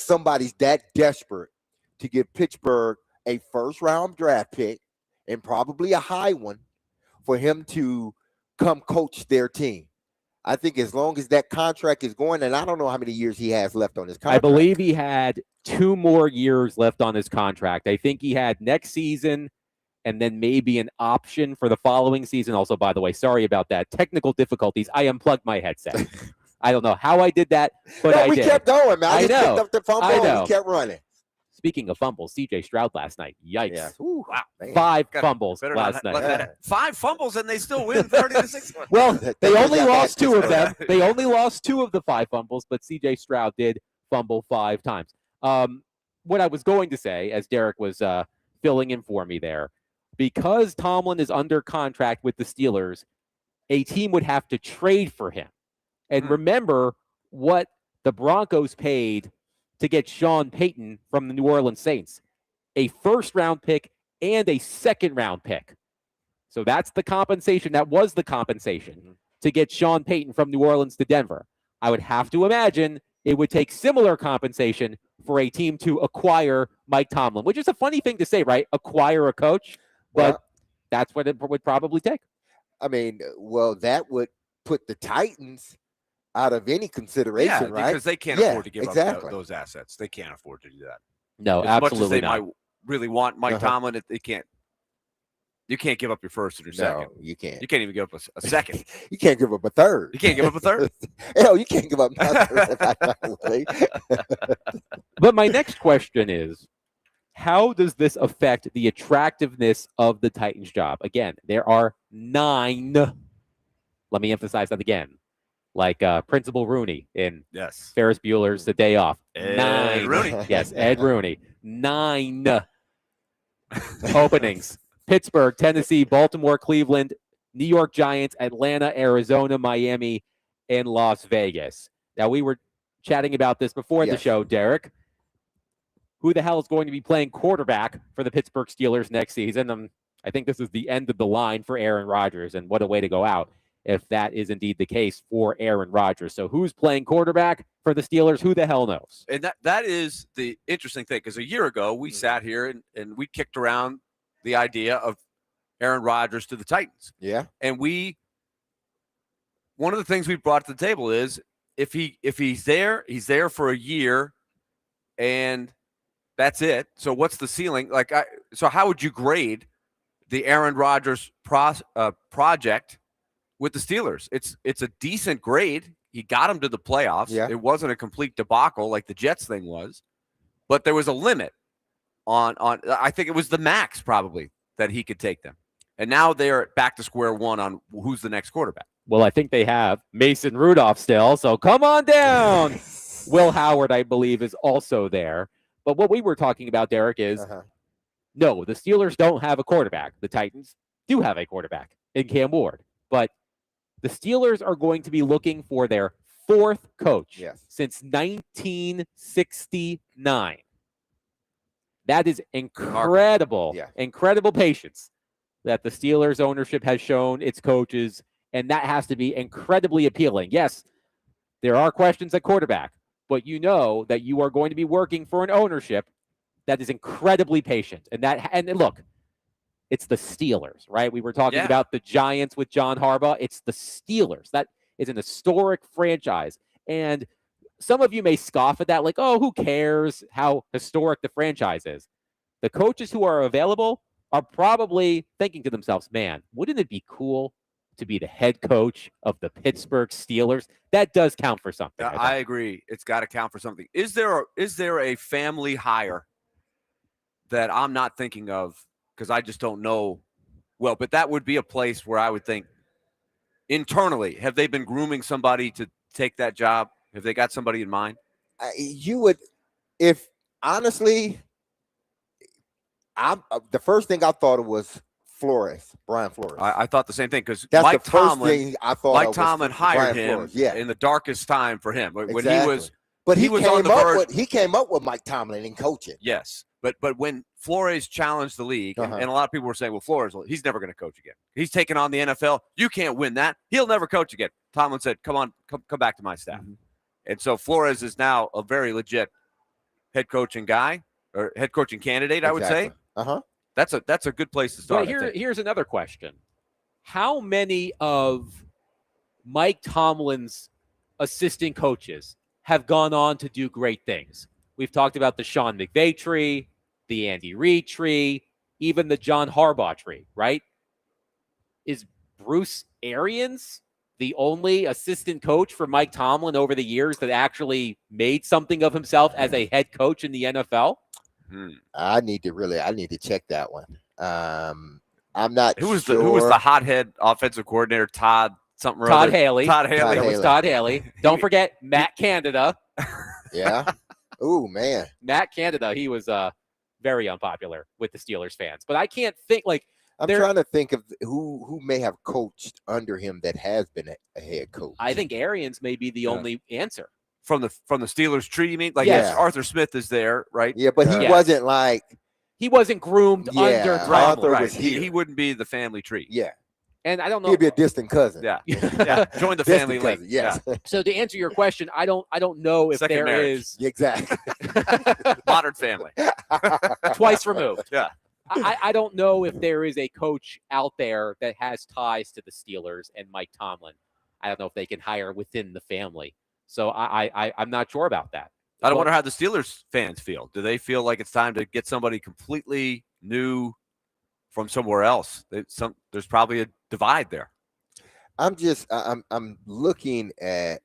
somebody's that desperate to give Pittsburgh a first-round draft pick and probably a high one for him to come coach their team. I think as long as that contract is going, and I don't know how many years he has left on his contract. I believe he had 2 more years left on his contract. I think he had next season and then maybe an option for the following season. Also, by the way, sorry about that. Technical difficulties. I unplugged my headset. I don't know how I did that, but I did. We kept going, man. I just picked up the fumble and we kept running. Speaking of fumbles, C.J. Stroud last night. Yikes. Yeah. Ooh, wow. 5 fumbles last night. 5 fumbles and they still win 30-6. Well, they only lost 2 of them. They only lost 2 of the 5 fumbles, but C.J. Stroud did fumble 5 times. What I was going to say, as Derek was filling in for me there, because Tomlin is under contract with the Steelers, a team would have to trade for him. And remember what the Broncos paid to get Sean Payton from the New Orleans Saints, a first-round pick and a second-round pick. So that's the compensation. That was the compensation to get Sean Payton from New Orleans to Denver. I would have to imagine it would take similar compensation for a team to acquire Mike Tomlin, which is a funny thing to say, right? Acquire a coach, but that's what it would probably take. I mean, well, that would put the Titans out of any consideration, right? Because they can't afford to give up those assets. They can't afford to do that. No, as absolutely much as they not. might really want Mike Tomlin, they can't. You can't give up your first or your second. No, you can't. You can't even give up a second. You can't give up a third. You can't give up a third. Hell, you can't give up nothing. But my next question is, how does this affect the attractiveness of the Titans job? Again, there are 9. Let me emphasize that again. Like Principal Rooney in Ferris Bueller's The Day Off. Ed Rooney. Yes, Ed Rooney. 9 openings. Pittsburgh, Tennessee, Baltimore, Cleveland, New York Giants, Atlanta, Arizona, Miami, and Las Vegas. Now, we were chatting about this before the show, Derek. Who the hell is going to be playing quarterback for the Pittsburgh Steelers next season? I think this is the end of the line for Aaron Rodgers, and what a way to go out if that is indeed the case for Aaron Rodgers. So who's playing quarterback for the Steelers? Who the hell knows? And that is the interesting thing, because a year ago we sat here and we kicked around the idea of Aaron Rodgers to the Titans. Yeah. And one of the things we brought to the table is if he's there for a year and that's it. So what's the ceiling? So how would you grade the Aaron Rodgers project with the Steelers? It's a decent grade. He got him to the playoffs. Yeah. It wasn't a complete debacle like the Jets thing was, but there was a limit on I think it was the max probably that he could take them. And now they're back to square one on who's the next quarterback. Well, I think they have Mason Rudolph still, so come on down. Will Howard, I believe, is also there. But what we were talking about, Derek, is no, the Steelers don't have a quarterback. The Titans do have a quarterback in Cam Ward. But the Steelers are going to be looking for their 4th coach since 1969. That is incredible, incredible patience that the Steelers ownership has shown its coaches, and that has to be incredibly appealing. Yes, there are questions at quarterback, but you know that you are going to be working for an ownership that is incredibly patient. And look, it's the Steelers, right? We were talking about the Giants with John Harbaugh. It's the Steelers. That is an historic franchise. And some of you may scoff at that, like, oh, who cares how historic the franchise is? The coaches who are available are probably thinking to themselves, man, wouldn't it be cool to be the head coach of the Pittsburgh Steelers? That does count for something. I agree. It's got to count for something. Is there a family hire that I'm not thinking of because I just don't know well, but that would be a place where I would think internally, have they been grooming somebody to take that job? Have they got somebody in mind? You would, if honestly, the first thing I thought of was Brian Flores. I thought the same thing because Mike Tomlin hired him in the darkest time for him when he came up with Mike Tomlin in coaching. Yes, but when Flores challenged the league, and a lot of people were saying, well, Flores, he's never going to coach again. He's taking on the NFL. You can't win that. He'll never coach again. Tomlin said, come back to my staff. Mm-hmm. And so Flores is now a very legit head coaching guy or head coaching candidate, I would say. Uh-huh. That's a good place to start. But here's another question. How many of Mike Tomlin's assistant coaches have gone on to do great things? We've talked about the Sean McVay tree, the Andy Reid tree, even the John Harbaugh tree, right? Is Bruce Arians the only assistant coach for Mike Tomlin over the years that actually made something of himself as a head coach in the NFL? I need to check that one. I'm not Who was sure. the hothead offensive coordinator? Todd something or Todd other? Haley. Todd Haley. That was Todd Haley. Don't forget Matt Canada. Yeah. Oh man. Matt Canada. He was very unpopular with the Steelers fans. But I can't think I'm trying to think of who may have coached under him that has been a head coach. I think Arians may be the only answer. From the Steelers tree, you mean? Like, yes, Arthur Smith is there, right? Yeah, but he wasn't like he wasn't groomed under Tomlin. Arthur right. was here. He wouldn't be the family tree. Yeah. And I don't know. He'd be a distant cousin. Yeah. Yeah. Join the family league. Yes. Yeah. So to answer your question, I don't know if Second there marriage. is Exactly. Modern family. twice removed. Yeah. I don't know if there is a coach out there that has ties to the Steelers and Mike Tomlin. I don't know if they can hire within the family. So I'm not sure about that. I don't wonder how the Steelers fans feel. Do they feel like it's time to get somebody completely new from somewhere else? There's probably a divide there. I'm looking at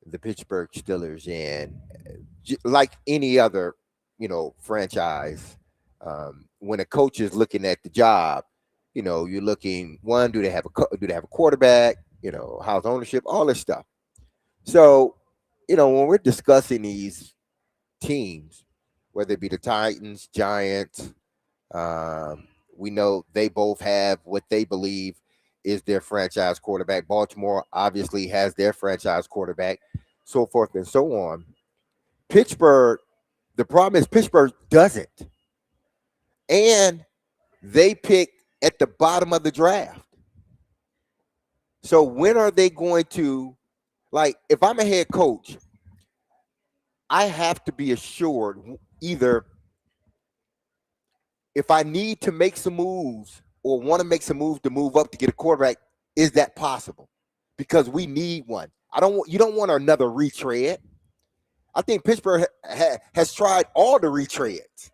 the Pittsburgh Steelers, and like any other, franchise, when a coach is looking at the job, you're looking, one, do they have a quarterback? How's ownership? All this stuff. So, when we're discussing these teams, whether it be the Titans, Giants, we know they both have what they believe is their franchise quarterback. Baltimore obviously has their franchise quarterback, so forth and so on. Pittsburgh, the problem is Pittsburgh doesn't. And they pick at the bottom of the draft. So when are they going to, if I'm a head coach, I have to be assured either if I need to make some moves or want to make some moves to move up to get a quarterback, is that possible? Because we need one. You don't want another retread. I think Pittsburgh has tried all the retreads.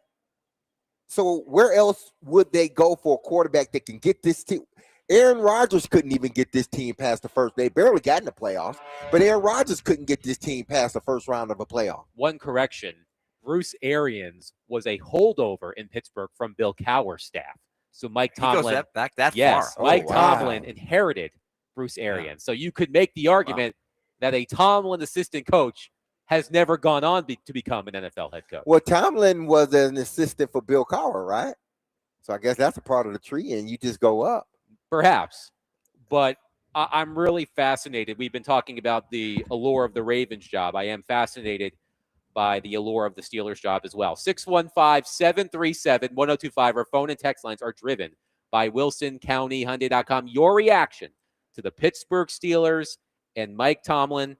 So where else would they go for a quarterback that can get this team? Aaron Rodgers couldn't even get this team past the first. They barely got in the playoffs, but Aaron Rodgers couldn't get this team past the first round of a playoff. One correction. Bruce Arians was a holdover in Pittsburgh from Bill Cowher's staff. So Mike Tomlin, he goes back that yes, far. Mike Tomlin inherited Bruce Arians. Yeah. So you could make the argument that a Tomlin assistant coach has never gone on to become an NFL head coach. Well, Tomlin was an assistant for Bill Cowher, right? So I guess that's a part of the tree, and you just go up. Perhaps. But I'm really fascinated. We've been talking about the allure of the Ravens job. I am fascinated by the allure of the Steelers job as well. 615-737-1025. Our phone and text lines are driven by WilsonCountyHyundai.com. Your reaction to the Pittsburgh Steelers and Mike Tomlin,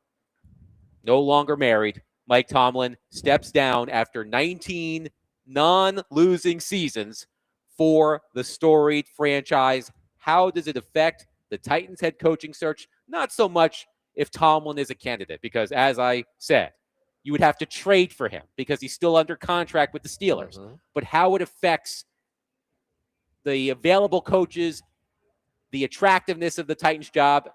no longer married. Mike Tomlin steps down after 19 non-losing seasons for the storied franchise. How does it affect the Titans head coaching search? Not so much if Tomlin is a candidate, because as I said, you would have to trade for him because he's still under contract with the Steelers. Mm-hmm. But how it affects the available coaches, the attractiveness of the Titans job,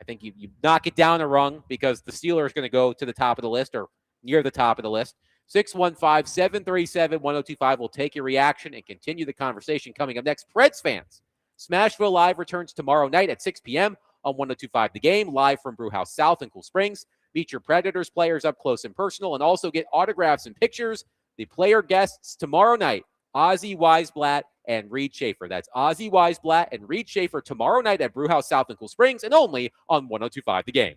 I think you knock it down a rung because the Steelers are going to go to the top of the list or near the top of the list. 615-737-1025. We'll take your reaction and continue the conversation coming up next. Preds fans, Smashville Live returns tomorrow night at 6 p.m. on 1025 The Game, live from Brewhouse South in Cool Springs. Meet your Predators players up close and personal and also get autographs and pictures. The player guests tomorrow night, Ozzy Weisblatt and Reed Schaefer. That's Ozzy Weisblatt and Reed Schaefer tomorrow night at Brewhouse South in Cool Springs and only on 1025 The Game.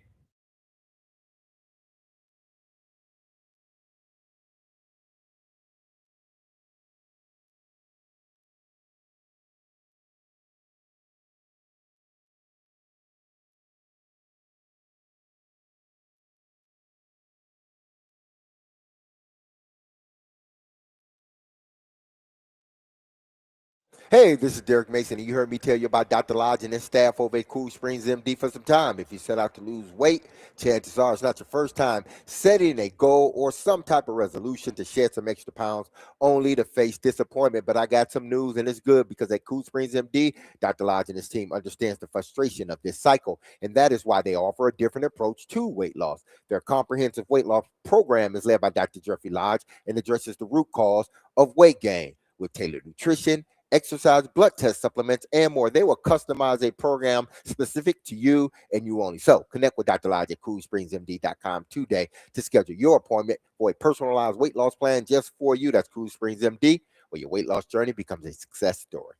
Hey, this is Derek Mason, and you heard me tell you about Dr. Lodge and his staff over at Cool Springs MD for some time. If you set out to lose weight, chances are it's not your first time setting a goal or some type of resolution to shed some extra pounds only to face disappointment. But I got some news, and it's good because at Cool Springs MD, Dr. Lodge and his team understands the frustration of this cycle, and that is why they offer a different approach to weight loss. Their comprehensive weight loss program is led by Dr. Jeffrey Lodge and addresses the root cause of weight gain with tailored nutrition, exercise, blood test supplements, and more. They will customize a program specific to you and you only. So connect with Dr. Lodge at CoolSpringsMD.com today to schedule your appointment for a personalized weight loss plan just for you. That's Cool Springs MD, where your weight loss journey becomes a success story.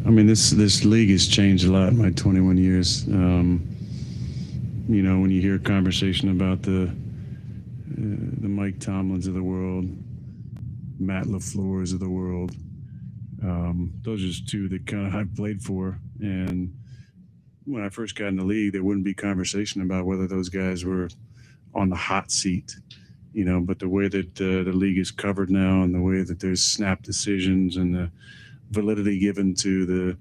I mean, this league has changed a lot in my 21 years. You know, when you hear a conversation about the Mike Tomlins of the world, Matt LaFleur's of the world, those are just two that kind of I played for. And when I first got in the league, there wouldn't be conversation about whether those guys were on the hot seat. You know, but the way that the league is covered now, and the way that there's snap decisions, and the validity given to the,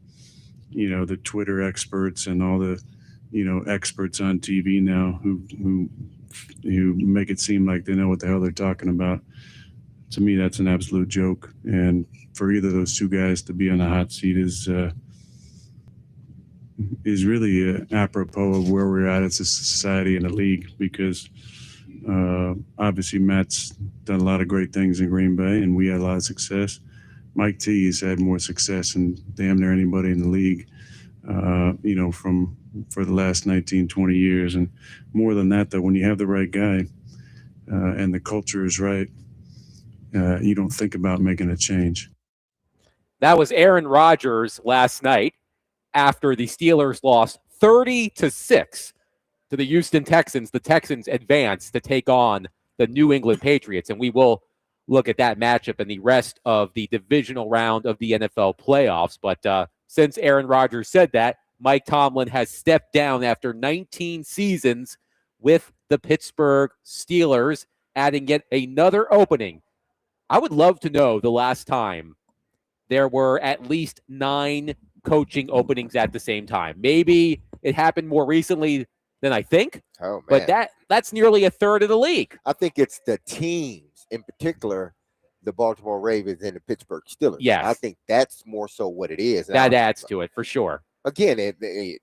you know, the Twitter experts and all the, you know, experts on TV now who make it seem like they know what the hell they're talking about. To me, that's an absolute joke. And for either of those two guys to be on the hot seat is really apropos of where we're at as a society and a league, because Obviously, Matt's done a lot of great things in Green Bay, and we had a lot of success. Mike T has had more success than damn near anybody in the league, for the last 19, 20 years. And more than that, though, when you have the right guy and the culture is right, you don't think about making a change. That was Aaron Rodgers last night after the Steelers lost 30-6 to the Houston Texans. The Texans advanced to take on the New England Patriots, and we will look at that matchup and the rest of the divisional round of the NFL playoffs. But since Aaron Rodgers said that, Mike Tomlin has stepped down after 19 seasons with the Pittsburgh Steelers, adding yet another opening. I would love to know the last time there were at least 9 coaching openings at the same time. Maybe it happened more recently than I think, but that's nearly a third of the league. I think it's the teams, in particular, the Baltimore Ravens and the Pittsburgh Steelers. Yes. I think that's more so what it is. That adds to it for sure. Again,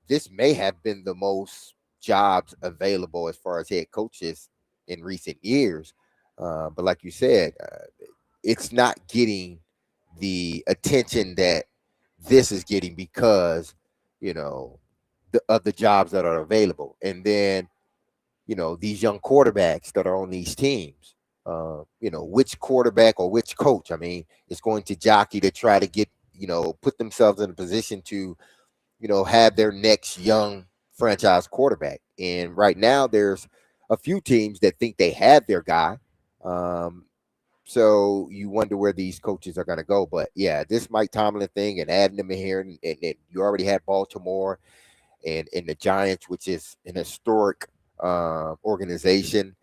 this may have been the most jobs available as far as head coaches in recent years. But like you said, it's not getting the attention that this is getting because, of the jobs that are available. And then, these young quarterbacks that are on these teams, which quarterback or which coach, is going to jockey to try to get, put themselves in a position to, have their next young franchise quarterback. And right now there's a few teams that think they have their guy. So you wonder where these coaches are going to go. But yeah, this Mike Tomlin thing and adding them in here, and you already had Baltimore and the Giants, which is an historic organization.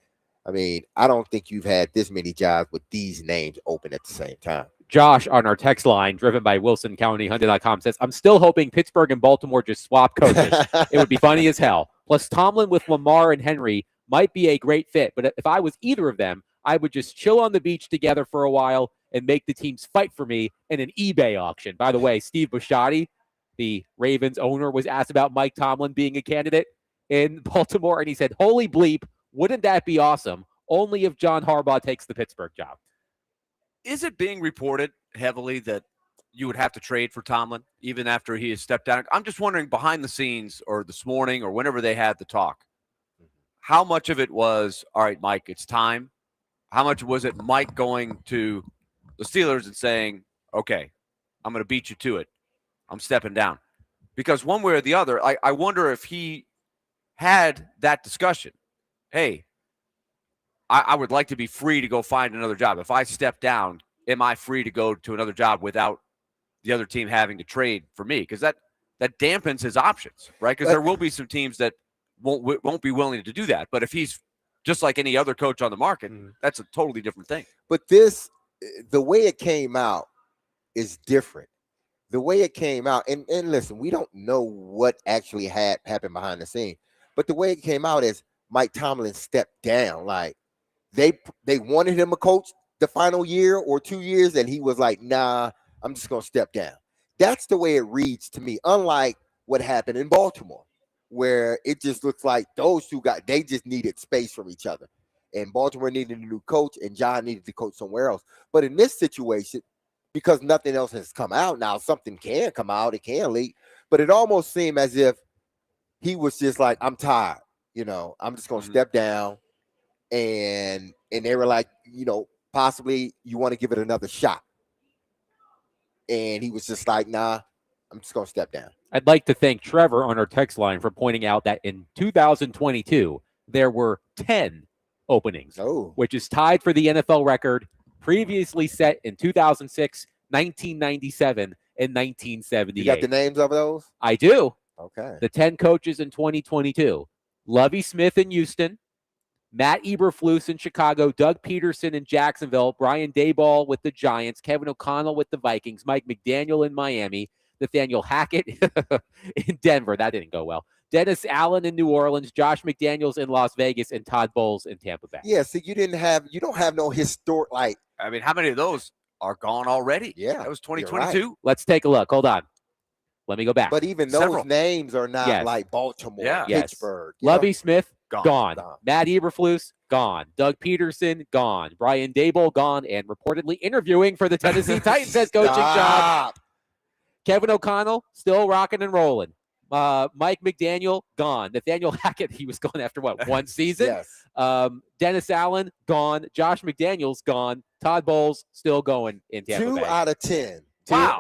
I don't think you've had this many jobs with these names open at the same time. Josh on our text line, driven by WilsonCountyHunter.com, says, I'm still hoping Pittsburgh and Baltimore just swap coaches. It would be funny as hell. Plus, Tomlin with Lamar and Henry might be a great fit. But if I was either of them, I would just chill on the beach together for a while and make the teams fight for me in an eBay auction. By the way, Steve Bisciotti, the Ravens owner, was asked about Mike Tomlin being a candidate in Baltimore, and he said, holy bleep, wouldn't that be awesome? Only if John Harbaugh takes the Pittsburgh job. Is it being reported heavily that you would have to trade for Tomlin even after he has stepped down? I'm just wondering, behind the scenes or this morning or whenever they had the talk, how much of it was, all right, Mike, it's time? How much was it Mike going to the Steelers and saying, okay, I'm going to beat you to it. I'm stepping down? Because one way or the other, I wonder if he had that discussion. Hey, I would like to be free to go find another job. If I step down, am I free to go to another job without the other team having to trade for me? Because that dampens his options, right? Because there will be some teams that won't be willing to do that. But if he's just like any other coach on the market, that's a totally different thing. But the way it came out is different. The way it came out, and listen, we don't know what actually had happened behind the scene, but the way it came out is Mike Tomlin stepped down. Like they wanted him to coach the final year or 2 years, and he was like, nah, I'm just going to step down. That's the way it reads to me, unlike what happened in Baltimore, where it just looks like those two guys, they just needed space from each other. And Baltimore needed a new coach, and John needed to coach somewhere else. But in this situation, because nothing else has come out, now something can come out, it can leak, but it almost seemed as if he was just like, I'm tired, I'm just going to step down. And they were like, possibly you want to give it another shot. And he was just like, nah, I'm just going to step down. I'd like to thank Trevor on our text line for pointing out that in 2022, there were 10 openings, which is tied for the NFL record previously set in 2006, 1997, and 1978. You got the names of those? I do. Okay. The 10 coaches in 2022. Lovie Smith in Houston, Matt Eberflus in Chicago, Doug Peterson in Jacksonville, Brian Daboll with the Giants, Kevin O'Connell with the Vikings, Mike McDaniel in Miami, Nathaniel Hackett in Denver. That didn't go well. Dennis Allen in New Orleans, Josh McDaniels in Las Vegas, and Todd Bowles in Tampa Bay. Yeah, so you don't have no historic, like. I mean, how many of those are gone already? Yeah. That was 2022. Right. Let's take a look. Hold on. Let me go back. But even those names are not like Baltimore, Pittsburgh. Lovie Smith, Gone. Matt Eberflus, gone. Doug Peterson, gone. Brian Dable, gone, and reportedly interviewing for the Tennessee Titans head coaching job. Kevin O'Connell, still rocking and rolling. Mike McDaniel, gone. Nathaniel Hackett, he was gone after what, one season? Yes. Dennis Allen, gone. Josh McDaniels, gone. Todd Bowles, still going in Tampa Bay. 2 out of 10.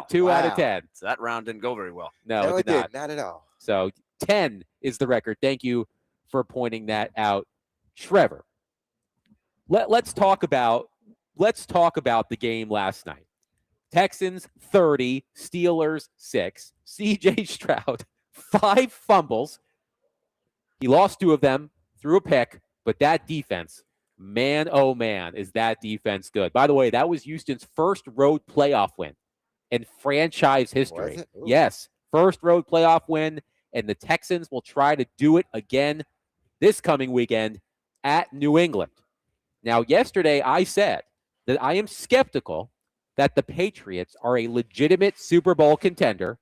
Two out of 10. So that round didn't go very well. No, it did not. Not at all. So 10 is the record. Thank you for pointing that out, Trevor. Let's talk about the game last night. Texans 30, Steelers 6. CJ Stroud 5 fumbles. He lost 2 of them, threw a pick, but that defense, man, oh man, is that defense good. By the way, that was Houston's first road playoff win in franchise history. Yes, first road playoff win, and the Texans will try to do it again this coming weekend at New England. Now, yesterday I said that I am skeptical that the Patriots are a legitimate Super Bowl contender.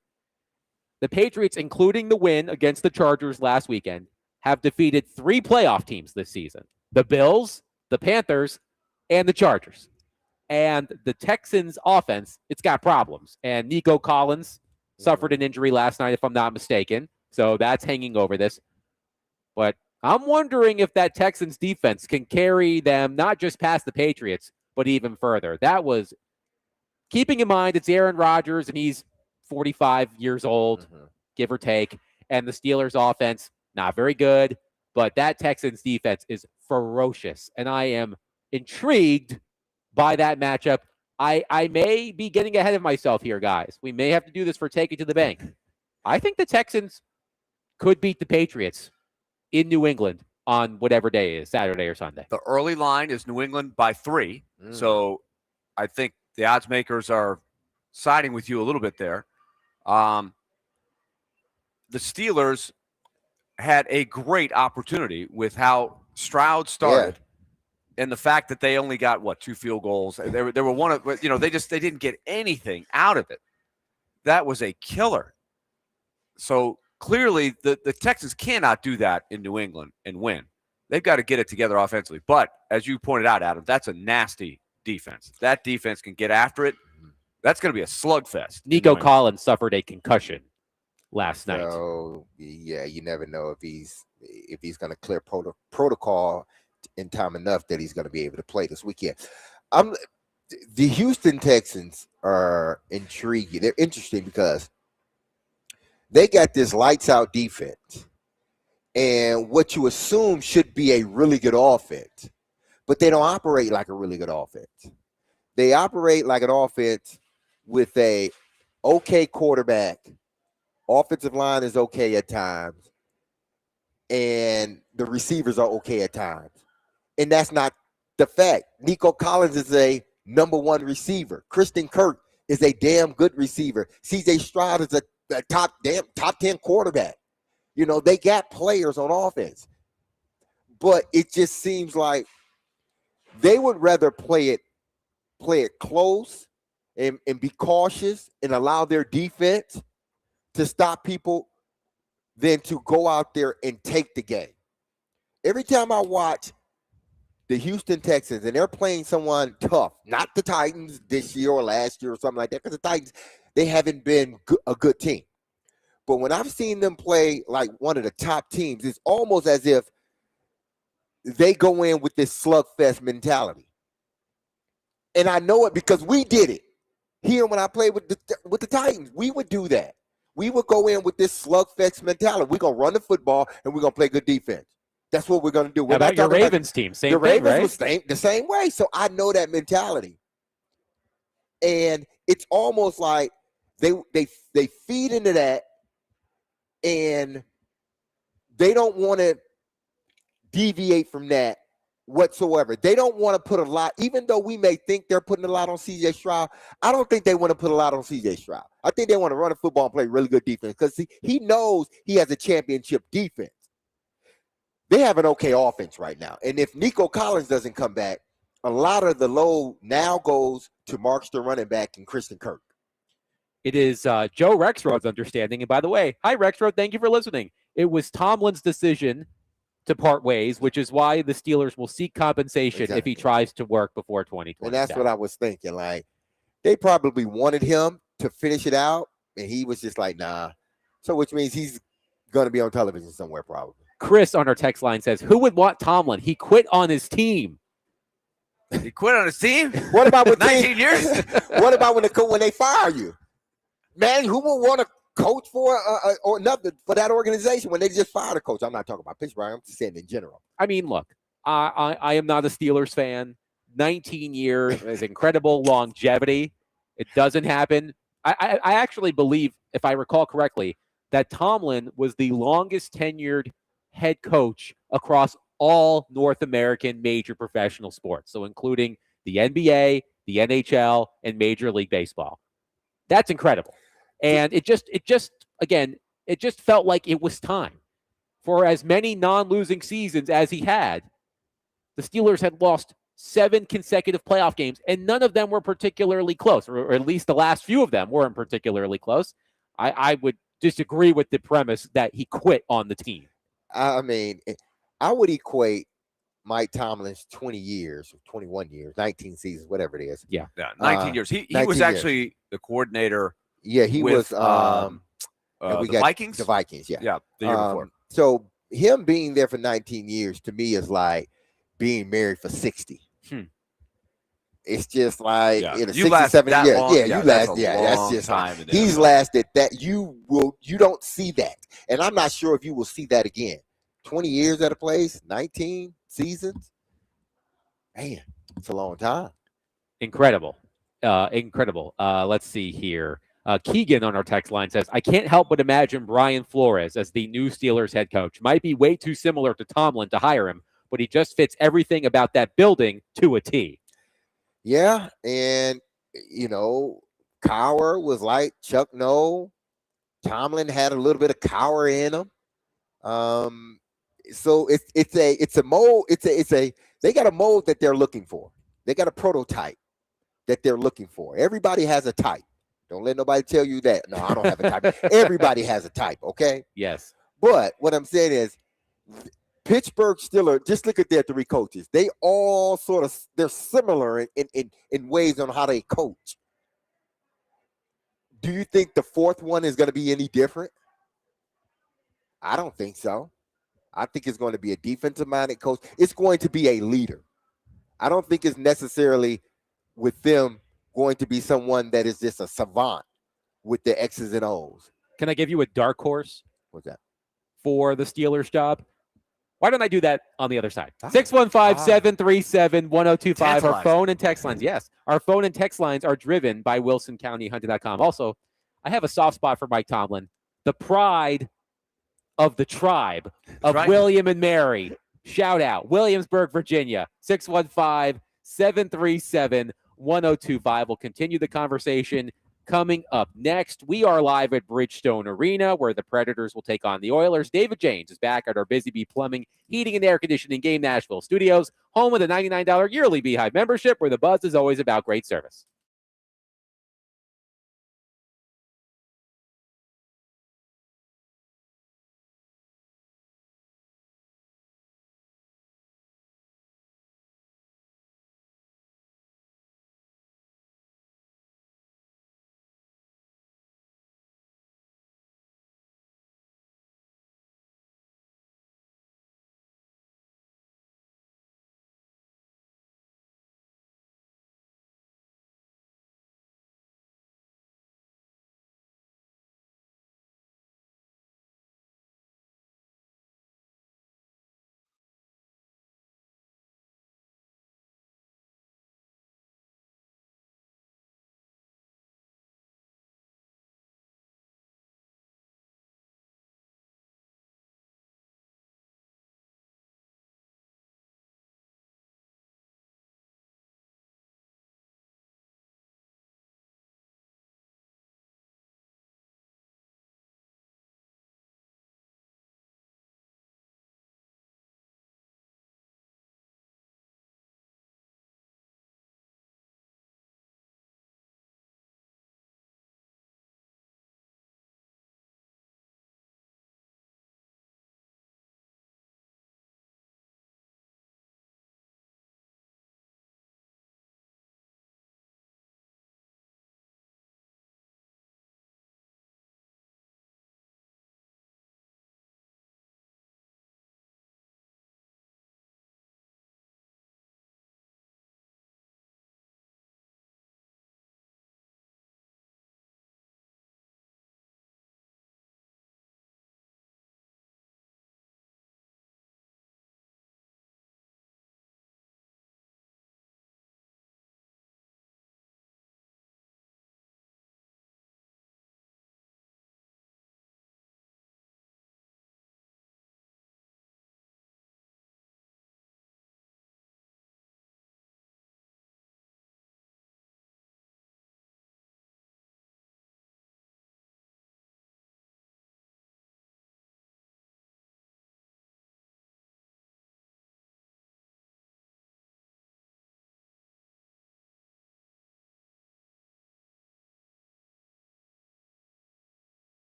The Patriots, including the win against the Chargers last weekend, have defeated 3 playoff teams this season: the Bills, the Panthers, and the Chargers. And the Texans offense, it's got problems. And Nico Collins suffered an injury last night, if I'm not mistaken. So that's hanging over this. But I'm wondering if that Texans defense can carry them not just past the Patriots, but even further. That was, keeping in mind it's Aaron Rodgers and he's 45 years old, give or take. And the Steelers offense, not very good. But that Texans defense is ferocious. And I am intrigued by that matchup. I may be getting ahead of myself here, guys. We may have to do this for Take It to the Bank. I think the Texans could beat the Patriots in New England on whatever day it is, Saturday or Sunday. The early line is New England by 3. So I think the odds makers are siding with you a little bit there. The Steelers had a great opportunity with how Stroud started. And the fact that they only got 2 field goals. They were one of, they didn't get anything out of it. That was a killer. So clearly the Texans cannot do that in New England and win. They've got to get it together offensively. But as you pointed out, Adam, that's a nasty defense. That defense can get after it. That's going to be a slugfest. Nico Collins suffered a concussion last night. So yeah, you never know if he's going to clear protocol in time enough that he's going to be able to play this weekend. The Houston Texans are intriguing. They're interesting because they got this lights out defense and what you assume should be a really good offense, but they don't operate like a really good offense. They operate like an offense with a okay quarterback. Offensive line is okay at times, and the receivers are okay at times. And that's not the fact. Nico Collins is a number 1 receiver. Christian Kirk is a damn good receiver. CJ Stroud is a top 10 quarterback. They got players on offense. But it just seems like they would rather play it close and be cautious and allow their defense to stop people than to go out there and take the game. Every time I watch the Houston Texans, and they're playing someone tough, not the Titans this year or last year or something like that, because the Titans, they haven't been a good team. But when I've seen them play like one of the top teams, it's almost as if they go in with this slugfest mentality. And I know it because we did it. Here when I played with the Titans, we would do that. We would go in with this slugfest mentality. We're going to run the football, and we're going to play good defense. That's what we're going to do. How about your Ravens team? Same thing, Ravens right? was the same way. So I know that mentality. And it's almost like they feed into that, and they don't want to deviate from that whatsoever. They don't want to put a lot, even though we may think they're putting a lot on CJ Stroud. I don't think they want to put a lot on CJ Stroud. I think they want to run the football and play really good defense because he knows he has a championship defense. They have an okay offense right now. And if Nico Collins doesn't come back, a lot of the load now goes to Marks, the running back, and Christian Kirk. It is Joe Rexrod's understanding. And by the way, hi, Rexrod. Thank you for listening. It was Tomlin's decision to part ways, which is why the Steelers will seek compensation if Exactly. he tries to work before 2020. And that's what I was thinking. Like, they probably wanted him to finish it out, and he was just like, nah. So, which means he's going to be on television somewhere, probably. Chris on our text line says, who would want Tomlin? He quit on his team. He quit on his team. What about with 19 years? What about when they fire you, man? Who would want to coach for or nothing for that organization when they just fired a coach? I'm not talking about Pittsburgh. I'm just saying in general. I mean, look, I am not a Steelers fan. 19 years is incredible longevity. It doesn't happen. I actually believe, if I recall correctly, that Tomlin was the longest tenured head coach across all North American major professional sports, so including the NBA, the NHL, and Major League Baseball. That's incredible. And it just felt like it was time. For as many non-losing seasons as he had, the Steelers had lost 7 consecutive playoff games, and none of them were particularly close, or at least the last few of them weren't particularly close. I would disagree with the premise that he quit on the team. I mean, I would equate Mike Tomlin's 20 years, 21 years, 19 seasons, whatever it is. Yeah, 19 years. He 19 was years. actually the coordinator. Yeah, he with, was. The Vikings. The Vikings, yeah. Yeah, the year before. So him being there for 19 years to me is like being married for 60. It's just like in a 67 years. Yeah, you last. Yeah, that's just time. He's lasted that. You don't see that, and I'm not sure if you will see that again. 20 years at a place, 19 seasons. Man, it's a long time. Incredible. Let's see here. Keegan on our text line says, I can't help but imagine Brian Flores as the new Steelers head coach. Might be way too similar to Tomlin to hire him, but he just fits everything about that building to a T. Yeah, and Cowher was like Chuck Noll. Tomlin had a little bit of Cowher in him. So it's a mold. They got a mold that they're looking for. They got a prototype that they're looking for. Everybody has a type. Don't let nobody tell you that. No, I don't have a type. Everybody has a type, okay? Yes. But what I'm saying is Pittsburgh Steelers, just look at their 3 coaches. They all they're similar in ways on how they coach. Do you think the 4th one is going to be any different? I don't think so. I think it's going to be a defensive-minded coach. It's going to be a leader. I don't think it's necessarily with them going to be someone that is just a savant with the X's and O's. Can I give you a dark horse? What's that? For the Steelers job? Why don't I do that on the other side? 615-737-1025. Our phone and text lines. Yes. Our phone and text lines are driven by WilsonCountyHunting.com. Also, I have a soft spot for Mike Tomlin, the pride of the tribe of William and Mary. Shout out. Williamsburg, Virginia. 615-737-1025. We'll continue the conversation coming up next. We are live at Bridgestone Arena, where the Predators will take on the Oilers. David James is back at our Busy Bee Plumbing, Heating, and Air Conditioning Game Nashville studios, home of the $99 yearly Beehive membership, where the buzz is always about great service.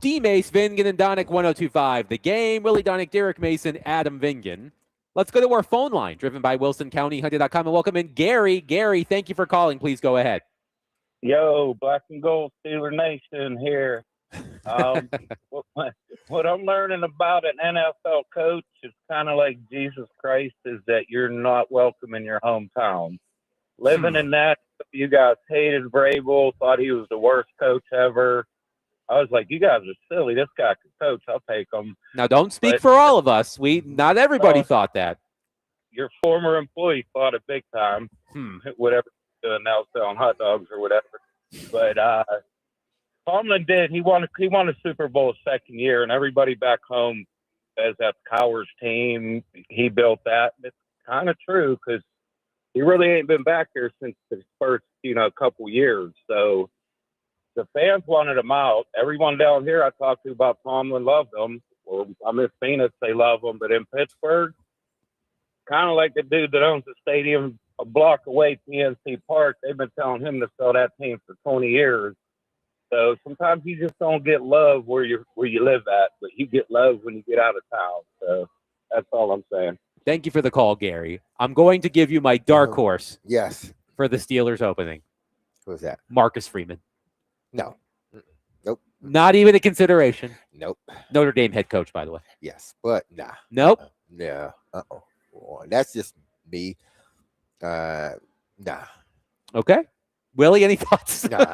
D-Mace, Vingan, and Donick 1025. The Game, Willie Donick, Derek Mason, Adam Vingan. Let's go to our phone line, driven by WilsonCountyHunter.com, and welcome in Gary. Gary, thank you for calling. Please go ahead. Yo, Black and Gold Steeler Nation here. What I'm learning about an NFL coach is kind of like Jesus Christ, is that you're not welcome in your hometown. Living in that, you guys hated Vrabel, thought he was the worst coach ever. I was like, you guys are silly. This guy can coach. I'll take him. Now, don't speak for all of us. Not everybody thought that. Your former employee thought it big time. Whatever he's doing now, selling hot dogs or whatever. But Tomlin did. He won a Super Bowl second year, and everybody back home says that's Cowher's team. He built that. It's kind of true because he really ain't been back here since the first, couple years. So the fans wanted him out. Everyone down here I talked to about Tomlin loved him. Or I'm in Phoenix, they love him. But in Pittsburgh, kind of like the dude that owns the stadium a block away, PNC Park, they've been telling him to sell that team for 20 years. So sometimes you just don't get love where you live at, but you get love when you get out of town. So that's all I'm saying. Thank you for the call, Gary. I'm going to give you my dark horse. Yes. For the Steelers opening. Who's that? Marcus Freeman. No. Nope. Not even a consideration. Nope. Notre Dame head coach, by the way. Yes, but nah. Nope. Yeah. That's just me. Nah. Okay. Willie, any thoughts? Nah.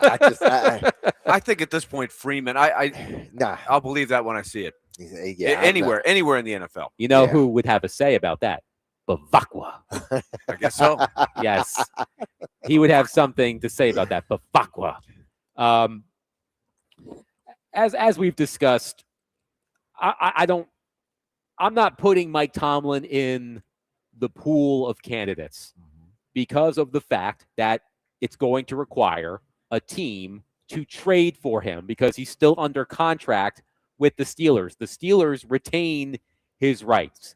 I think at this point, Freeman. Nah. I'll believe that when I see it. Yeah. Anywhere in the NFL. You know who would have a say about that? Bavakwa. I guess so. Yes. He would have something to say about that. Bavakwa. As we've discussed, I'm not putting Mike Tomlin in the pool of candidates because of the fact that it's going to require a team to trade for him because he's still under contract with the Steelers. The Steelers retain his rights.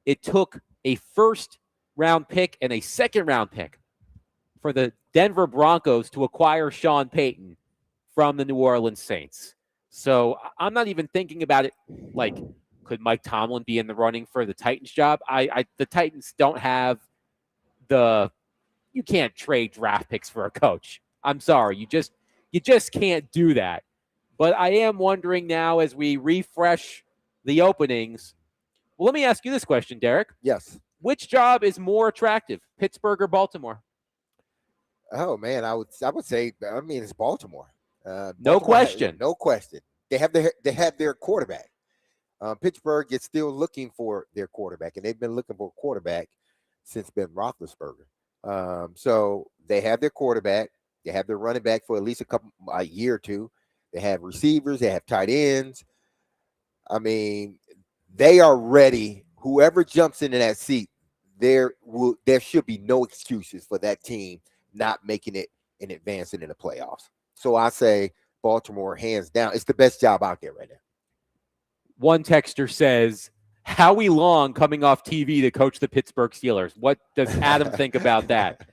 It took a first-round pick and a second-round pick for the Denver Broncos to acquire Sean Payton from the New Orleans Saints. So I'm not even thinking about it like, could Mike Tomlin be in the running for the Titans job? The Titans don't have you can't trade draft picks for a coach. I'm sorry. You just can't do that. But I am wondering now as we refresh the openings. Well, let me ask you this question, Derek. Yes. Which job is more attractive, Pittsburgh or Baltimore? Oh man, I would say it's Baltimore. No question. No question. They have their quarterback. Pittsburgh is still looking for their quarterback, and they've been looking for a quarterback since Ben Roethlisberger. So they have their quarterback. They have their running back for at least a year or two. They have receivers. They have tight ends. I mean, they are ready. Whoever jumps into that seat, there should be no excuses for that team not making it and advancing in the playoffs. So I say Baltimore, hands down. It's the best job out there right now. One texter says, Howie Long coming off TV to coach the Pittsburgh Steelers. What does Adam think about that?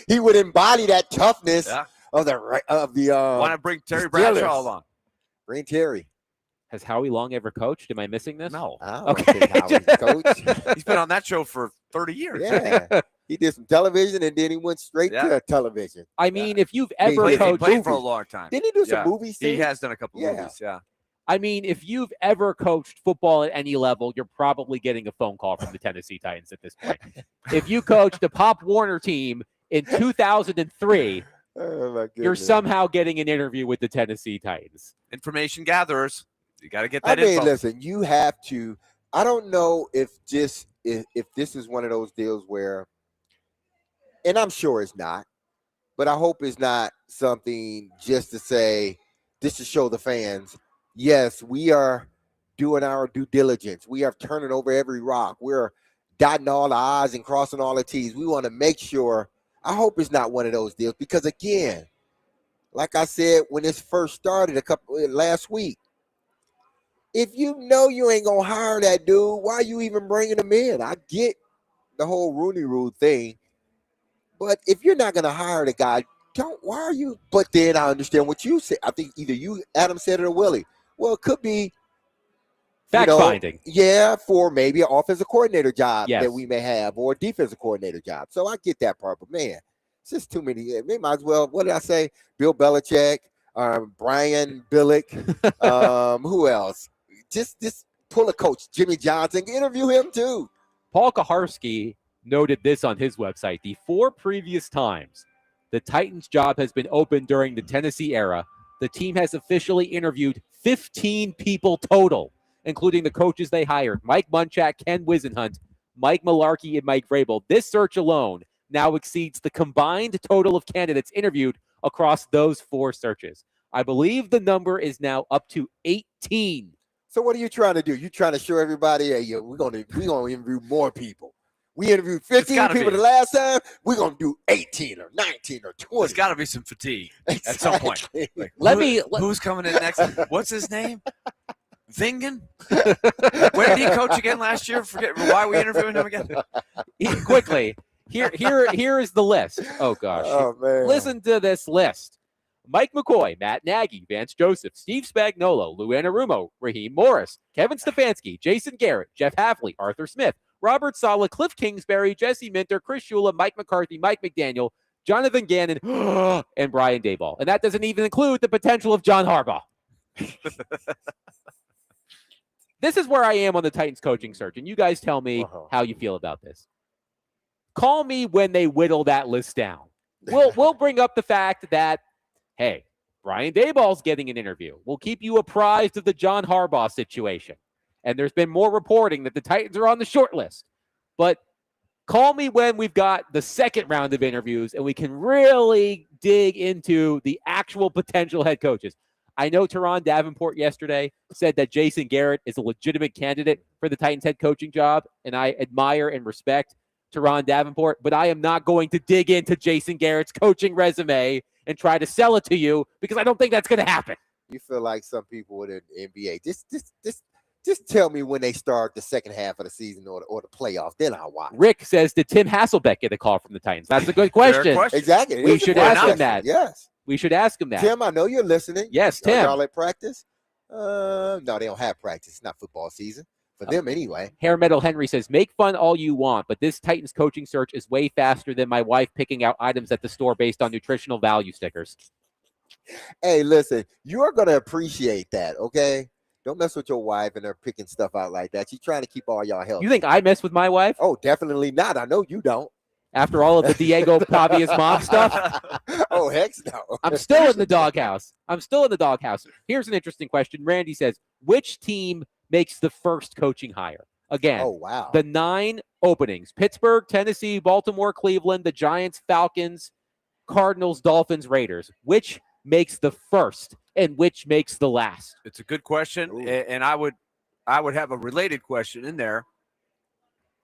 He would embody that toughness of the want to bring Terry Bradshaw along. Bring Terry. Has Howie Long ever coached? Am I missing this? No. Okay. He's been on that show for 30 years. Yeah. He did some television and then he went straight to television. I mean, if you've ever he coached played for a long time. Didn't he do some movies? He has done a couple of movies, I mean, if you've ever coached football at any level, you're probably getting a phone call from the Tennessee Titans at this point. If you coached a Pop Warner team in 2003, you're somehow getting an interview with the Tennessee Titans. Information gatherers. You got to get that info. Listen, you have to. I don't know if this is one of those deals where, and I'm sure it's not, but I hope it's not something just to say, just to show the fans, yes, we are doing our due diligence. We are turning over every rock. We're dotting all the I's and crossing all the T's. We want to make sure. I hope it's not one of those deals because, again, like I said when this first started last week, if you know you ain't going to hire that dude, why are you even bringing him in? I get the whole Rooney Rule thing, but if you're not going to hire the guy, Why are you? But then I understand what you said. I think either you, Adam, said it or Willie. Well, it could be Fact finding. Yeah, for maybe an offensive coordinator job Yes. that we may have, or a defensive coordinator job. So I get that part, but man, it's just too many. They might as well. What did I say? Bill Belichick, Brian Billick, who else? Just pull a coach, Jimmy Johnson, interview him too. Paul Kaharski noted this on his website. The 4 previous times the Titans' job has been open during the Tennessee era, the team has officially interviewed 15 people total, including the coaches they hired, Mike Munchak, Ken Wisenhunt, Mike Malarkey, and Mike Vrabel. This search alone now exceeds the combined total of candidates interviewed across those 4 searches. I believe the number is now up to 18. So what are you trying to do? You trying to show everybody, hey, we're gonna interview more people. We interviewed 15 people the last time. We're gonna do 18 or 19 or 20. There's got to be some fatigue at some point. Like, who's coming in next? What's his name? Vingen? Where did he coach again last year? Forget why are we interviewing him again? Quickly, here is the list. Oh gosh, man. Listen to this list: Mike McCoy, Matt Nagy, Vance Joseph, Steve Spagnuolo, Lou Anarumo, Raheem Morris, Kevin Stefanski, Jason Garrett, Jeff Hafley, Arthur Smith, Robert Saleh, Cliff Kingsbury, Jesse Minter, Chris Shula, Mike McCarthy, Mike McDaniel, Jonathan Gannon, and Brian Daboll. And that doesn't even include the potential of John Harbaugh. This is where I am on the Titans coaching search, and you guys tell me how you feel about this. Call me when they whittle that list down. We'll bring up the fact that, hey, Brian Daboll's getting an interview. We'll keep you apprised of the John Harbaugh situation. And there's been more reporting that the Titans are on the short list. But call me when we've got the second round of interviews and we can really dig into the actual potential head coaches. I know Teron Davenport yesterday said that Jason Garrett is a legitimate candidate for the Titans head coaching job, and I admire and respect Teron Davenport, but I am not going to dig into Jason Garrett's coaching resume and try to sell it to you because I don't think that's going to happen. You feel like some people with an NBA. Just tell me when they start the second half of the season or the playoffs. Then I'll watch. Rick says, did Tim Hasselbeck get a call from the Titans? That's a good question. Exactly. We should ask him that. Yes. We should ask him that. Tim, I know you're listening. Yes, Tim. Are y'all at practice? No, they don't have practice. It's not football season. For them anyway. Hair Metal Henry says, make fun all you want, but this Titans coaching search is way faster than my wife picking out items at the store based on nutritional value stickers. Hey, listen, you're going to appreciate that, okay? Don't mess with your wife and her picking stuff out like that. She's trying to keep all y'all healthy. You think I mess with my wife? Oh, definitely not. I know you don't. After all of the Diego Pavia's mom stuff? Oh, heck no. I'm still in the doghouse. Here's an interesting question. Randy says, which team makes the first coaching hire? Again, oh, wow. The 9 openings: Pittsburgh, Tennessee, Baltimore, Cleveland, the Giants, Falcons, Cardinals, Dolphins, Raiders. Which makes the first and which makes the last? It's a good question. Ooh. And I would have a related question in there.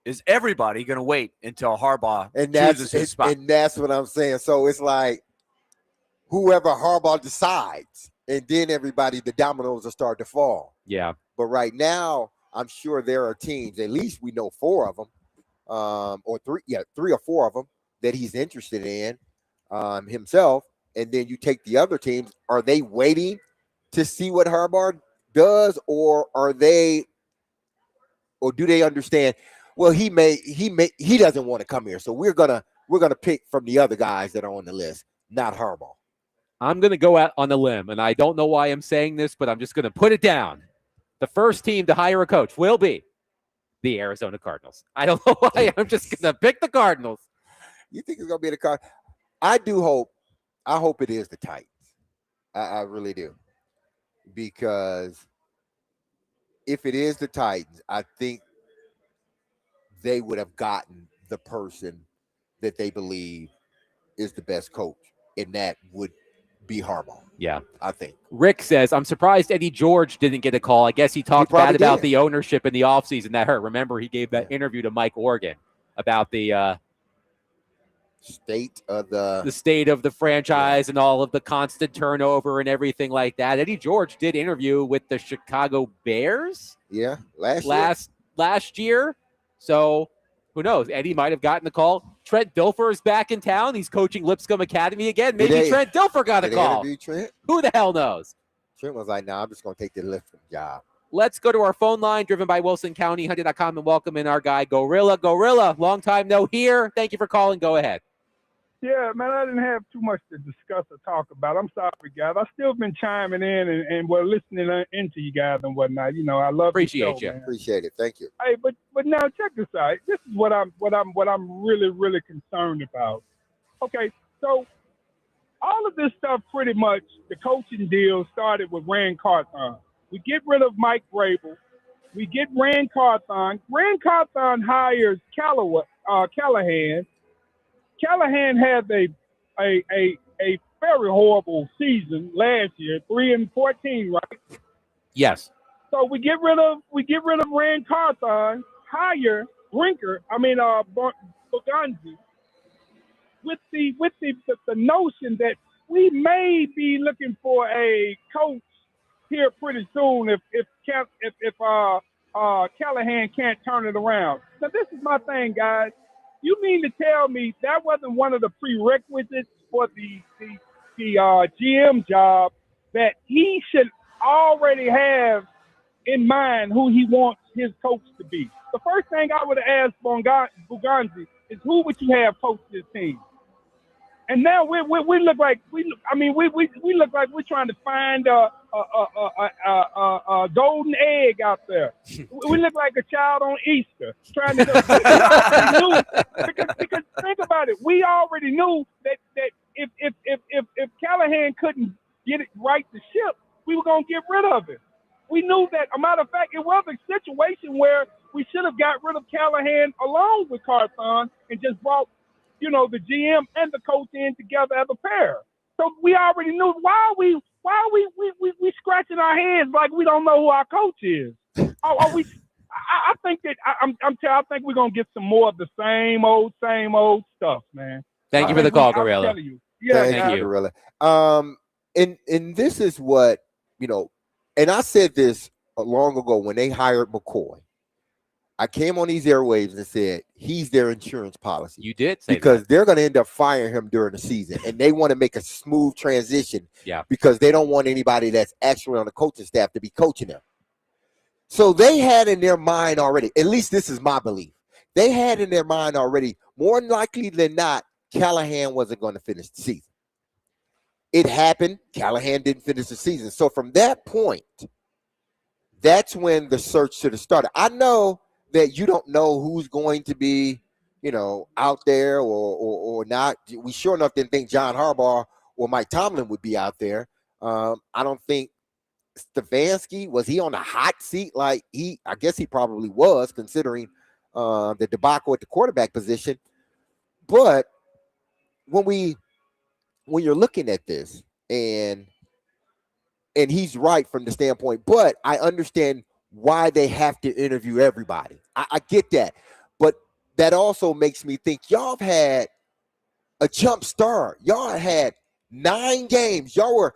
Is everybody going to wait until Harbaugh chooses his spot? And that's what I'm saying. So it's like whoever Harbaugh decides, and then everybody, the dominoes will start to fall. Yeah. But right now, I'm sure there are teams, at least we know 4 of them, or 3 or 4 of them that he's interested in himself. And then you take the other teams. Are they waiting to see what Harbaugh does, or do they understand? Well, he doesn't want to come here, so we're gonna pick from the other guys that are on the list, not Harbaugh. I'm gonna go out on a limb, and I don't know why I'm saying this, but I'm just gonna put it down. The first team to hire a coach will be the Arizona Cardinals. I don't know why. I'm just gonna pick the Cardinals. You think it's gonna be the Cardinals? I hope it is the Titans. I really do, because if it is the Titans, I think they would have gotten the person that they believe is the best coach, and that would be Harbaugh. Yeah, I think. Rick says, I'm surprised Eddie George didn't get a call. I guess he talked bad about the ownership in the offseason. That hurt. Remember, he gave that interview to Mike Organ about the state of the franchise and all of the constant turnover and everything like that. Eddie George did interview with the Chicago Bears. Yeah, last year. So who knows? Eddie might have gotten the call. Trent Dilfer is back in town. He's coaching Lipscomb Academy again. Maybe Did they- Trent Dilfer got a Did they call. interview Trent? Who the hell knows? Trent was like, "Nah, I'm just gonna take the Lipscomb job." Let's go to our phone line, driven by Wilson County, Hyundai.com, and welcome in our guy, Gorilla. Gorilla, long time no here. Thank you for calling. Go ahead. Yeah, man, I didn't have too much to discuss or talk about. I'm sorry, guys. I still been chiming in and we're listening into you guys and whatnot. You know, I love Appreciate the show, you. man. Appreciate it. Thank you. Hey, but now check this out. This is what I'm really concerned about. Okay, so all of this stuff, pretty much, the coaching deal started with Rand Carthon. We get rid of Mike Vrabel. We get Rand Carthon. Rand Carthon hires Callahan. Callahan had a very horrible season last year, 3-14, right? Yes. So we get rid of Rand Carthon, hire Buganzi, with the notion that we may be looking for a coach here pretty soon if Callahan can't turn it around. Now this is my thing, guys. You mean to tell me that wasn't one of the prerequisites for the GM job, that he should already have in mind who he wants his coach to be? The first thing I would have asked Buganzi is, who would you have coach this team? And now we look like we look like we're trying to find a golden egg out there. We look like a child on Easter trying to. because think about it, we already knew that if Callahan couldn't get it right the ship, we were gonna get rid of it. We knew that. A matter of fact, it was a situation where we should have got rid of Callahan along with Carthon and just brought, the GM and the coach in together as a pair. So we already knew. Why are we scratching our heads like we don't know who our coach is? I think that I think we're gonna get some more of the same old stuff, man. Thank you for the call, I'm Gorilla. telling you. Yeah, Thank you. Gorilla. And this is what, and I said this long ago when they hired McCoy. I came on these airwaves and said he's their insurance policy. You did say because that. they're going to end up firing him during the season, and they want to make a smooth transition. Yeah. Because they don't want anybody that's actually on the coaching staff to be coaching them. So they had in their mind already, at least this is my belief, they had in their mind already, more likely than not, Callahan wasn't going to finish the season. It happened. Callahan didn't finish the season. So from that point, that's when the search should have started. I know that you don't know who's going to be, out there or not. We sure enough didn't think John Harbaugh or Mike Tomlin would be out there. I don't think Stefanski, was he on the hot seat? I guess he probably was, considering the debacle at the quarterback position. But when you're looking at this, and he's right from the standpoint, but I understand why they have to interview everybody. I get that. But that also makes me think y'all have had a jump start. Y'all had 9 games. Y'all were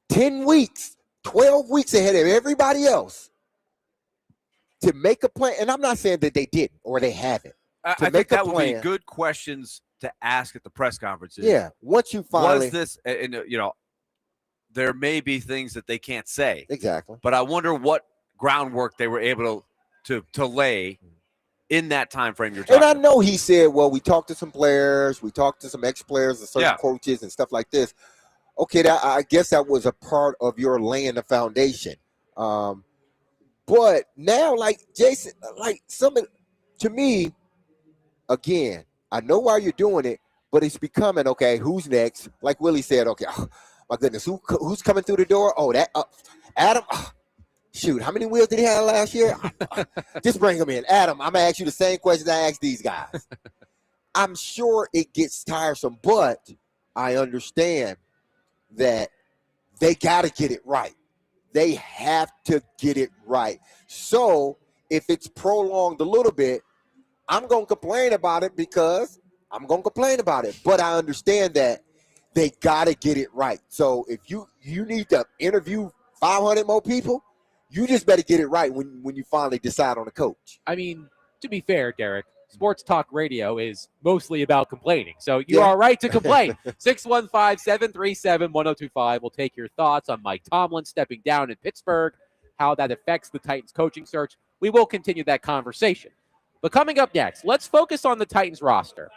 10 weeks, 12 weeks ahead of everybody else to make a plan. And I'm not saying that they didn't or they haven't. I think that would be good questions to ask at the press conferences. Yeah. Once you finally. Was this, and there may be things that they can't say. Exactly. But I wonder what groundwork they were able to lay in that time frame you're talking about. And I know he said, well, we talked to some players, we talked to some ex-players and certain coaches and stuff like this. Okay, I guess that was a part of your laying the foundation. But now, like Jason, to me, again, I know why you're doing it, but it's becoming, okay, who's next? Like Willie said, okay, oh, my goodness, who's coming through the door? Oh, that Adam. Shoot, how many wheels did he have last year? Just bring him in. Adam, I'm going to ask you the same questions I asked these guys. I'm sure it gets tiresome, but I understand that they got to get it right. They have to get it right. So if it's prolonged a little bit, I'm going to complain about it because I'm going to complain about it. But I understand that they got to get it right. So if you need to interview 500 more people, you just better get it right when you finally decide on a coach. I mean, to be fair, Derek, sports talk radio is mostly about complaining. So you are right to complain. 615-737-1025. We'll take your thoughts on Mike Tomlin stepping down in Pittsburgh, how that affects the Titans coaching search. We will continue that conversation. But coming up next, let's focus on the Titans roster.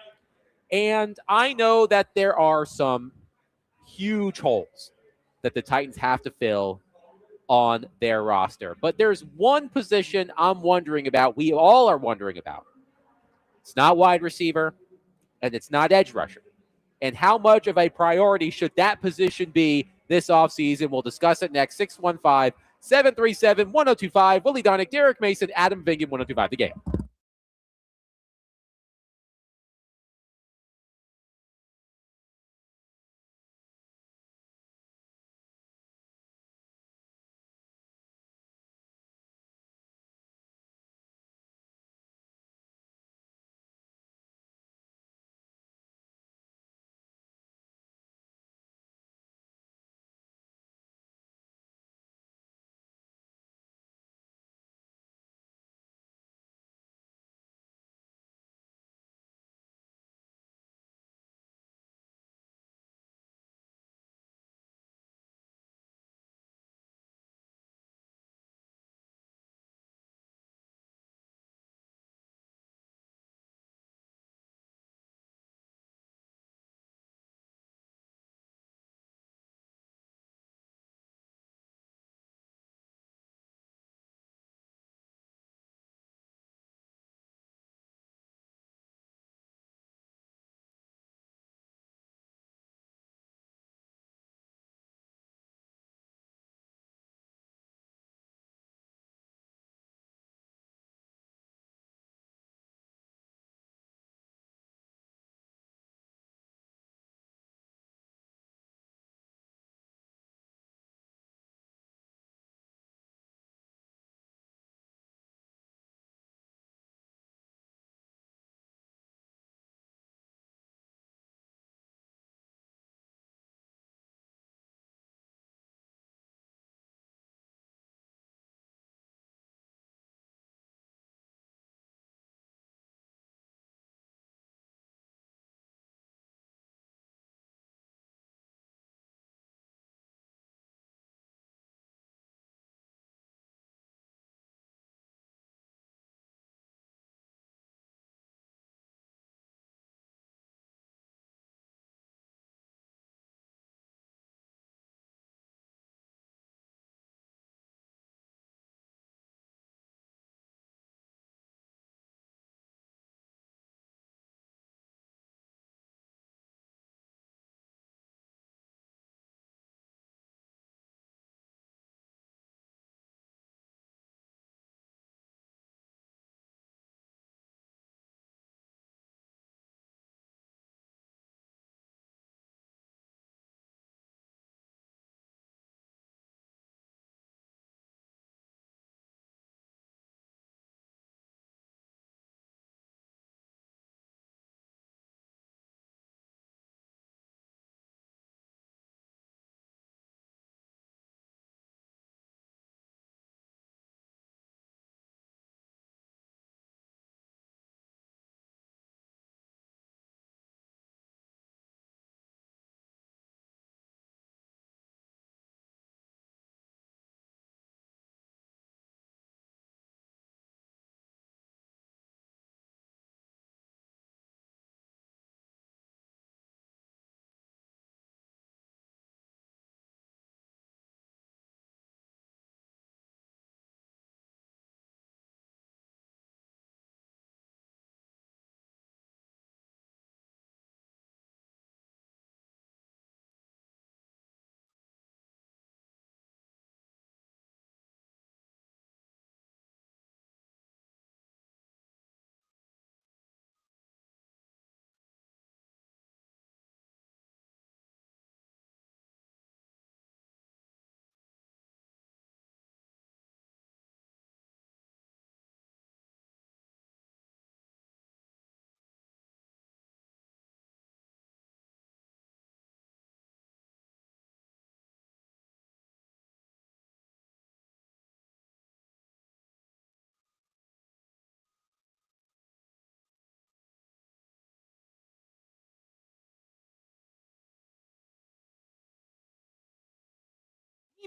And I know that there are some huge holes that the Titans have to fill on their roster. But there's one position I'm wondering about, we all are wondering about. It's not wide receiver, and it's not edge rusher. And how much of a priority should that position be this offseason? We'll discuss it next. 615-737-1025. Willie Donick, Derek Mason, Adam Vingan, 1025 The Game.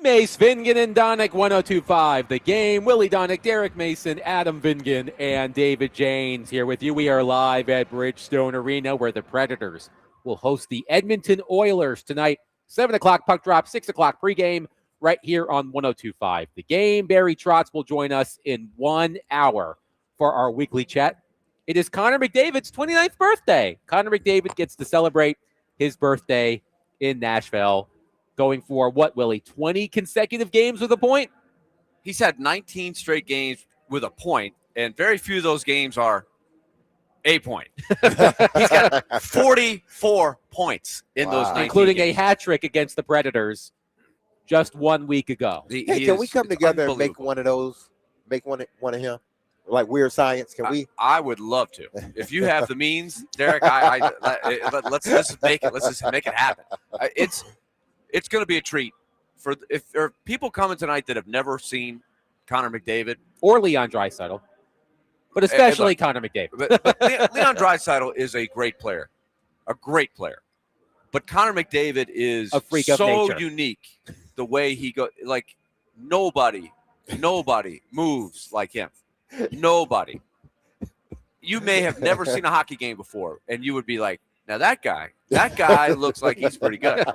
Mace, Vingan, and Donick, 102.5. The Game. Willie Donick, Derek Mason, Adam Vingan, and David Janes here with you. We are live at Bridgestone Arena, where the Predators will host the Edmonton Oilers tonight. 7 o'clock puck drop, 6 o'clock pregame, right here on 102.5. The Game. Barry Trotz will join us in 1 hour for our weekly chat. It is Connor McDavid's 29th birthday. Connor McDavid gets to celebrate his birthday in Nashville, going for what, Willie, 20 consecutive games with a point? He's had 19 straight games with a point, and very few of those games are a point. He's got 44 points in those 19 including games. a hat trick against the Predators just 1 week ago. Hey, can we come together and make one of those? Make one of him, like Weird Science? Can we? I would love to. If you have the means, Derek, let's just make it. Let's just make it happen. It's going to be a treat for if there are people coming tonight that have never seen Connor McDavid Or Leon Draisaitl, but especially Connor McDavid. But Leon Draisaitl is a great player. But Connor McDavid is A freak of so nature. unique the way he goes. Like nobody moves like him. Nobody. You may have never seen a hockey game before, and you would be like, now that guy looks like he's pretty good.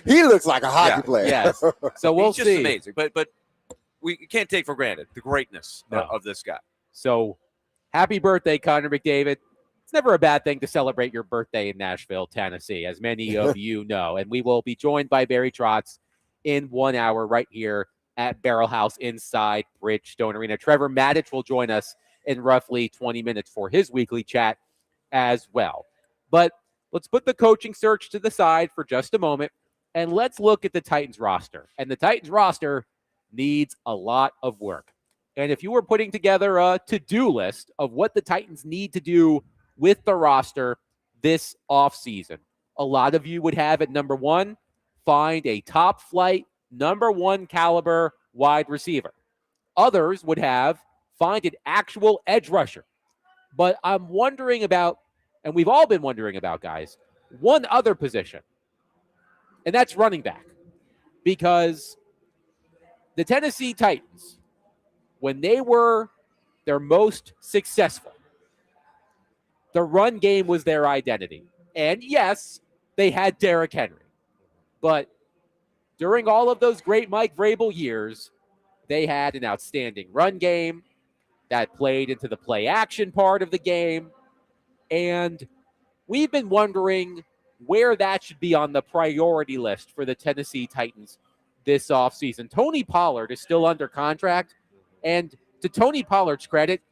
He looks like a hockey player. Yes. So we'll He's just see. amazing. But we can't take for granted the greatness of this guy. So happy birthday, Connor McDavid. It's never a bad thing to celebrate your birthday in Nashville, Tennessee, as many of you know. And we will be joined by Barry Trotz in 1 hour right here at Barrel House inside Bridgestone Arena. Trevor Maddich will join us in roughly 20 minutes for his weekly chat as well. But let's put the coaching search to the side for just a moment, and let's look at the Titans roster. And the Titans roster needs a lot of work. And if you were putting together a to-do list of what the Titans need to do with the roster this offseason, a lot of you would have at number one, find a top-flight, number one caliber wide receiver. Others would have find an actual edge rusher. But I'm wondering about, and we've all been wondering about, guys, one other position, and that's running back. Because the Tennessee Titans, when they were their most successful, the run game was their identity. And yes, they had Derrick Henry. But during all of those great Mike Vrabel years, they had an outstanding run game that played into the play action part of the game. And we've been wondering where that should be on the priority list for the Tennessee Titans this offseason. Tony Pollard is still under contract. And to Tony Pollard's credit,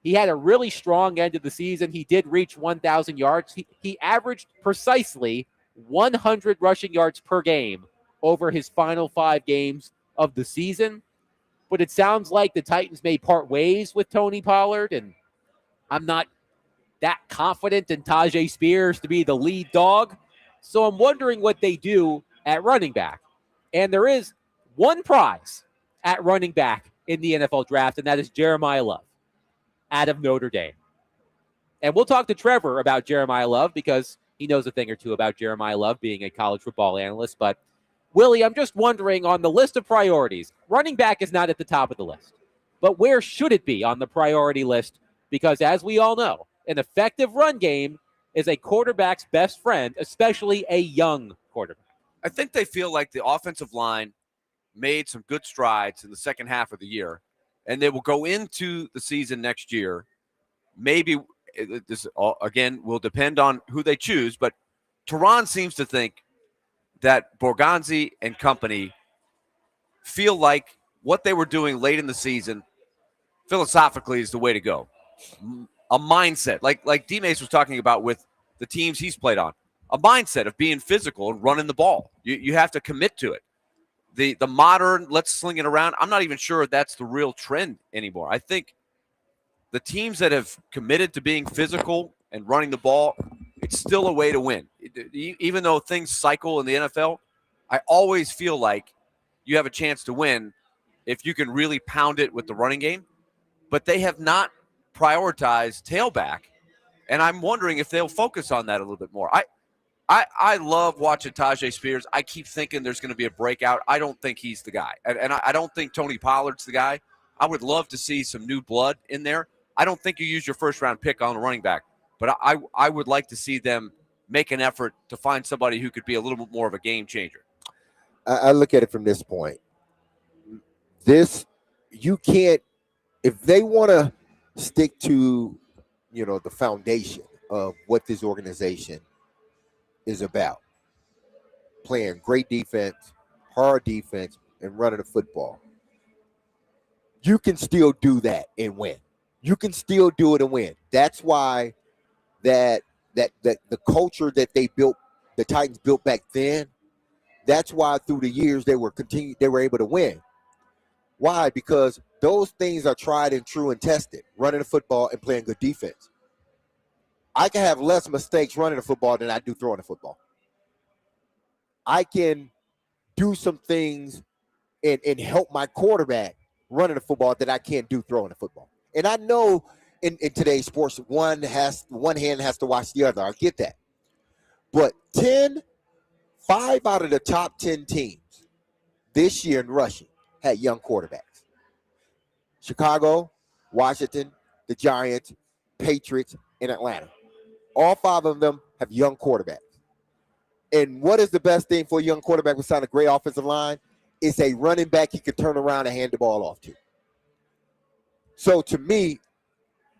he had a really strong end of the season. He did reach 1,000 yards. He averaged precisely 100 rushing yards per game over his final 5 games of the season. But it sounds like the Titans may part ways with Tony Pollard, and I'm not that confident in Tajay Spears to be the lead dog. So I'm wondering what they do at running back. And there is one prize at running back in the NFL draft, and that is Jeremiah Love out of Notre Dame. And we'll talk to Trevor about Jeremiah Love because he knows a thing or two about Jeremiah Love being a college football analyst. But, Willie, I'm just wondering, on the list of priorities, running back is not at the top of the list. But where should it be on the priority list? Because, as we all know, an effective run game is a quarterback's best friend, especially a young quarterback. I think they feel like the offensive line made some good strides in the second half of the year, and they will go into the season next year. Maybe this again will depend on who they choose, but Tehran seems to think that Borgonzi and company feel like what they were doing late in the season philosophically is the way to go. A mindset, like D-Mace was talking about with the teams he's played on, a mindset of being physical and running the ball. You have to commit to it. The modern, let's sling it around, I'm not even sure that's the real trend anymore. I think the teams that have committed to being physical and running the ball, it's still a way to win. Even though things cycle in the NFL, I always feel like you have a chance to win if you can really pound it with the running game. But they have not prioritized tailback, and I'm wondering if they'll focus on that a little bit more. I love watching Tajay Spears. I keep thinking there's going to be a breakout. I don't think he's the guy. And I don't think Tony Pollard's the guy. I would love to see some new blood in there. I don't think you use your first-round pick on a running back. But I would like to see them make an effort to find somebody who could be a little bit more of a game changer. I look at it from this point. You can't, if they want to stick to, the foundation of what this organization is about, playing great defense, hard defense, and running the football, you can still do that and win. You can still do it and win. That's why that the culture that the Titans built back then, that's why through the years they were able to win. Why? Because those things are tried and true and tested, running the football and playing good defense. I can have less mistakes running the football than I do throwing the football. I can do some things and help my quarterback running the football that I can't do throwing the football. And I know in today's sports, one hand has to watch the other. I get that. But 5 out of the top 10 teams this year in rushing had young quarterbacks. Chicago, Washington, the Giants, Patriots, and Atlanta. All 5 of them have young quarterbacks. And what is the best thing for a young quarterback besides a great offensive line? It's a running back he can turn around and hand the ball off to. So to me,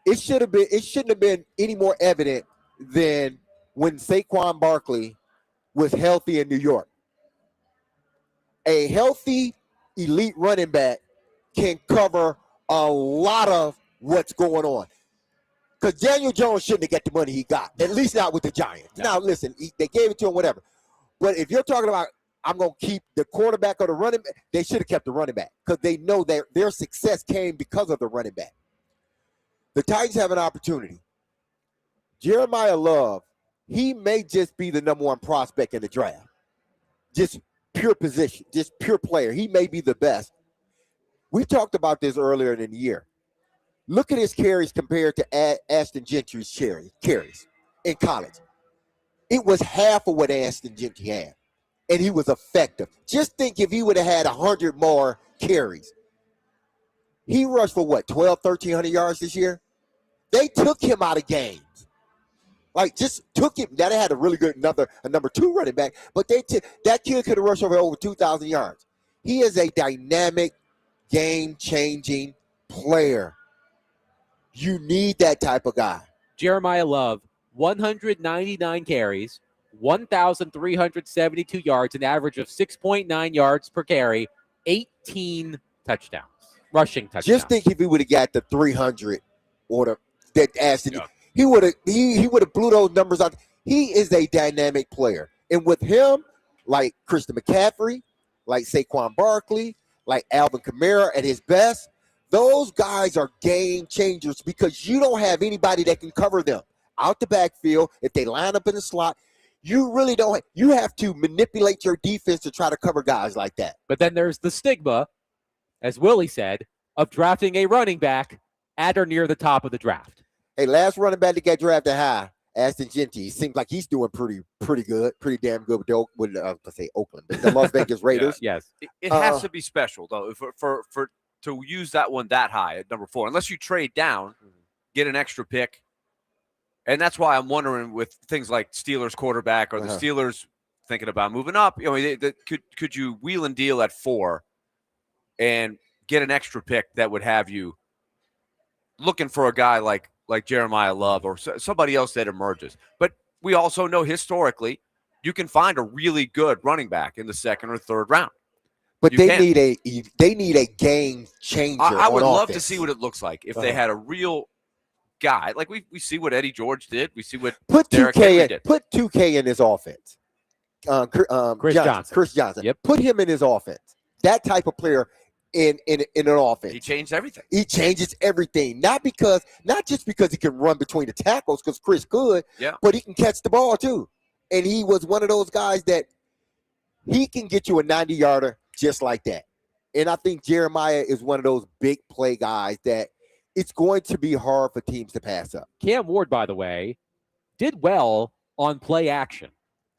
it shouldn't have been any more evident than when Saquon Barkley was healthy in New York. A healthy elite running back can cover a lot of what's going on. Because Daniel Jones shouldn't have got the money he got, at least not with the Giants. No. Now, listen, they gave it to him, whatever. But if you're talking about, I'm going to keep the quarterback or the running back, they should have kept the running back because they know that their success came because of the running back. The Titans have an opportunity. Jeremiah Love, he may just be the number 1 prospect in the draft. Just pure position, just pure player. He may be the best. We talked about this earlier in the year. Look at his carries compared to Ashton Gentry's carries in college. It was half of what Ashton Gentry had, and he was effective. Just think if he would have had 100 more carries. He rushed for what, 1,300 yards this year? They took him out of games. Like, just took him. Now, they had a really good a number 2 running back, but that kid could have rushed over 2,000 yards. He is a dynamic, game-changing player. You need that type of guy. Jeremiah Love, 199 carries, 1,372 yards, an average of 6.9 yards per carry, 18 touchdowns, rushing touchdowns. Just think if he would have got the 300 or that Ashton, he would have blew those numbers out. He is a dynamic player. And with him, like Christian McCaffrey, like Saquon Barkley, like Alvin Kamara at his best, those guys are game changers because you don't have anybody that can cover them out the backfield. If they line up in the slot, you really don't. You have to manipulate your defense to try to cover guys like that. But then there's the stigma, as Willie said, of drafting a running back at or near the top of the draft. Hey, last running back that got drafted high, Ashton Gentry. He seems like he's doing pretty good, pretty damn good with Oakland, the Las Vegas Raiders. Yes. It has to be special though for to use that one that high at number 4, unless you trade down, get an extra pick. And that's why I'm wondering with things like Steelers quarterback or the Steelers thinking about moving up, could you wheel and deal at 4 and get an extra pick that would have you looking for a guy like Jeremiah Love or somebody else that emerges. But we also know historically you can find a really good running back in the 2nd or 3rd round. But they need a game changer. I would love offense. to see what it looks like if they had a real guy. Like we see what Eddie George did. We see what put Derrick Henry did. Put 2K in his offense. Chris Johnson. Yep. Put him in his offense. That type of player in an offense. He changed everything. He changes everything. Not just because he can run between the tackles, because Chris could, but he can catch the ball too. And he was one of those guys that he can get you a 90-yarder just like that. And I think Jeremiah is one of those big play guys that it's going to be hard for teams to pass up. Cam Ward, by the way, did well on play action.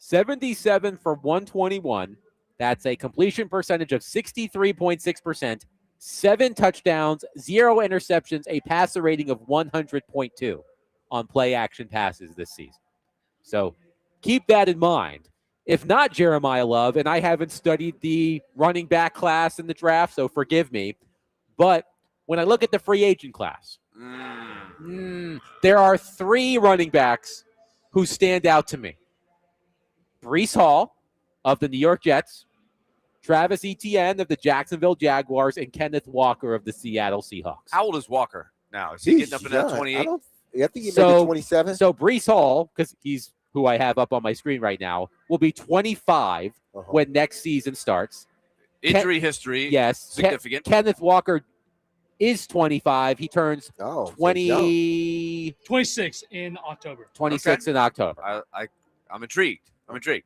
77 for 121. That's a completion percentage of 63.6%, 7 touchdowns, 0 interceptions, a passer rating of 100.2 on play action passes this season. So keep that in mind. If not Jeremiah Love, and I haven't studied the running back class in the draft, so forgive me, but when I look at the free agent class, there are 3 running backs who stand out to me. Breece Hall of the New York Jets, Travis Etienne of the Jacksonville Jaguars, and Kenneth Walker of the Seattle Seahawks. How old is Walker now? Is he getting up in that 28? I think he may be 27. So Breece Hall, because he's who I have up on my screen right now, will be 25 when next season starts. Injury history, yes, significant. Kenneth Walker is 25. He turns 26 in October. 26 in October. I'm intrigued.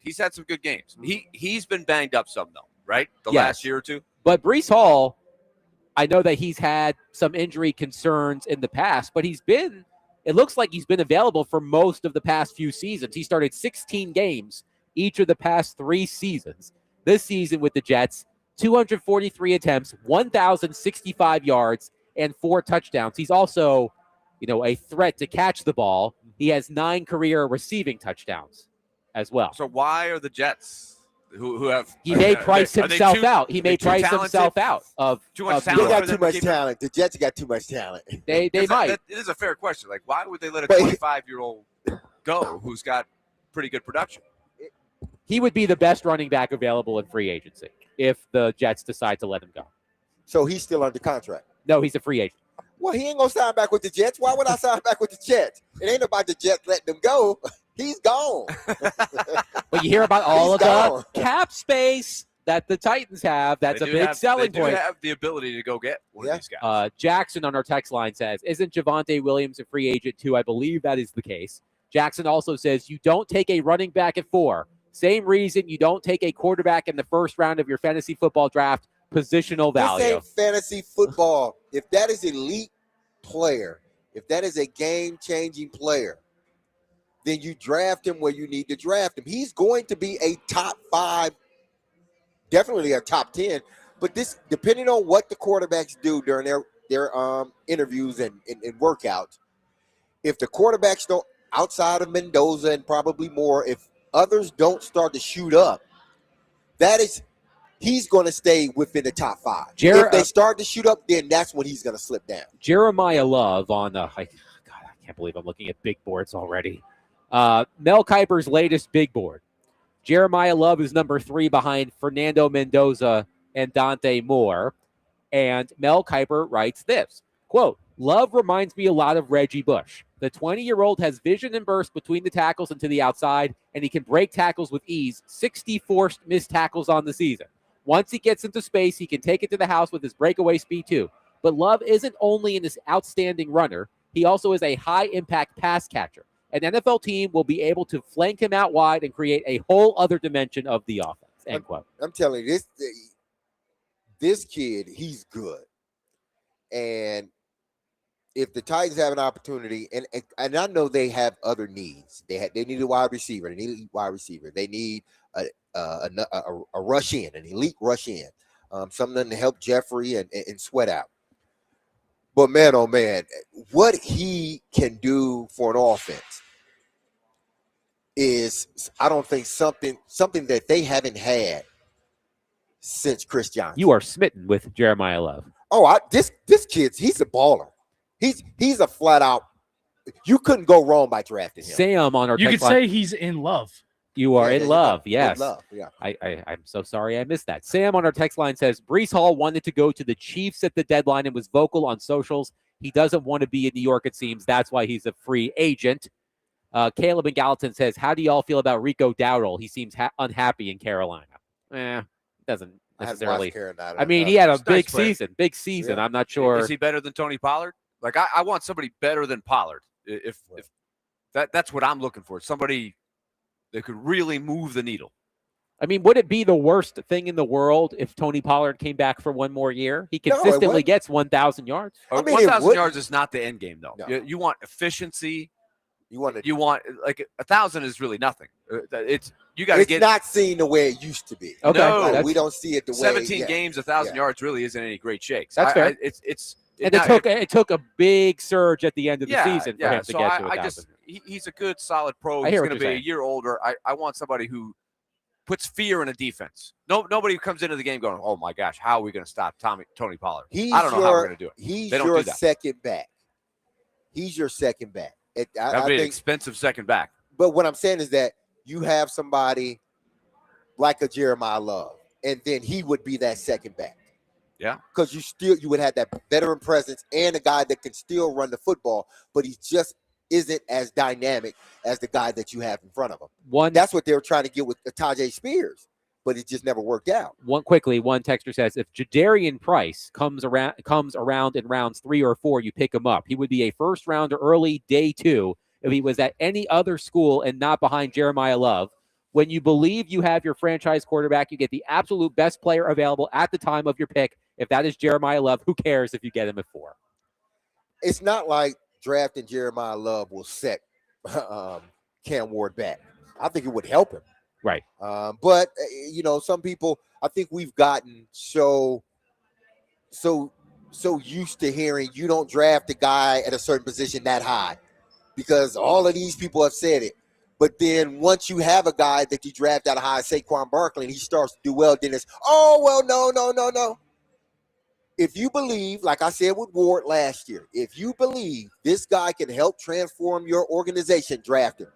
He's had some good games. He's been banged up some though, right? The last year or two. But Breece Hall, I know that he's had some injury concerns in the past, but it looks like he's been available for most of the past few seasons. He started 16 games each of the past 3 seasons. This season with the Jets, 243 attempts, 1,065 yards, and 4 touchdowns. He's also, a threat to catch the ball. He has 9 career receiving touchdowns as well. So why are the Jets who have he may price himself out. He may price himself out of too much They talent. got too much talent. The Jets got too much talent. They might. It is a fair question. Like, why would they let a 25-year-old go who's got pretty good production? He would be the best running back available in free agency if the Jets decide to let him go. So he's still under contract? No, he's a free agent. Well, he ain't going to sign back with the Jets. Why would I sign back with the Jets? It ain't about the Jets letting him go. He's gone. But you hear about all of the cap space that the Titans have. That's a big selling point. They have the ability to go get one of these guys. Jackson on our text line says, isn't Javonte Williams a free agent too? I believe that is the case. Jackson also says, you don't take a running back at 4. Same reason you don't take a quarterback in the first round of your fantasy football draft, positional value. This ain't fantasy football. If that is elite player, if that is a game-changing player, then you draft him where you need to draft him. He's going to be a top 5, definitely a top 10. But this, depending on what the quarterbacks do during their interviews and workouts, if the quarterbacks don't, outside of Mendoza and probably more, if others don't start to shoot up, he's going to stay within the top 5. If they start to shoot up, then that's when he's going to slip down. Jeremiah Love on I can't believe I'm looking at big boards already. Mel Kiper's latest big board. Jeremiah Love is number 3 behind Fernando Mendoza and Dante Moore. And Mel Kiper writes this, quote, Love reminds me a lot of Reggie Bush. The 20-year-old has vision and burst between the tackles and to the outside, and he can break tackles with ease. 60 forced missed tackles on the season. Once he gets into space, he can take it to the house with his breakaway speed too. But Love isn't only an outstanding runner, he also is a high-impact pass catcher. An NFL team will be able to flank him out wide and create a whole other dimension of the offense, end quote. I'm telling you, this kid, he's good. And if the Titans have an opportunity, and I know they have other needs. They need a wide receiver. They need an elite wide receiver. They need a rush in, an elite rush in, something to help Jeffrey and Sweat out. But man, oh man, what he can do for an offense is, I don't think something that they haven't had since Chris Johnson. You are smitten with Jeremiah Love. Oh, this kid, he's a baller. He's a flat out. You couldn't go wrong by drafting him. Sam on our You text could say he's in love. You are in love, yes. In love, yeah. I'm so sorry I missed that. Sam on our text line says, Breece Hall wanted to go to the Chiefs at the deadline and was vocal on socials. He doesn't want to be in New York, it seems. That's why he's a free agent. Caleb in Gallatin says, how do y'all feel about Rico Dowdle? He seems unhappy in Carolina. Doesn't necessarily. I mean, he had a big season. Yeah. I'm not sure. Is he better than Tony Pollard? Like, I want somebody better than Pollard. If that's what I'm looking for. Somebody that could really move the needle. I mean, would it be the worst thing in the world if Tony Pollard came back for one more year? He consistently gets 1,000 yards. I mean, 1,000 yards is not the end game, though. No. You want efficiency. You want to. You want like 1,000 is really nothing. It's you got to It's get not seen the way it used to be. Okay, No. Like, that's, we don't see it the way. 17 Yeah. games, 1,000 Yeah. yards really isn't any great shakes. That's fair. It's and now, it took a big surge at the end of the season for him to so get to I 1,000. just he's a good solid pro. I He's hear going what to be you're a saying. year older. I want somebody who puts fear in a defense. Nobody comes into the game going, "Oh my gosh, how are we going to stop Tony Pollard?" I don't know how we're going to do it. He's They don't your do that. second back. He's your second back. That'd be an expensive second back. But what I'm saying is that you have somebody like a Jeremiah Love, and then he would be that second back. Yeah. Because you would have that veteran presence and a guy that can still run the football, but he just isn't as dynamic as the guy that you have in front of him. That's what they were trying to get with Tajay Spears, but it just never worked out. One texter says if Jadarian Price comes around in rounds 3 or 4, you pick him up. He would be a first rounder early day 2 if he was at any other school and not behind Jeremiah Love. When you believe you have your franchise quarterback, you get the absolute best player available at the time of your pick. If that is Jeremiah Love, who cares if you get him at 4? It's not like drafting Jeremiah Love will set Cam Ward back. I think it would help him. Right. But some people, I think we've gotten so used to hearing you don't draft a guy at a certain position that high because all of these people have said it. But then once you have a guy that you draft out of high, Saquon Barkley, and he starts to do well, then it's, no. If you believe, like I said with Ward last year, if you believe this guy can help transform your organization, draft him.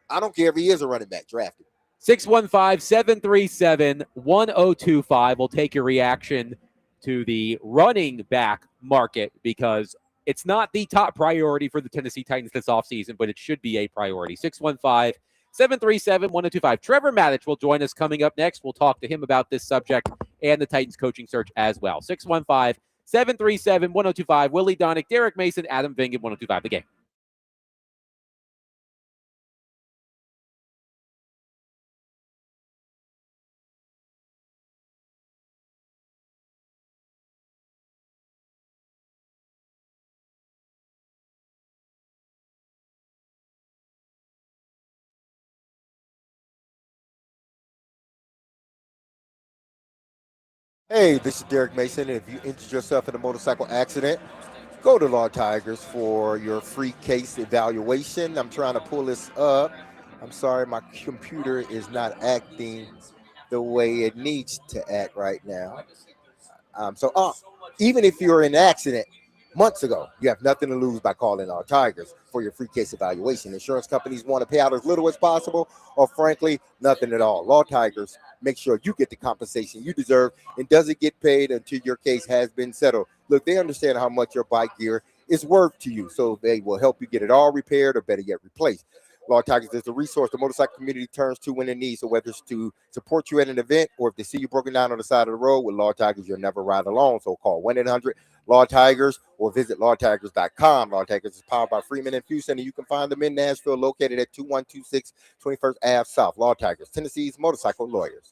I don't care if he is a running back, draft him. 615-737-1025. We'll take your reaction to the running back market because it's not the top priority for the Tennessee Titans this offseason, but it should be a priority. 615-737-1025. Trevor Maddich will join us coming up next. We'll talk to him about this subject and the Titans coaching search as well. 615-737-1025. Willie Donick, Derek Mason, Adam Vingan, 1025 The Game. Hey, this is Derek Mason. If you injured yourself in a motorcycle accident, go to Law Tigers for your free case evaluation. I'm trying to pull this up. I'm sorry, my computer is not acting the way it needs to act right now. Even if you're in an accident months ago, you have nothing to lose by calling our Tigers for your free case evaluation. Insurance companies want to pay out as little as possible, or frankly, nothing at all. Law Tigers make sure you get the compensation you deserve and doesn't get paid until your case has been settled. Look, they understand how much your bike gear is worth to you, so they will help you get it all repaired or better yet replaced. Law Tigers is the resource the motorcycle community turns to when it needs. So whether it's to support you at an event or if they see you broken down on the side of the road, with Law Tigers, you'll never ride alone. So call 1-800-LAW-TIGERS or visit lawtigers.com. Law Tigers is powered by Freeman and Fuson, and you can find them in Nashville, located at 2126 21st Ave South. Law Tigers, Tennessee's motorcycle lawyers.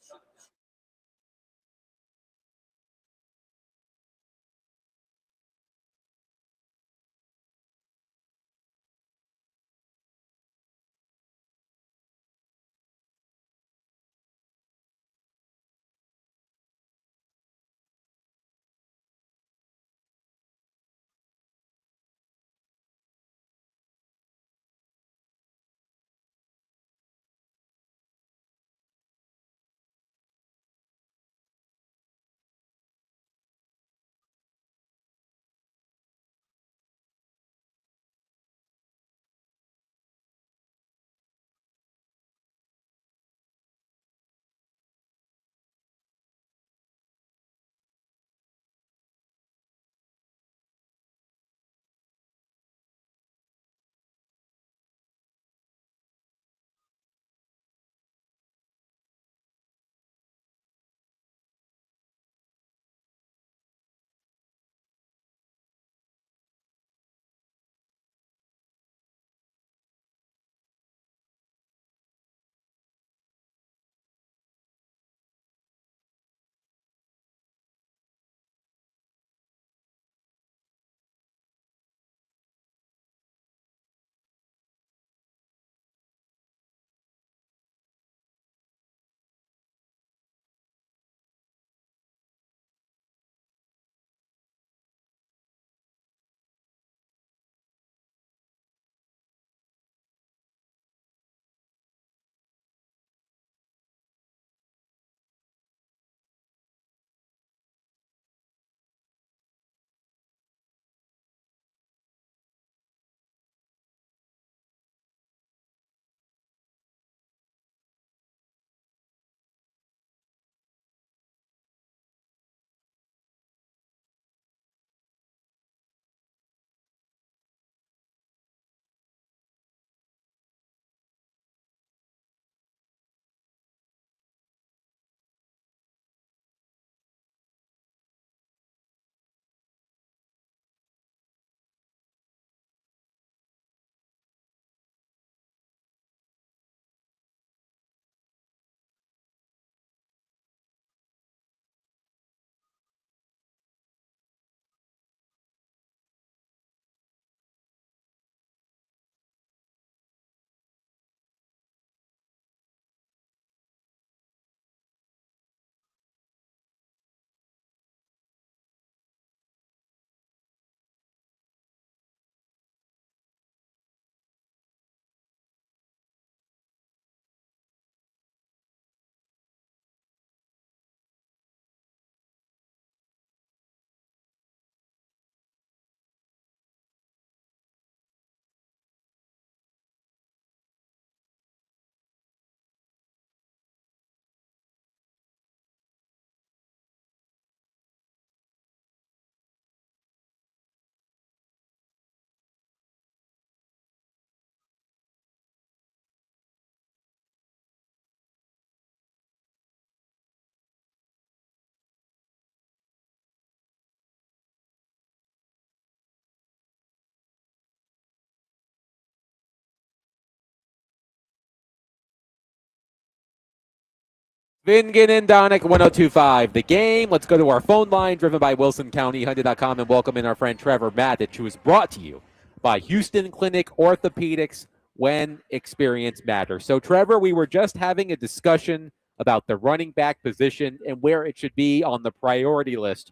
Fingan and Donick, 102.5 The Game. Let's go to our phone line, driven by WilsonCountyHyundai.com, and welcome in our friend Trevor Mattich, who is brought to you by Houston Clinic Orthopedics, when experience matters. So, Trevor, we were just having a discussion about the running back position and where it should be on the priority list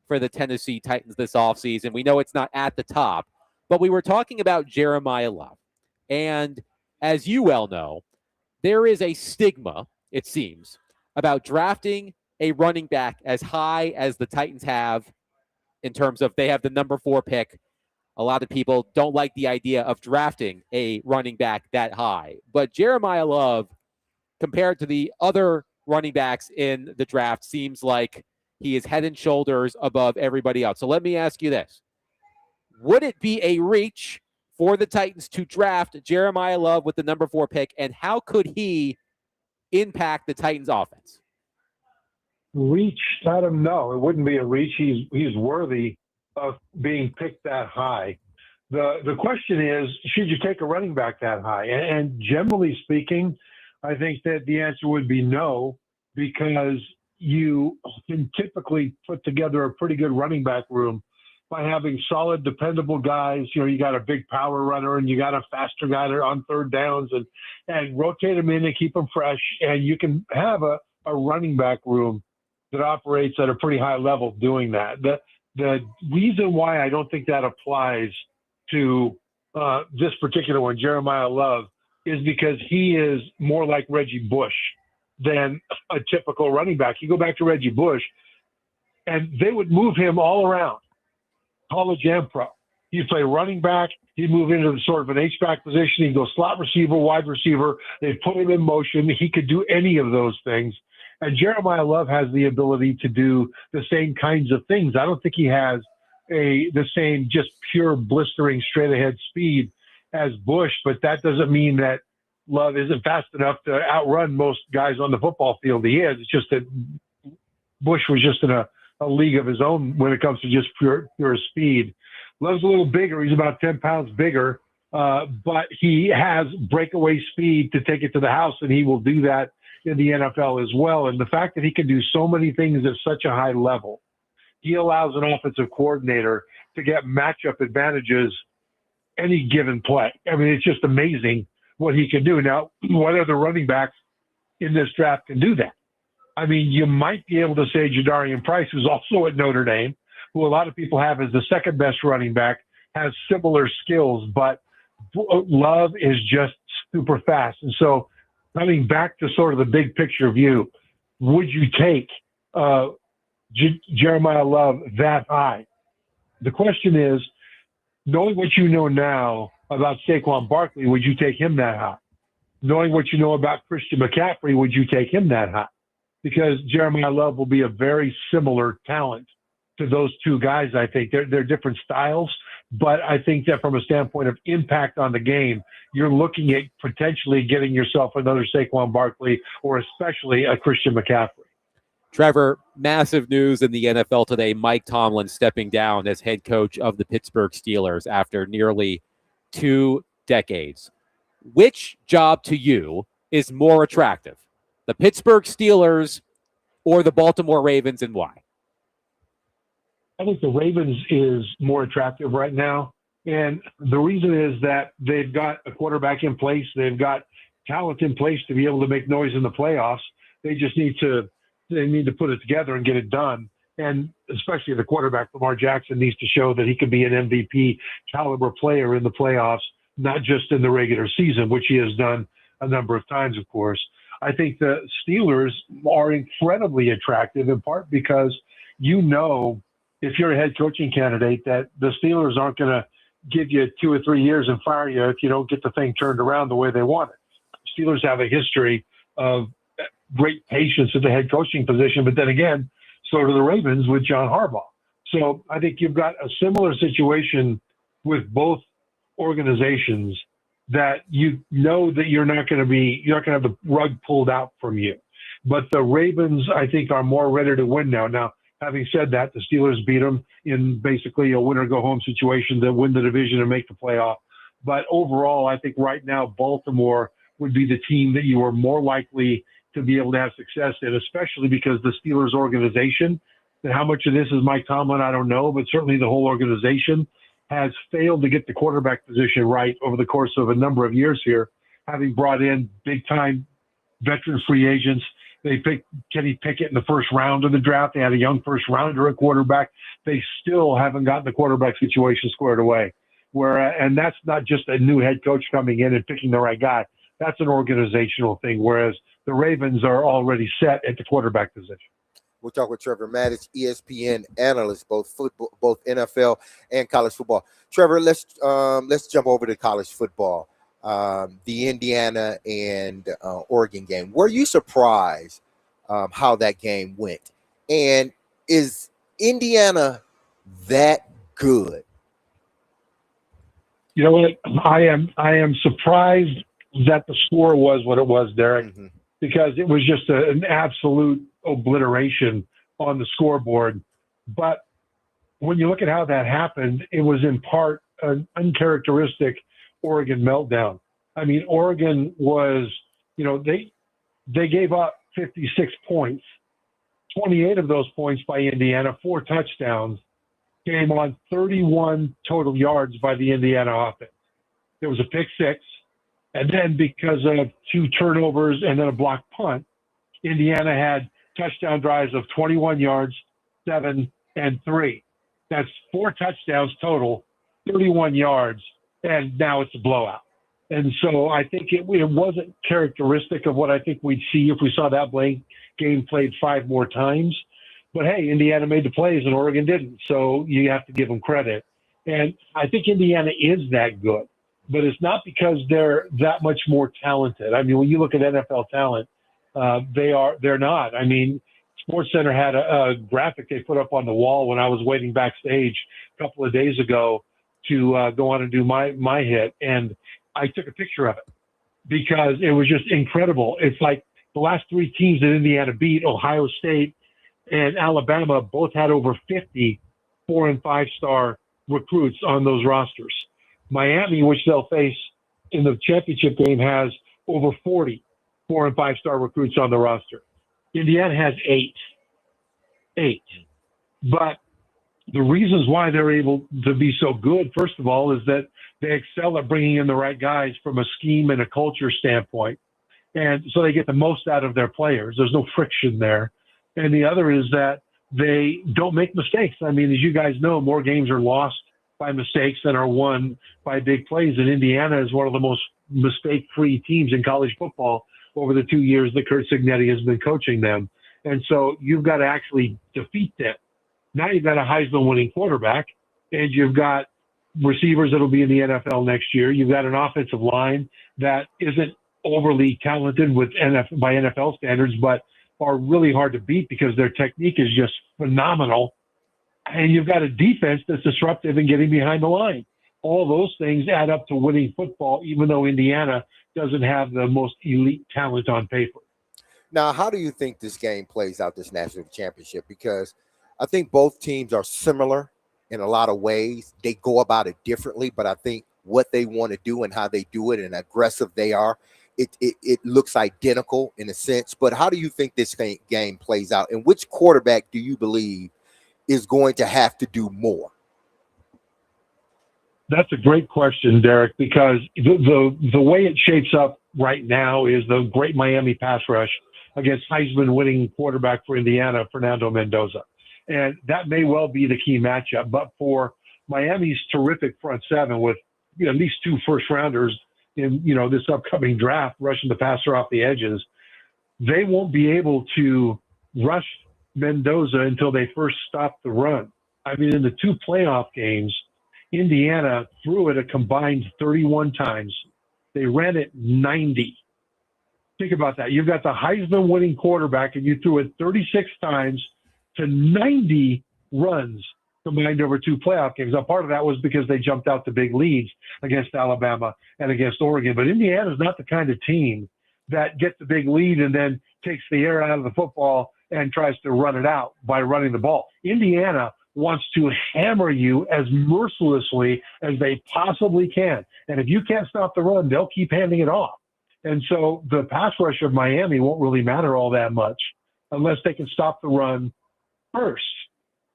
for the Tennessee Titans this offseason. We know it's not at the top, but we were talking about Jeremiah Love. And as you well know, there is a stigma, it seems, about drafting a running back as high as the Titans have in terms of they have the number 4 pick. A lot of people don't like the idea of drafting a running back that high. But Jeremiah Love, compared to the other running backs in the draft, seems like he is head and shoulders above everybody else. So let me ask you this. Would it be a reach for the Titans to draft Jeremiah Love with the number 4 pick, and how could he impact the Titans offense? Reach, I don't know. It wouldn't be a reach. He's worthy of being picked that high. The question is, should you take a running back that high? And generally speaking, I think that the answer would be no, because you can typically put together a pretty good running back room by having solid, dependable guys. You know, you got a big power runner and you got a faster guy on third downs, and rotate them in and keep them fresh. And you can have a running back room that operates at a pretty high level doing that. The reason why I don't think that applies to this particular one, Jeremiah Love, is because he is more like Reggie Bush than a typical running back. You go back to Reggie Bush, and they would move him all around, college and pro. He'd play running back. He'd move into the sort of an H-back position. He'd go slot receiver, wide receiver. They'd put him in motion. He could do any of those things. And Jeremiah Love has the ability to do the same kinds of things. I don't think he has the same just pure blistering straight ahead speed as Bush, but that doesn't mean that Love isn't fast enough to outrun most guys on the football field. He is. It's just that Bush was just in a league of his own when it comes to just pure speed. Love's a little bigger. He's about 10 pounds bigger, but he has breakaway speed to take it to the house, and he will do that in the NFL as well. And the fact that he can do so many things at such a high level, he allows an offensive coordinator to get matchup advantages any given play. I mean, it's just amazing what he can do. Now, what other running backs in this draft can do that? I mean, you might be able to say Jadarian Price, who's also at Notre Dame, who a lot of people have as the second best running back, has similar skills, but Love is just super fast. And so coming back to sort of the big picture view, would you take Jeremiah Love that high? The question is, knowing what you know now about Saquon Barkley, would you take him that high? Knowing what you know about Christian McCaffrey, would you take him that high? Because Jeremiah Love will be a very similar talent to those two guys. I think they're different styles, but I think that from a standpoint of impact on the game, you're looking at potentially getting yourself another Saquon Barkley or especially a Christian McCaffrey. Trevor, massive news in the NFL today. Mike Tomlin stepping down as head coach of the Pittsburgh Steelers after nearly 2 decades. Which job to you is more attractive? The Pittsburgh Steelers or the Baltimore Ravens, and why? I think the Ravens is more attractive right now. And the reason is that they've got a quarterback in place. They've got talent in place to be able to make noise in the playoffs. They just need to put it together and get it done. And especially the quarterback, Lamar Jackson, needs to show that he can be an MVP caliber player in the playoffs, not just in the regular season, which he has done a number of times, of course. I think the Steelers are incredibly attractive, in part because if you're a head coaching candidate, that the Steelers aren't going to give you 2 or 3 years and fire you if you don't get the thing turned around the way they want it. The Steelers have a history of great patience at the head coaching position, but then again, so do the Ravens with John Harbaugh. So I think you've got a similar situation with both organizations, that you know that you're not going to have the rug pulled out from you. But the Ravens, I think, are more ready to win now. Now, having said that, the Steelers beat them in basically a win-or-go-home situation to win the division and make the playoff. But overall, I think right now Baltimore would be the team that you are more likely to be able to have success in, especially because the Steelers organization, and how much of this is Mike Tomlin, I don't know, but certainly the whole organization has failed to get the quarterback position right over the course of a number of years here, having brought in big-time veteran free agents. They picked Kenny Pickett in the first round of the draft. They had a young first rounder at quarterback. They still haven't gotten the quarterback situation squared away. And that's not just a new head coach coming in and picking the right guy. That's an organizational thing, whereas the Ravens are already set at the quarterback position. We'll talk with Trevor Maddich, ESPN analyst, both football, both NFL and college football. Trevor, let's jump over to college football. The Indiana and Oregon game. Were you surprised how that game went? And is Indiana that good? You know what? I am surprised that the score was what it was, Derek, because it was just an absolute obliteration on the scoreboard. But when you look at how that happened, it was in part an uncharacteristic Oregon meltdown. I mean, Oregon was, they gave up 56 points, 28 of those points by Indiana, 4 touchdowns, came on 31 total yards by the Indiana offense. There was a pick six, and then because of 2 turnovers and then a blocked punt, Indiana had touchdown drives of 21 yards, 7 and 3. That's 4 touchdowns total, 31 yards, and now it's a blowout. And so I think it wasn't characteristic of what I think we'd see if we saw that game played 5 more times. But, hey, Indiana made the plays and Oregon didn't, so you have to give them credit. And I think Indiana is that good, but it's not because they're that much more talented. I mean, when you look at NFL talent, they're not. I mean, SportsCenter had a graphic they put up on the wall when I was waiting backstage a couple of days ago to go on and do my hit, and I took a picture of it because it was just incredible. It's like the last 3 teams that Indiana beat, Ohio State and Alabama, both had over 50 4- and 5-star recruits on those rosters. Miami, which they'll face in the championship game, has over 40 4- and 5-star recruits on the roster. Indiana has 8. But the reasons why they're able to be so good, first of all, is that they excel at bringing in the right guys from a scheme and a culture standpoint. And so they get the most out of their players. There's no friction there. And the other is that they don't make mistakes. I mean, as you guys know, more games are lost by mistakes than are won by big plays. And Indiana is one of the most mistake-free teams in college football over the 2 years that Curt Cignetti has been coaching them. And so you've got to actually defeat them. Now you've got a Heisman-winning quarterback, and you've got receivers that will be in the NFL next year. You've got an offensive line that isn't overly talented by NFL standards, but are really hard to beat because their technique is just phenomenal. And you've got a defense that's disruptive and getting behind the line. All those things add up to winning football, even though Indiana doesn't have the most elite talent on paper. Now, how do you think this game plays out, this national championship? Because I think both teams are similar in a lot of ways. They go about it differently, but I think what they want to do and how they do it and aggressive they are, it looks identical in a sense. But how do you think this game plays out? And which quarterback do you believe is going to have to do more? That's a great question, Derek, because the way it shapes up right now is the great Miami pass rush against Heisman-winning quarterback for Indiana, Fernando Mendoza. And that may well be the key matchup. But for Miami's terrific front seven with at least 2 first-rounders in this upcoming draft rushing the passer off the edges, they won't be able to rush Mendoza until they first stop the run. I mean, in the 2 playoff games, Indiana threw it a combined 31 times. They ran it 90. Think about that. You've got the Heisman-winning quarterback, and you threw it 36 times to 90 runs combined over 2 playoff games. Now, part of that was because they jumped out to big leads against Alabama and against Oregon. But Indiana's not the kind of team that gets a big lead and then takes the air out of the football and tries to run it out by running the ball. Indiana wants to hammer you as mercilessly as they possibly can. And if you can't stop the run, they'll keep handing it off. And so the pass rush of Miami won't really matter all that much unless they can stop the run first.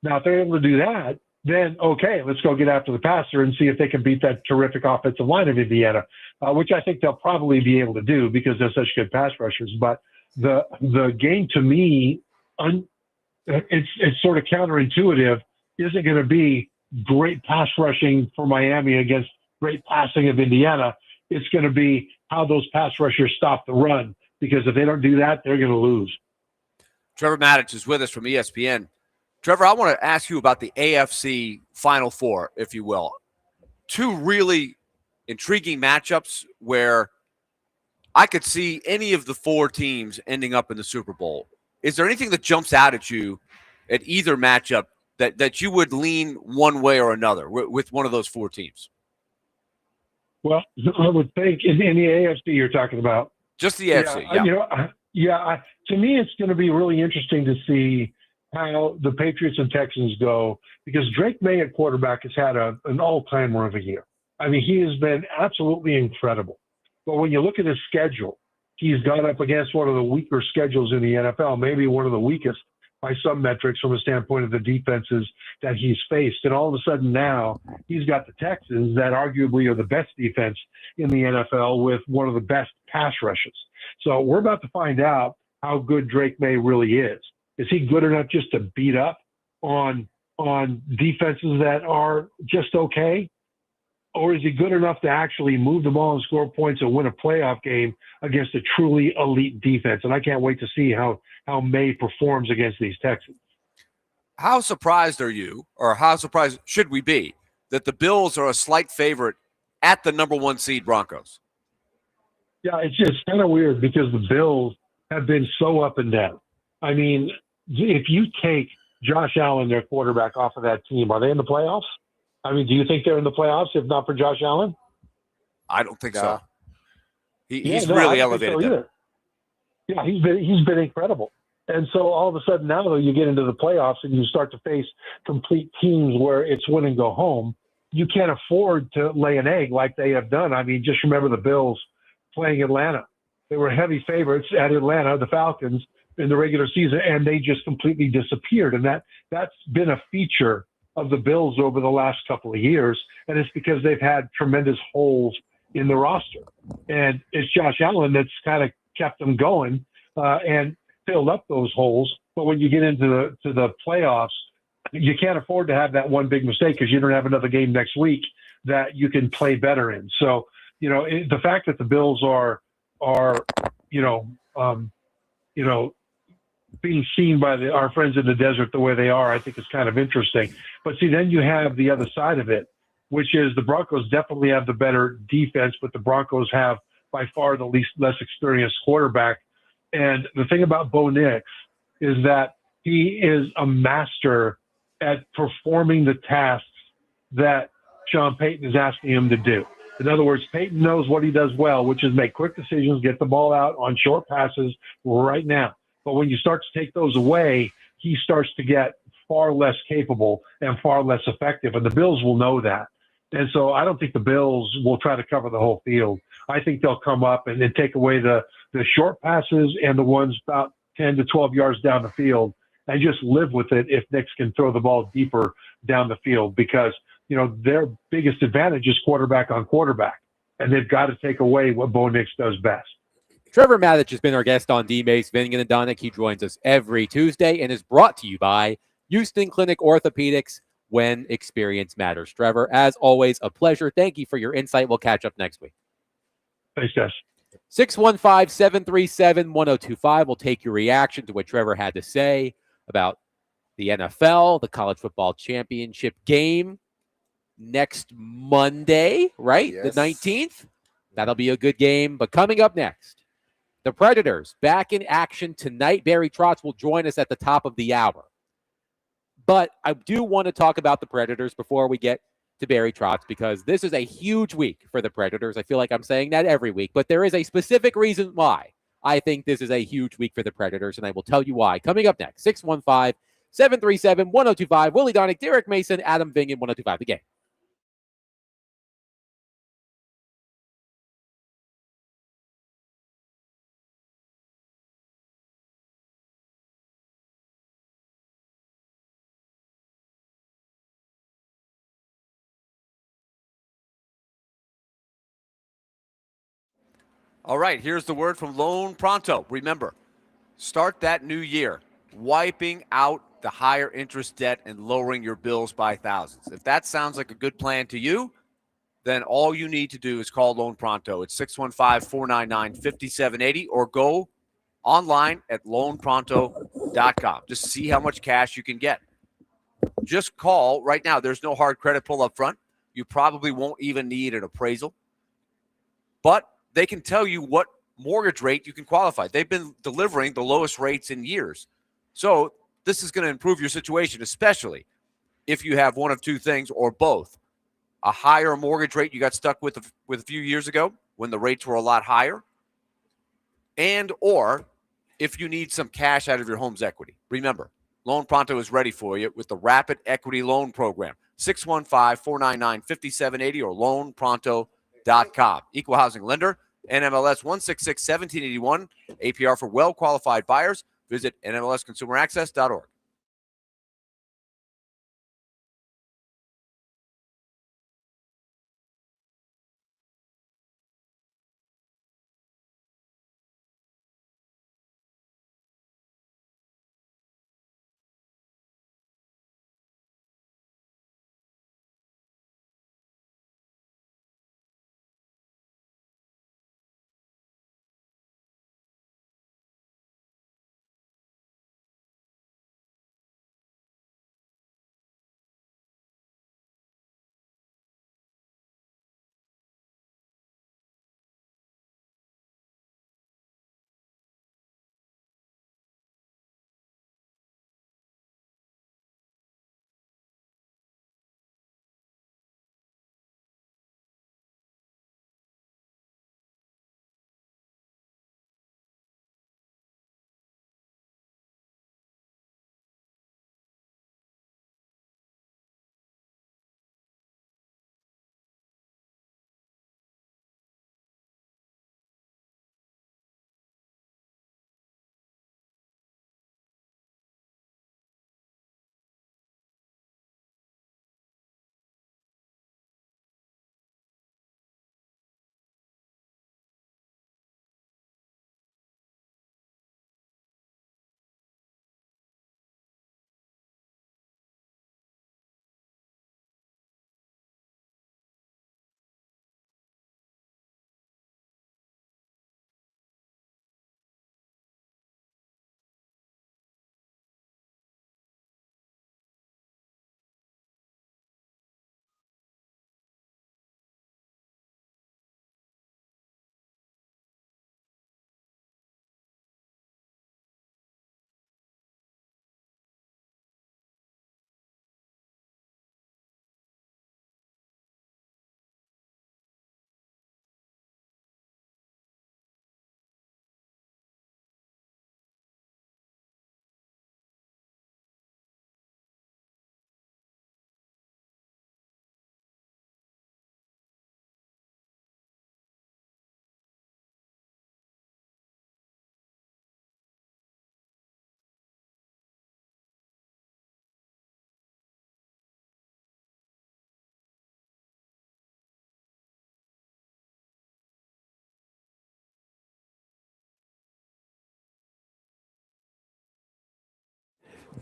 Now, if they're able to do that, then okay, let's go get after the passer and see if they can beat that terrific offensive line of Indiana, which I think they'll probably be able to do because they're such good pass rushers. But the game to me, it's sort of counterintuitive, isn't going to be great pass rushing for Miami against great passing of Indiana. It's going to be how those pass rushers stop the run, because if they don't do that, they're going to lose. Trevor Maddich is with us from ESPN. Trevor, I want to ask you about the AFC Final Four, if you will. Two really intriguing matchups where I could see any of the four teams ending up in the Super Bowl. Is there anything that jumps out at you at either matchup that you would lean one way or another with one of those four teams? Well, I would think in the AFC you're talking about. Just the AFC, yeah. To me, it's going to be really interesting to see how the Patriots and Texans go, because Drake May at quarterback has had an all-timer of a year. I mean, he has been absolutely incredible. But when you look at his schedule, he's gone up against one of the weaker schedules in the NFL, maybe one of the weakest by some metrics from a standpoint of the defenses that he's faced. And all of a sudden now he's got the Texans that arguably are the best defense in the NFL with one of the best pass rushes. So we're about to find out how good Drake May really is. Is he good enough just to beat up on defenses that are just okay? Or is he good enough to actually move the ball and score points and win a playoff game against a truly elite defense? And I can't wait to see how May performs against these Texans. How surprised are you, or how surprised should we be, that the Bills are a slight favorite at the number 1 seed Broncos? Yeah, it's just kind of weird because the Bills have been so up and down. I mean, if you take Josh Allen, their quarterback, off of that team, are they in the playoffs? I mean, do you think they're in the playoffs if not for Josh Allen? I don't think so. He's I really don't elevated think so them. Yeah, he's been incredible. And so all of a sudden now, though, you get into the playoffs and you start to face complete teams where it's win and go home. You can't afford to lay an egg like they have done. I mean, just remember the Bills playing Atlanta. They were heavy favorites at Atlanta, the Falcons, in the regular season, and they just completely disappeared. And that's been a feature of the Bills over the last couple of years, and it's because they've had tremendous holes in the roster. And it's Josh Allen that's kind of kept them going and filled up those holes. But when you get into the playoffs, you can't afford to have that one big mistake because you don't have another game next week that you can play better in. So, the fact that the Bills are being seen by our friends in the desert the way they are, I think is kind of interesting. But see, then you have the other side of it, which is the Broncos definitely have the better defense, but the Broncos have by far the less experienced quarterback. And the thing about Bo Nix is that he is a master at performing the tasks that Sean Payton is asking him to do. In other words, Payton knows what he does well, which is make quick decisions, get the ball out on short passes right now. But when you start to take those away, he starts to get far less capable and far less effective. And the Bills will know that. And so I don't think the Bills will try to cover the whole field. I think they'll come up and then take away the short passes and the ones about 10 to 12 yards down the field and just live with it if Nix can throw the ball deeper down the field, because, their biggest advantage is quarterback on quarterback, and they've got to take away what Bo Nix does best. Trevor Maddich has been our guest on D-Mace, Vingan and Donick. He joins us every Tuesday and is brought to you by Houston Clinic Orthopedics, when experience matters. Trevor, as always, a pleasure. Thank you for your insight. We'll catch up next week. Thanks, guys. 615-737-1025. We'll take your reaction to what Trevor had to say about the NFL, the college football championship game next Monday, right? Yes. The 19th. That'll be a good game. But coming up next, the Predators back in action tonight. Barry Trotz will join us at the top of the hour. But I do want to talk about the Predators before we get to Barry Trotz, because this is a huge week for the Predators. I feel like I'm saying that every week, but there is a specific reason why I think this is a huge week for the Predators, and I will tell you why. Coming up next, 615-737-1025. Willie Donick, Derek Mason, Adam Vingan, 1025 The Game. All right, here's the word from Loan Pronto. Remember, start that new year wiping out the higher interest debt and lowering your bills by thousands. If that sounds like a good plan to you, then all you need to do is call Loan Pronto. It's 615-499-5780 or go online at loanpronto.com. Just see how much cash you can get. Just call right now. There's no hard credit pull up front. You probably won't even need an appraisal. But they can tell you what mortgage rate you can qualify. They've been delivering the lowest rates in years. So this is going to improve your situation, especially if you have one of two things or both. A higher mortgage rate you got stuck with a few years ago when the rates were a lot higher, and or if you need some cash out of your home's equity. Remember, Loan Pronto is ready for you with the Rapid Equity Loan Program. 615-499-5780 or loanpronto.com. Equal housing lender, NMLS 166-1781, APR for well-qualified buyers. Visit NMLSconsumeraccess.org.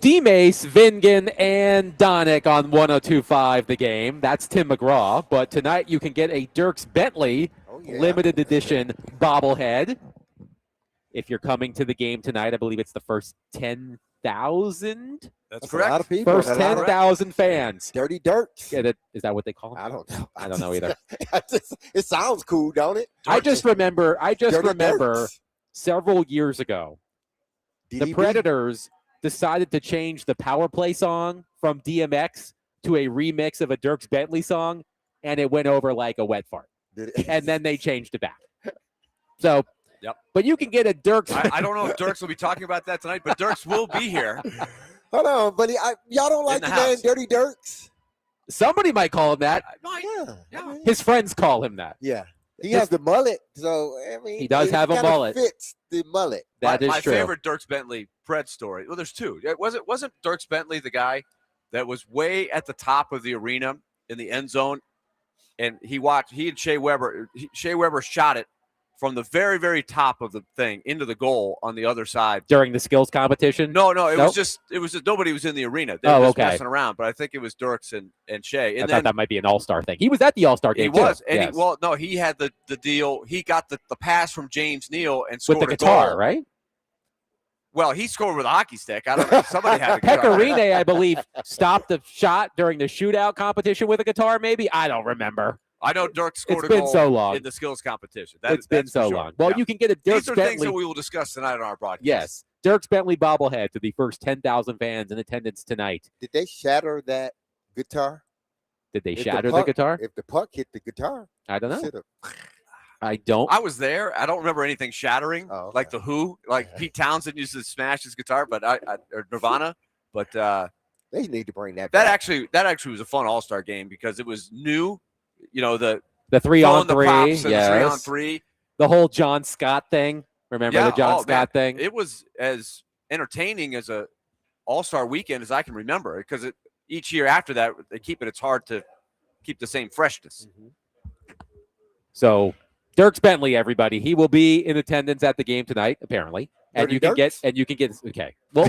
D-Mace, Vingan, and Donick on 102.5 The Game. That's Tim McGraw. But tonight you can get a Dirks Bentley limited edition bobblehead. If you're coming to the game tonight, I believe it's the first 10,000. That's correct. A lot of people. First 10,000 fans. Dirty Dirks. Yeah, is that what they call them? I don't know. I don't know either. It sounds cool, don't it? I just remember Dirks. several years ago, the DDB? Predators decided to change the power play song from DMX to a remix of a Dirks Bentley song, and it went over like a wet fart. Did it? And then they changed it back. So, Yep. But you can get a Dirks. I don't know if Dirks will be talking about that tonight, but Dirks will be here. Hold on, buddy. Y'all don't like the the man house. Dirty Dirks? Somebody might call him that. Yeah. His friends call him that. Yeah. He has the mullet, so I mean, He does have a kinda mullet. Fits the mullet. That is my true. favorite Dirks Bentley Pred story. Well, there's two. Wasn't Dirks Bentley the guy that was way at the top of the arena in the end zone, and he and Shea Weber shot it from the very, very top of the thing into the goal on the other side. During the skills competition? No, it Nope. was just nobody was in the arena. They were just okay. messing around, but I think it was Dirks and Shea. And I then thought that might be an all-star thing. He was at the all-star game, he was. too. And Yes. he had the deal. He got the pass from James Neal and scored with the a guitar, goal. right? Well, he scored with a hockey stick. I don't know. Somebody had a guitar. Pecorine, I believe, stopped the shot during the shootout competition with a guitar, maybe? I don't remember. I know Dirk scored It's a been goal so long. in the skills competition. It's been that's for so sure. long. Well, Yeah. you can get a Dirk These are things Bentley. that we will discuss tonight on our broadcast. Yes. Dirk Bentley bobblehead to the first 10,000 fans in attendance tonight. Did they shatter that guitar? Did they If shatter the puck- guitar? If the puck hit the guitar, I don't know. should've- I don't. I was there. I don't remember anything shattering, Oh, okay. like the Who, like Pete Townsend used to smash his guitar, but or Nirvana. But They need to bring that that back. actually was a fun All-Star game because it was new. You know, the The throwing 3-on-3. the props and Yes. the 3-on-3. The whole John Scott thing. Remember the John Scott thing? It was as entertaining as a All-Star weekend as I can remember because each year after that they keep it. It's hard to keep the same freshness. So Dirks Bentley, everybody, he will be in attendance at the game tonight, apparently. And Dirty you can Dirks? get okay. Well,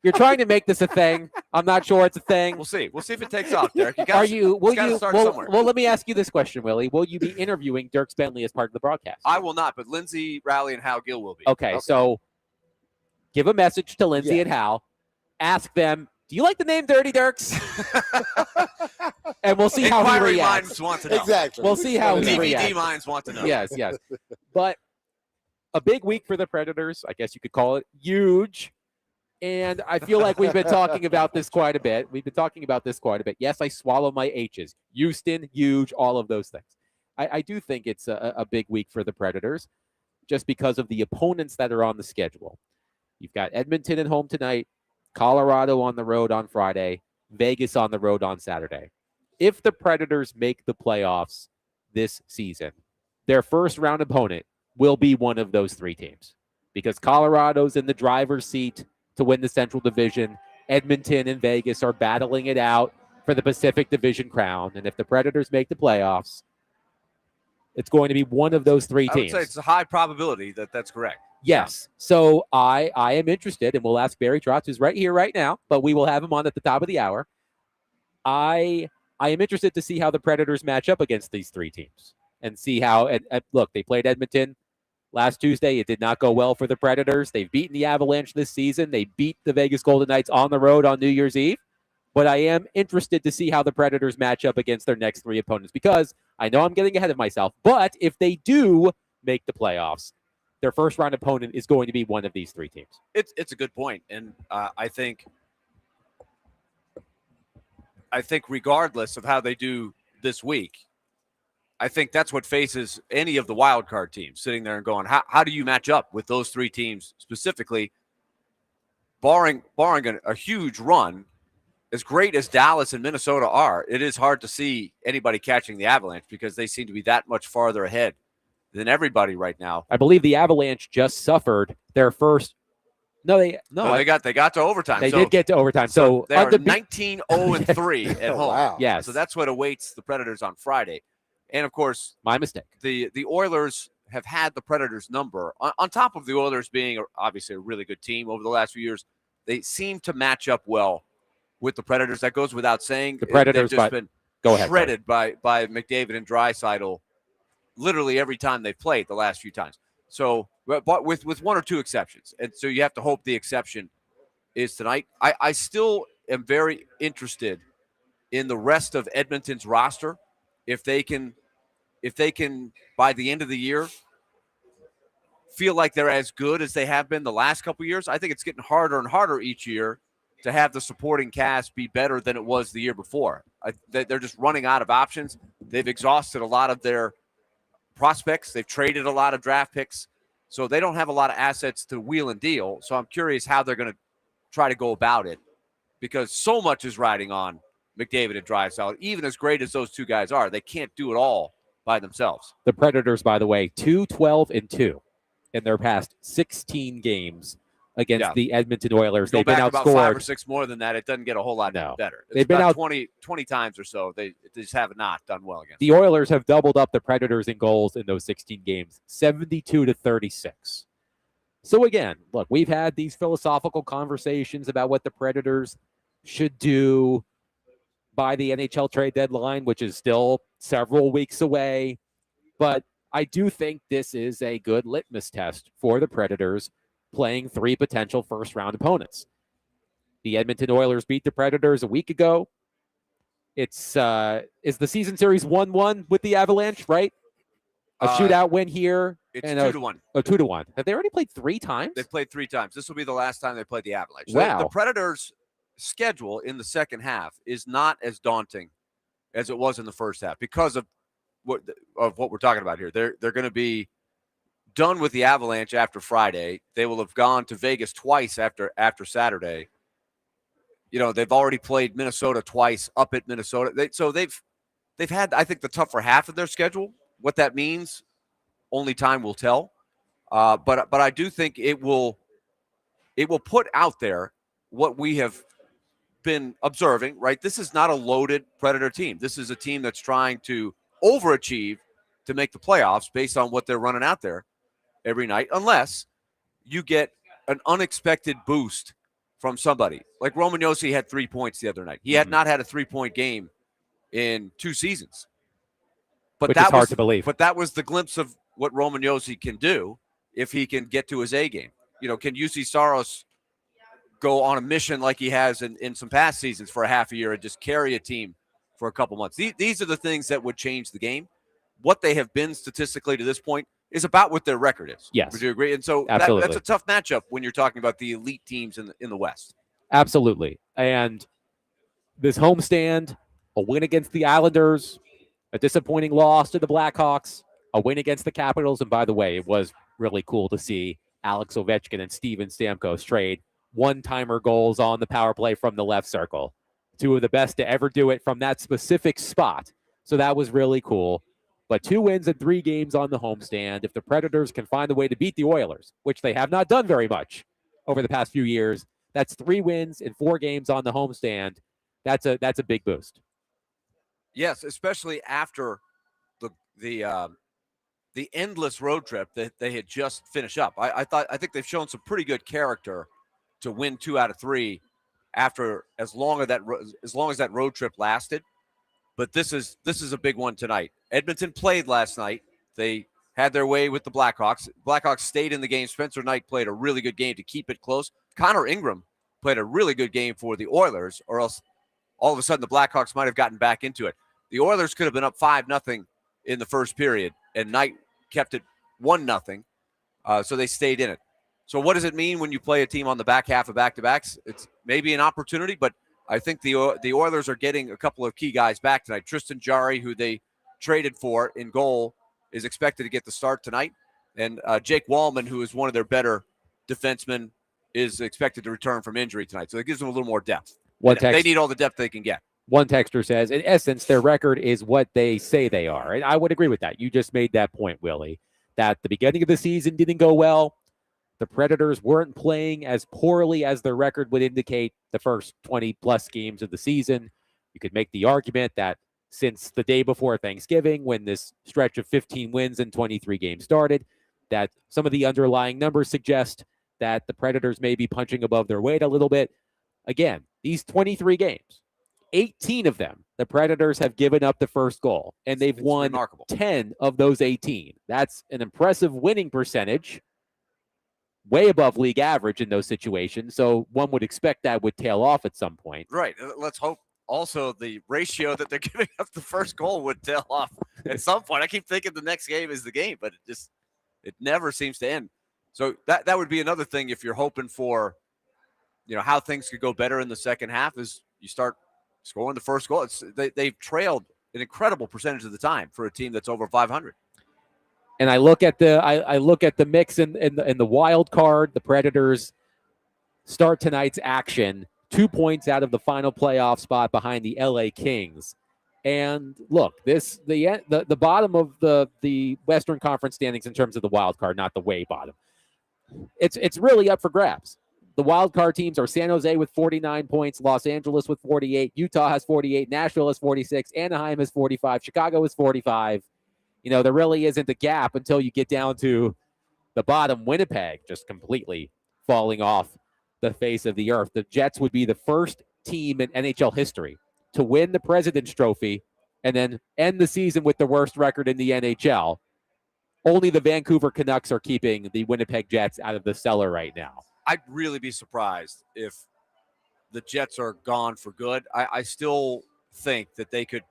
you're trying to make this a thing. I'm not sure it's a thing. We'll see. We'll see if it takes off, Derek. Will it's gotta you start well, somewhere. well, let me ask you this question, Willie. Will you be interviewing Dirks Bentley as part of the broadcast? I will not, but Lindsey, Rowley, and Hal Gill will be. Okay, so give a message to Lindsay Yeah. and Hal. Ask them, do you like the name Dirty Dirks? And we'll see how he Inquiry reacts. minds want to know. Exactly. We'll see how he DVD reacts. minds want to know. Yes. But a big week for the Predators, I guess you could call it huge. And I feel like we've been talking about this quite a bit. Yes, I swallow my H's. Houston, huge, all of those things. I do think it's a big week for the Predators just because of the opponents that are on the schedule. You've got Edmonton at home tonight, Colorado on the road on Friday, Vegas on the road on Saturday. If the Predators make the playoffs this season, their first round opponent will be one of those three teams because Colorado's in the driver's seat to win the Central Division. Edmonton and Vegas are battling it out for the Pacific Division crown. And if the Predators make the playoffs, it's going to be one of those three I would teams. say it's a high probability that that's correct. Yes. So I am interested, and we'll ask Barry Trotz, who's right here right now, but we will have him on at the top of the hour. I am interested to see how the Predators match up against these three teams and see how, and look, they played Edmonton last Tuesday. It did not go well for the Predators. They've beaten the Avalanche this season. They beat the Vegas Golden Knights on the road on New Year's Eve. But I am interested to see how the Predators match up against their next three opponents because I know I'm getting ahead of myself. But if they do make the playoffs, their first round opponent is going to be one of these three teams. It's a good point, and I think regardless of how they do this week, I think that's what faces any of the wild card teams sitting there and going, how do you match up with those three teams specifically? Barring a huge run, as great as Dallas and Minnesota are, it is hard to see anybody catching the Avalanche because they seem to be that much farther ahead than everybody right now. I believe the Avalanche just suffered their first. They got to overtime. They did get to overtime. So they are 19-0-3 at home. Wow. Yes. So that's what awaits the Predators on Friday. And of course, my mistake. The Oilers have had the Predators' number. On top of the Oilers being obviously a really good team over the last few years, they seem to match up well with the Predators. That goes without saying. The Predators have just been shredded by McDavid and Draisaitl literally every time they've played the last few times. So, but with one or two exceptions. And so you have to hope the exception is tonight. I still am very interested in the rest of Edmonton's roster. If they can by the end of the year feel like they're as good as they have been the last couple of years, I think it's getting harder and harder each year to have the supporting cast be better than it was the year before. They're just running out of options. They've exhausted a lot of their prospects. They've traded a lot of draft picks. So they don't have a lot of assets to wheel and deal. So I'm curious how they're going to try to go about it because so much is riding on McDavid and Draisaitl. Even as great as those two guys are, they can't do it all by themselves. The Predators, by the way, 2-12-2 in their past 16 games against the Edmonton Oilers. Go They've been back about outscored 5 or 6 more than that. It doesn't get a whole lot better. It's They've been about out 20 times or so. They just have not done well against the Oilers have doubled up the Predators in goals in those 16 games, 72-36. So again, look, we've had these philosophical conversations about what the Predators should do by the NHL trade deadline, which is still several weeks away. But I do think this is a good litmus test for the Predators playing 3 potential first-round opponents. The Edmonton Oilers beat the Predators a week ago. It's is the season series 1-1 with the Avalanche, right? A shootout win here. It's and 2-1. 2-1. Have they already played 3 times? They've played 3 times. This will be the last time they played the Avalanche. Wow. The Predators' schedule in the second half is not as daunting as it was in the first half because of what we're talking about here. They're going to be done with the Avalanche after Friday. They will have gone to Vegas twice after Saturday. You know, they've already played Minnesota twice up at Minnesota. They've had, I think, the tougher half of their schedule. What that means, only time will tell. But I do think it will put out there what we have been observing, right? This is not a loaded Predator team. This is a team that's trying to overachieve to make the playoffs based on what they're running out there every night, unless you get an unexpected boost from somebody. Like Roman Josi had 3 points the other night. He had not had a 3-point game in 2 seasons. But Which is hard to believe. But that was the glimpse of what Roman Josi can do if he can get to his A game. You know, can UC Saros go on a mission like he has in some past seasons for a half a year and just carry a team for a couple months? These are the things that would change the game. What they have been statistically to this point is about what their record is. Yes. Would you agree? And so that's a tough matchup when you're talking about the elite teams in the West. Absolutely. And this homestand, a win against the Islanders, a disappointing loss to the Blackhawks, a win against the Capitals. And by the way, it was really cool to see Alex Ovechkin and Steven Stamkos trade one-timer goals on the power play from the left circle. 2 of the best to ever do it from that specific spot. So that was really cool. But 2 wins in 3 games on the homestand. If the Predators can find a way to beat the Oilers, which they have not done very much over the past few years, that's 3 wins in 4 games on the homestand. That's a big boost. Yes, especially after the endless road trip that they had just finished up. I think they've shown some pretty good character to win 2 out of 3 after as long as that road trip lasted. But this is a big one tonight. Edmonton played last night. They had their way with the Blackhawks. Blackhawks stayed in the game. Spencer Knight played a really good game to keep it close. Connor Ingram played a really good game for the Oilers, or else all of a sudden the Blackhawks might have gotten back into it. The Oilers could have been up 5-0 in the first period, and Knight kept it 1-0, so they stayed in it. So what does it mean when you play a team on the back half of back-to-backs? It's maybe an opportunity, but I think the Oilers are getting a couple of key guys back tonight. Tristan Jarry, who they traded for in goal, is expected to get the start tonight. And Jake Wallman, who is one of their better defensemen, is expected to return from injury tonight. So it gives them a little more depth. They need all the depth they can get. One texter says, in essence, their record is what they say they are. And I would agree with that. You just made that point, Willie, that the beginning of the season didn't go well. The Predators weren't playing as poorly as their record would indicate the first 20-plus games of the season. You could make the argument that since the day before Thanksgiving, when this stretch of 15 wins and 23 games started, that some of the underlying numbers suggest that the Predators may be punching above their weight a little bit. Again, these 23 games, 18 of them, the Predators have given up the first goal, and they've won remarkable. 10 of those 18. That's an impressive winning percentage, way above league average in those situations. So one would expect that would tail off at some point. Right. Let's hope also the ratio that they're giving up the first goal would tail off at some point. I keep thinking the next game is the game, but it never seems to end. So that would be another thing if you're hoping for, how things could go better in the second half is you start scoring the first goal. They've trailed an incredible percentage of the time for a team that's over 500. And I look at the mix in the wild card. The Predators start tonight's action 2 points out of the final playoff spot behind the LA Kings. And look, the bottom of the Western Conference standings in terms of the wild card, not the way bottom. It's really up for grabs. The wild card teams are San Jose with 49 points, Los Angeles with 48, Utah has 48, Nashville has 46, Anaheim has 45, Chicago is 45. There really isn't a gap until you get down to the bottom. Winnipeg just completely falling off the face of the earth. The Jets would be the first team in NHL history to win the President's Trophy and then end the season with the worst record in the NHL. Only the Vancouver Canucks are keeping the Winnipeg Jets out of the cellar right now. I'd really be surprised if the Jets are gone for good. I still think that they could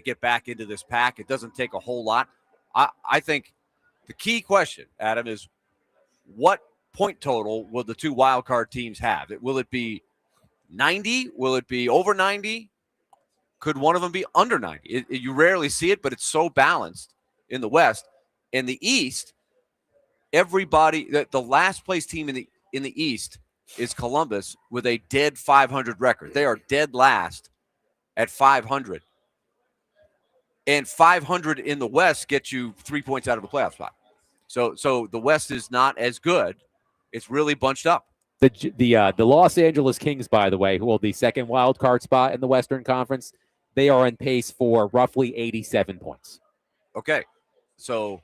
get back into this pack. It doesn't take a whole lot. I think the key question, Adam, is what point total will the two wild card teams have? Will it be 90? Will it be over 90? Could one of them be under 90? You rarely see it, but it's so balanced in the West. In the East, everybody, the last place team in the East is Columbus with a dead 500 record. They are dead last at 500. And 500 in the West gets you 3 points out of a playoff spot. So the West is not as good. It's really bunched up. The Los Angeles Kings, by the way, who hold the second wild card spot in the Western Conference, they are on pace for roughly 87 points. Okay, so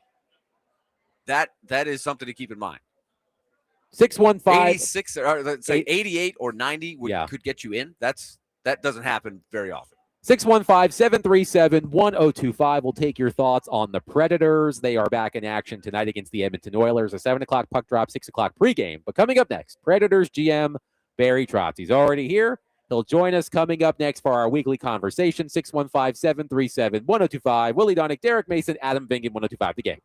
that is something to keep in mind. 615 86, or let's say 88 or 90 could get you in. That doesn't happen very often. 615-737-1025. We'll take your thoughts on the Predators. They are back in action tonight against the Edmonton Oilers. A 7 o'clock puck drop, 6 o'clock pregame. But coming up next, Predators GM Barry Trotz. He's already here. He'll join us coming up next for our weekly conversation. 615-737-1025. Willie Donick, Derek Mason, Adam Vingan, 1025 The Game.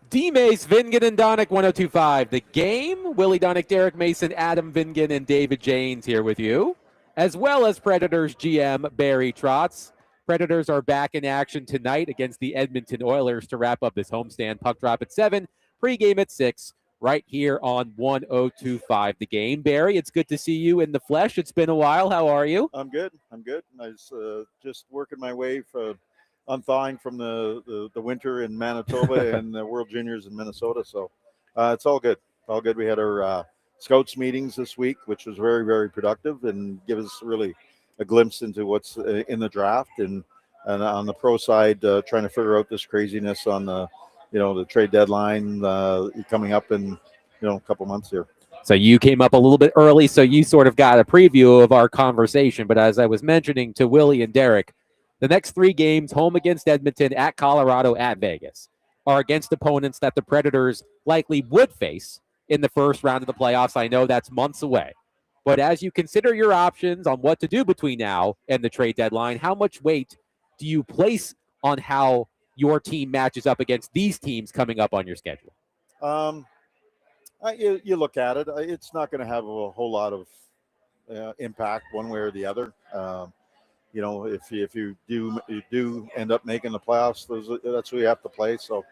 D-Mace, Vingan, and Donick, 102.5. The Game. Willie Donick, Derek Mason, Adam Vingan, and David Janes here with you, as well as Predators GM Barry Trotz. Predators are back in action tonight against the Edmonton Oilers to wrap up this homestand. Puck drop at 7, pregame at 6, right here on 102.5 The Game. Barry, it's good to see you in the flesh. It's been a while. How are you? I'm good. I was just working my way for unthawing from the winter in Manitoba and the World Juniors in Minnesota. So it's all good. All good. We had our scouts meetings this week, which was very, very productive and give us really a glimpse into what's in the draft and on the pro side, trying to figure out this craziness on the trade deadline coming up in a couple months here. So you came up a little bit early, so you sort of got a preview of our conversation. But as I was mentioning to Willie and Derek, the next 3 games, home against Edmonton, at Colorado, at Vegas, are against opponents that the Predators likely would face in the first round of the playoffs. I know that's months away. But as you consider your options on what to do between now and the trade deadline, how much weight do you place on how your team matches up against these teams coming up on your schedule? You look at it, it's not going to have a whole lot of impact one way or the other. If you do end up making the playoffs, that's who you have to play. So,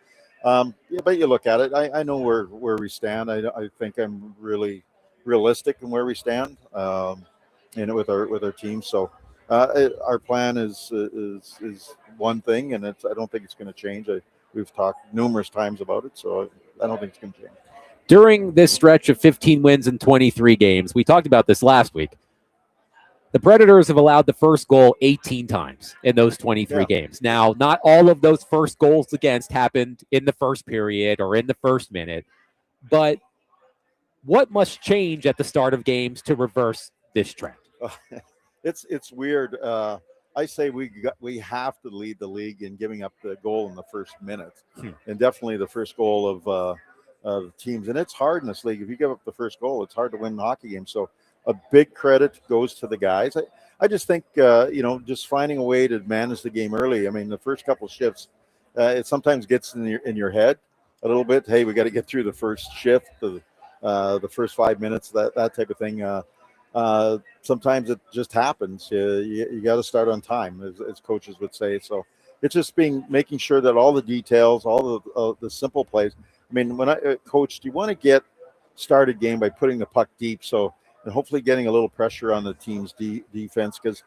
but you look at it. I know where we stand. I think I'm really realistic in where we stand, with our team. So, our plan is one thing, and I don't think it's going to change. We've talked numerous times about it, so I don't think it's going to change. During this stretch of 15 wins in 23 games, we talked about this last week, the Predators have allowed the first goal 18 times in those 23 games. Now, not all of those first goals against happened in the first period or in the first minute, but what must change at the start of games to reverse this trend? It's weird. I say we have to lead the league in giving up the goal in the first minute, and definitely the first goal of teams. And it's hard in this league. If you give up the first goal, it's hard to win hockey games. So a big credit goes to the guys. I just think, just finding a way to manage the game early. I mean, the first couple shifts, it sometimes gets in your head a little bit. Hey, we got to get through the first shift, the first 5 minutes, that type of thing. Sometimes it just happens. You got to start on time, as coaches would say. So it's just making sure that all the details, all the simple plays. I mean, when I coached, you want to start a game by putting the puck deep, and hopefully getting a little pressure on the team's defense, because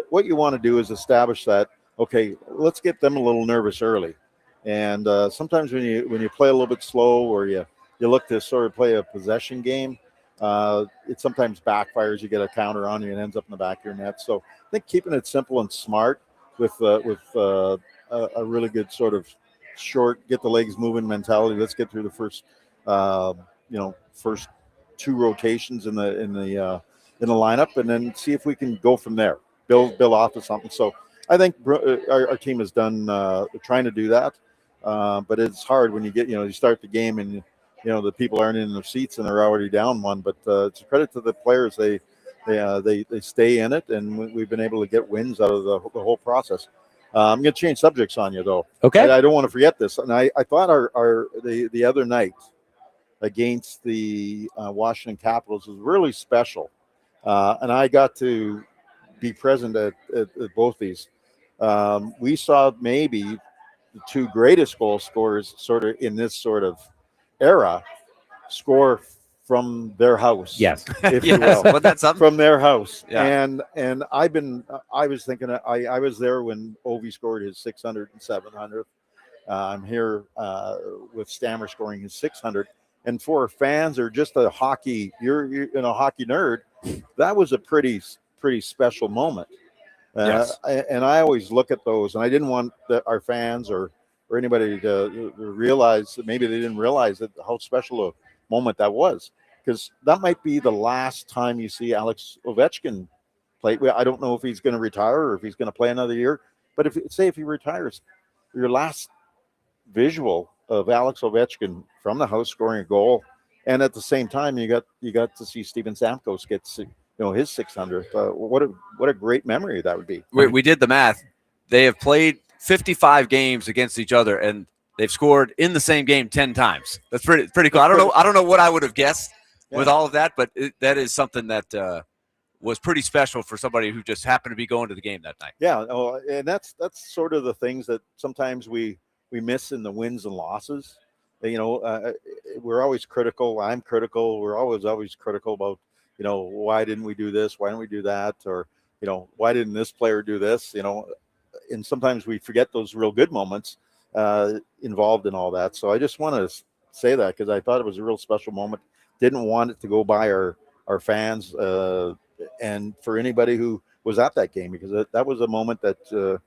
what you want to do is establish that, okay, let's get them a little nervous early. And sometimes when you play a little bit slow, or you look to sort of play a possession game, it sometimes backfires. You get a counter on you and ends up in the back of your net. So I think keeping it simple and smart with a really good sort of short, get the legs moving mentality. Let's get through the first first 2 rotations in the lineup, and then see if we can go from there, build off of something. So I think our team has done trying to do that, but it's hard when you start the game and the people aren't in their seats and they're already down one. But it's a credit to the players. They stay in it, and we've been able to get wins out of the whole process. I'm going to change subjects on you, though. Okay. I don't want to forget this. And I thought the other night against the Washington Capitals was really special. And I got to be present at both these. We saw maybe the 2 greatest goal scorers sort of in this sort of era score from their house. Yes. If you will. But that's something. From their house. Yeah. And I was thinking, I was there when Ovi scored his 600 and 700th. I'm here with Stammer scoring his 600. And for fans or just a hockey, you're a hockey nerd, that was a pretty special moment. Yes. And I always look at those, and I didn't want our fans or anybody to realize that maybe they didn't realize how special a moment that was, because that might be the last time you see Alex Ovechkin play. I don't know if he's going to retire or if he's going to play another year, but if he retires, your last visual of Alex Ovechkin from the house scoring a goal, and at the same time you got to see Steven Stamkos get his 600th. What a great memory that would be. We did the math. They have played 55 games against each other, and They've scored in the same game 10 times. That's pretty cool. I don't know what I would have guessed with all of that, but that is something that was pretty special for somebody who just happened to be going to the game that night. Yeah, and that's sort of the things that sometimes we miss in the wins and losses. We're always critical. I'm critical. We're always critical about, why didn't we do this? Why didn't we do that? Or, why didn't this player do this? And sometimes we forget those real good moments involved in all that. So I just want to say that because I thought it was a real special moment. Didn't want it to go by our fans and for anybody who was at that game, because that was a moment that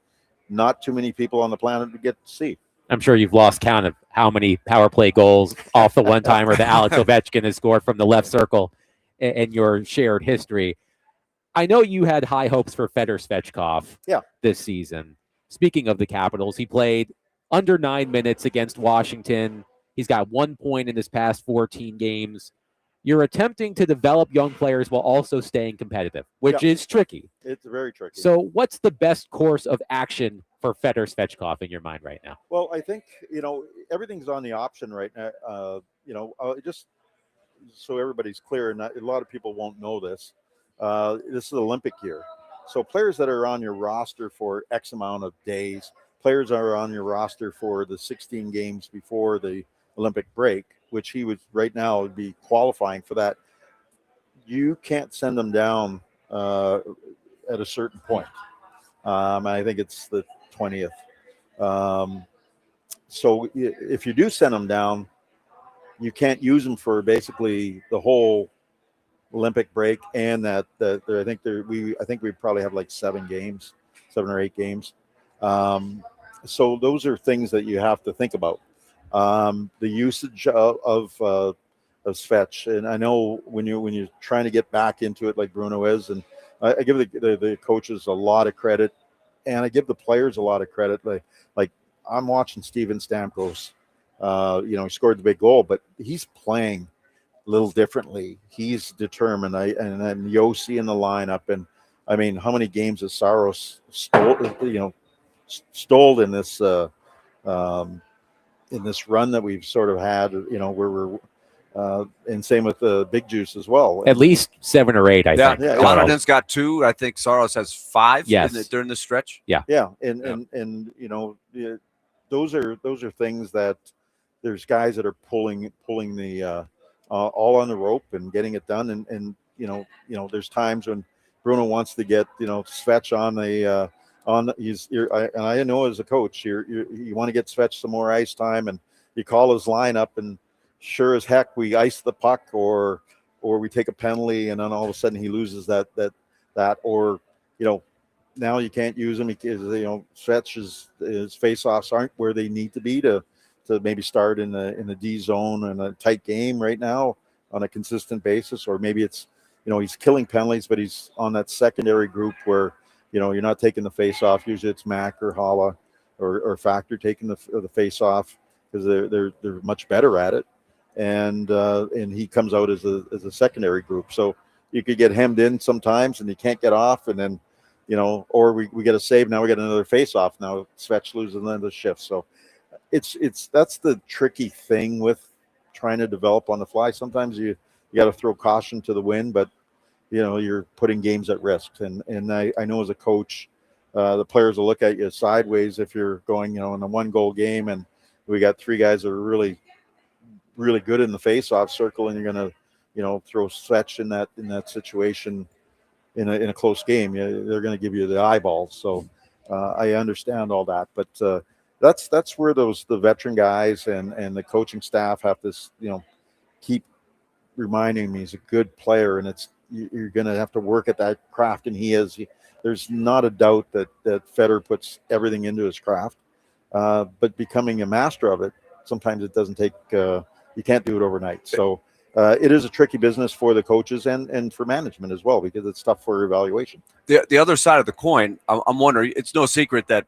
not too many people on the planet would get to see. I'm sure you've lost count of how many power play goals off the one-timer that Alex Ovechkin has scored from the left circle in your shared history. I know you had high hopes for Fedor Svechkov this season. Speaking of the Capitals, he played under 9 minutes against Washington. He's got 1 point in his past 14 games. You're attempting to develop young players while also staying competitive, which is tricky. It's very tricky. So what's the best course of action for Fedor Svechkov in your mind right now? Well, I think, everything's on the option right now. Just so everybody's clear, and a lot of people won't know this, this is Olympic year. So players that are on your roster for X amount of days, players are on your roster for the 16 games before the Olympic break, which he would right now would be qualifying for that. You can't send them down at a certain point. I think it's the 20th. So if you do send them down, you can't use them for basically the whole Olympic break, and I think we probably have like 7 or 8 games. So those are things that you have to think about. The usage of Svech, and I know when you're trying to get back into it like Bruno is, and I give the coaches a lot of credit, and I give the players a lot of credit. Like I'm watching Steven Stamkos. He scored the big goal, but he's playing a little differently. He's determined. And then Yossi in the lineup, and I mean, how many games has Saros stole in this run that we've sort of had, where we're and same with the Big Juice as well. At least 7 or 8, I think. Yeah, Conradin's got 2. I think Saros has 5 during the stretch. Yeah. And those are things that there's guys that are pulling the all on the rope and getting it done. And there's times when Bruno wants to get Svech I know as a coach, you want to get Svech some more ice time, and you call his lineup, and sure as heck we ice the puck or we take a penalty, and then all of a sudden he loses that or now you can't use him because Svech's his face-offs aren't where they need to be to maybe start in the D zone in a tight game right now on a consistent basis, or maybe it's he's killing penalties, but he's on that secondary group where you're not taking the face off. Usually it's Mac or Hala or Factor taking the face off because they're much better at it, and he comes out as a secondary group. So you could get hemmed in sometimes, and you can't get off, and then or we get a save. Now we get another face off. Now Svech loses another shift. So that's the tricky thing with trying to develop on the fly. Sometimes you got to throw caution to the wind, but you're putting games at risk. And I know as a coach, the players will look at you sideways if you're going, in a 1-goal game, and we got 3 guys that are really, really good in the face-off circle, and you're going to, throw Svech in that situation in a close game. They're going to give you the eyeballs. So I understand all that, but that's where the veteran guys and the coaching staff have to, keep reminding me he's a good player, and you're going to have to work at that craft, and he is. There's not a doubt that Fedor puts everything into his craft, but becoming a master of it, sometimes it doesn't take. You can't do it overnight. So it is a tricky business for the coaches and for management as well, because it's tough for evaluation. The other side of the coin, I'm wondering. It's no secret that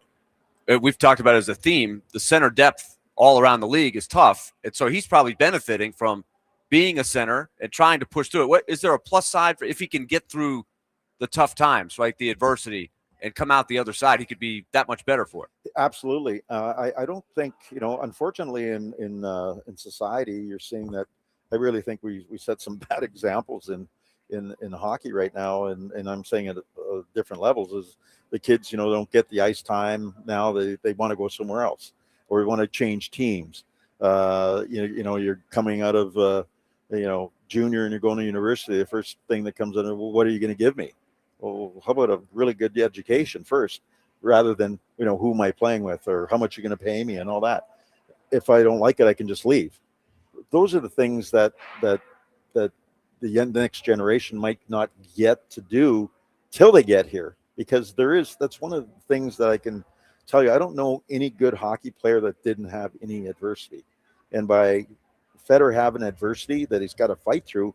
we've talked about it as a theme. The center depth all around the league is tough, and so he's probably benefiting from being a center and trying to push through it. What is there a plus side for if he can get through the tough times, like the adversity? and come out the other side, he could be that much better for it. Absolutely. I don't think, unfortunately in society, you're seeing that. I really think we set some bad examples in hockey right now. And I'm saying at different levels is the kids, don't get the ice time now. They want to go somewhere else, or we want to change teams. You're coming out of, junior and you're going to university. The first thing that comes in, well, what are you going to give me? Well, how about a really good education first, rather than, who am I playing with or how much you're going to pay me and all that. If I don't like it, I can just leave. Those are the things that the next generation might not get to do till they get here, because that's one of the things that I can tell you. I don't know any good hockey player that didn't have any adversity. And by Federer having adversity that he's got to fight through,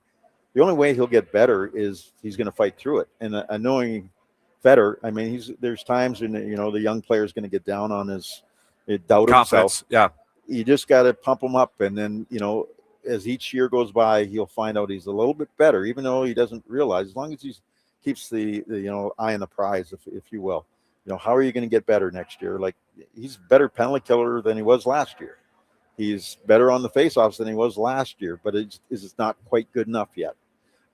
the only way he'll get better is he's going to fight through it. And knowing Federer, I mean, there's times when, the young player is going to get down on his doubt Confidence, himself. yeah. You just got to pump him up. And then, as each year goes by, he'll find out he's a little bit better, even though he doesn't realize, as long as he keeps the eye on the prize, if you will. How are you going to get better next year? Like, he's a better penalty killer than he was last year. He's better on the faceoffs than he was last year, but it's not quite good enough yet.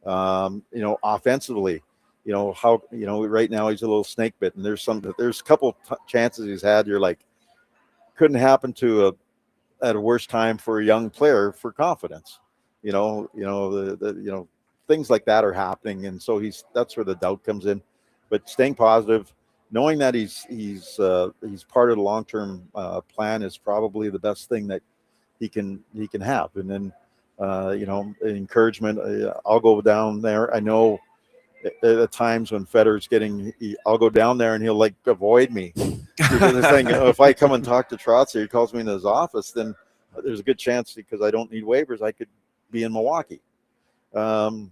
Offensively, right now he's a little snake bitten. There's a couple chances he's had. You're like, couldn't happen at a worse time for a young player for confidence. The things like that are happening, and so that's where the doubt comes in. But staying positive, knowing that he's part of the long-term plan is probably the best thing that he can have. And then encouragement. I'll go down there. I know at times when Federer's I'll go down there and he'll like avoid me. The thing, if I come and talk to Trotz, he calls me in his office, then there's a good chance, because I don't need waivers, I could be in Milwaukee. No,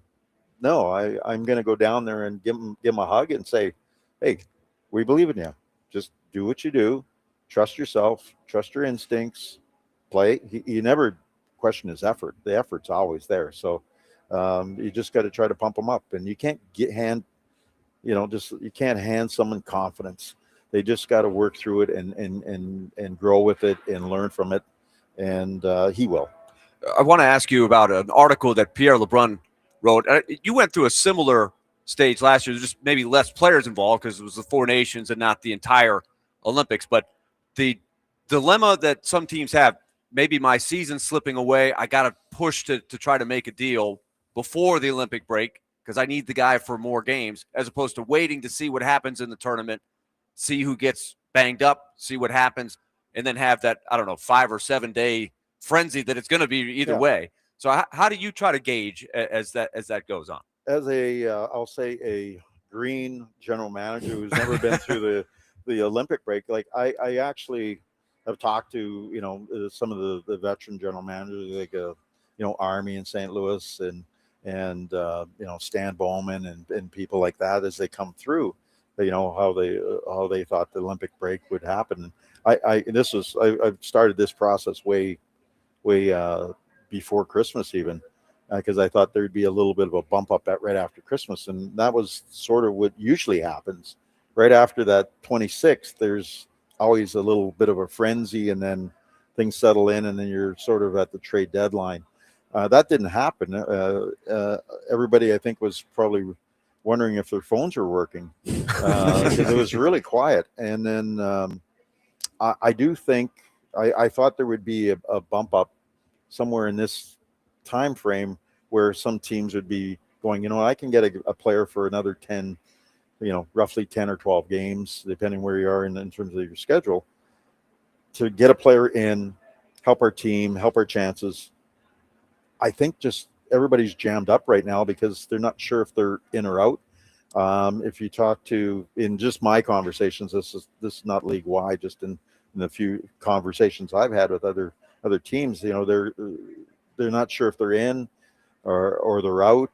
I'm going to go down there and give him a hug and say, hey, we believe in you. Just do what you do. Trust yourself. Trust your instincts. Play. He never question his effort. The effort's always there. So you just got to try to pump him up, and you can't you can't hand someone confidence. They just got to work through it and grow with it and learn from it. And he will. I want to ask you about an article that Pierre LeBrun wrote. You went through a similar stage last year. There's just maybe less players involved because it was the 4 nations and not the entire Olympics. But the dilemma that some teams have, maybe my season's slipping away, I got to push to try to make a deal before the Olympic break because I need the guy for more games, as opposed to waiting to see what happens in the tournament, see who gets banged up, see what happens, and then have that, 5 or 7 day frenzy that it's going to be either way. So how do you try to gauge as that goes on? As I'll say a green general manager who's never been through the Olympic break, like I actually have talked to, some of the veteran general managers, like, Army in St. Louis and Stan Bowman and people like that as they come through, how they thought the Olympic break would happen. I've started this process way before Christmas even, because I thought there'd be a little bit of a bump up right after Christmas, and that was sort of what usually happens. Right after that 26th, there's always a little bit of a frenzy, and then things settle in, and then you're sort of at the trade deadline. That didn't happen. Everybody, I think, was probably wondering if their phones were working because it was really quiet. And then I do think I thought there would be a bump up somewhere in this time frame where some teams would be going, I can get a player for another 10, roughly 10 or 12 games, depending where you are in terms of your schedule, to get a player in, help our team, help our chances. I think just everybody's jammed up right now because they're not sure if they're in or out. If you talk to, in just my conversations, this is not league wide, just in the few conversations I've had with other teams, they're not sure if they're in or they're out.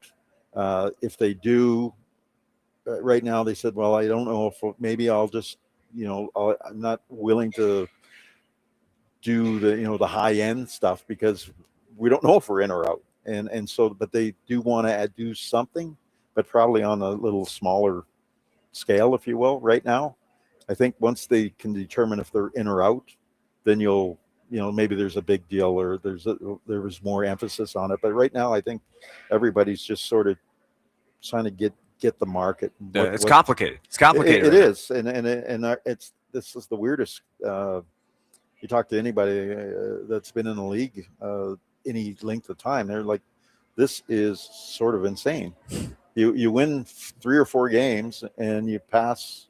If they do, right now they said, well, I don't know if maybe I'll just, I'm not willing to do the high end stuff because we don't know if we're in or out. And so, but they do want to do something, but probably on a little smaller scale, if you will, right now. I think once they can determine if they're in or out, then maybe there's a big deal or there was more emphasis on it. But right now, I think everybody's just sort of trying to get the market. It's complicated. It's complicated. It is, this is the weirdest. You talk to anybody that's been in the league any length of time, they're like, this is sort of insane. You win 3 or 4 games and you pass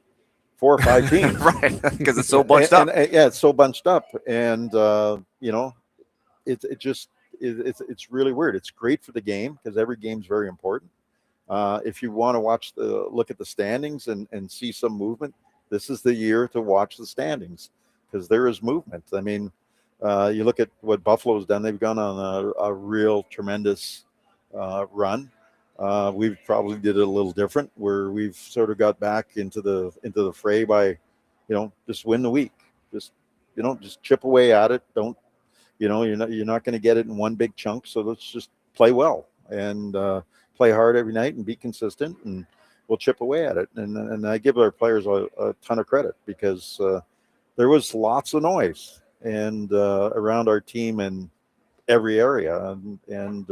4 or 5 teams, right? Because it's so bunched up. It's so bunched up, and it's really weird. It's great for the game because every game's very important. If you want to look at the standings and see some movement, this is the year to watch the standings because there is movement. I mean, you look at what Buffalo's done; they've gone on a real tremendous run. We probably did it a little different, where we've sort of got back into the fray by, just win the week, just chip away at it. Don't, you're not going to get it in one big chunk. So let's just play well and play hard every night and be consistent, and we'll chip away at it. And I give our players a ton of credit because there was lots of noise and around our team in every area, and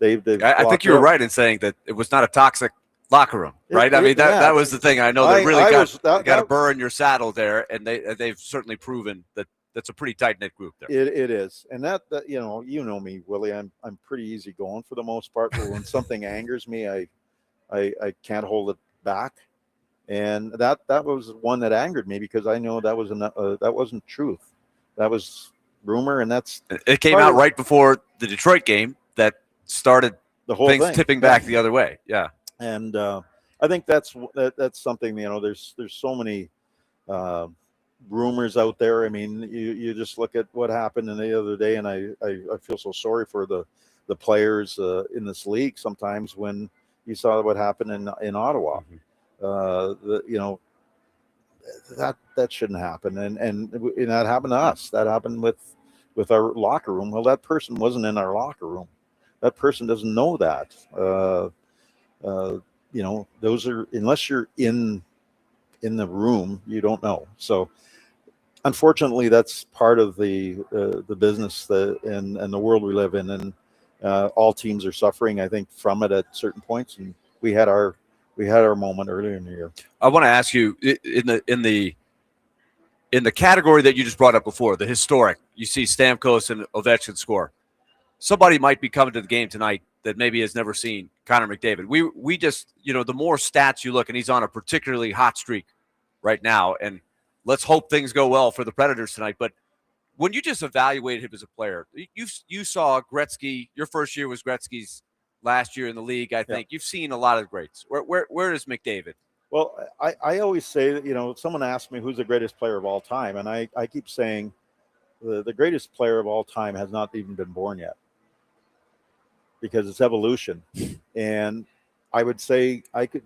I think you were right in saying that it was not a toxic locker room, right? That was the thing. I know that really got a burr in your saddle there, and they've certainly proven that that's a pretty tight knit group there. It is, and that you know me, Willie. I'm pretty easy going for the most part, but when something angers me, I can't hold it back, and that was one that angered me because I know that wasn't truth, that was rumor, and it came out right before the Detroit game that started the whole things thing tipping back the other way. Yeah. And I think that's something, there's so many rumors out there. I mean, you just look at what happened the other day, and I feel so sorry for the players in this league sometimes when you saw what happened in Ottawa. That shouldn't happen, and that happened to us. That happened with our locker room. Well, that person wasn't in our locker room. That person doesn't know that. Those are, unless you're in the room, you don't know. So unfortunately, that's part of the business and the world we live in, and all teams are suffering, I think, from it at certain points. And we had our moment earlier in the year. I want to ask you in the category that you just brought up before, the historic. You see Stamkos and Ovechkin score. Somebody might be coming to the game tonight that maybe has never seen Connor McDavid. We just, the more stats you look, and he's on a particularly hot streak right now, and let's hope things go well for the Predators tonight. But when you just evaluated him as a player, you saw Gretzky. Your first year was Gretzky's last year in the league, I think. Yeah. You've seen a lot of greats. Where is McDavid? Well, I always say that, someone asked me who's the greatest player of all time, and I keep saying the greatest player of all time has not even been born yet, because it's evolution. And I would say I could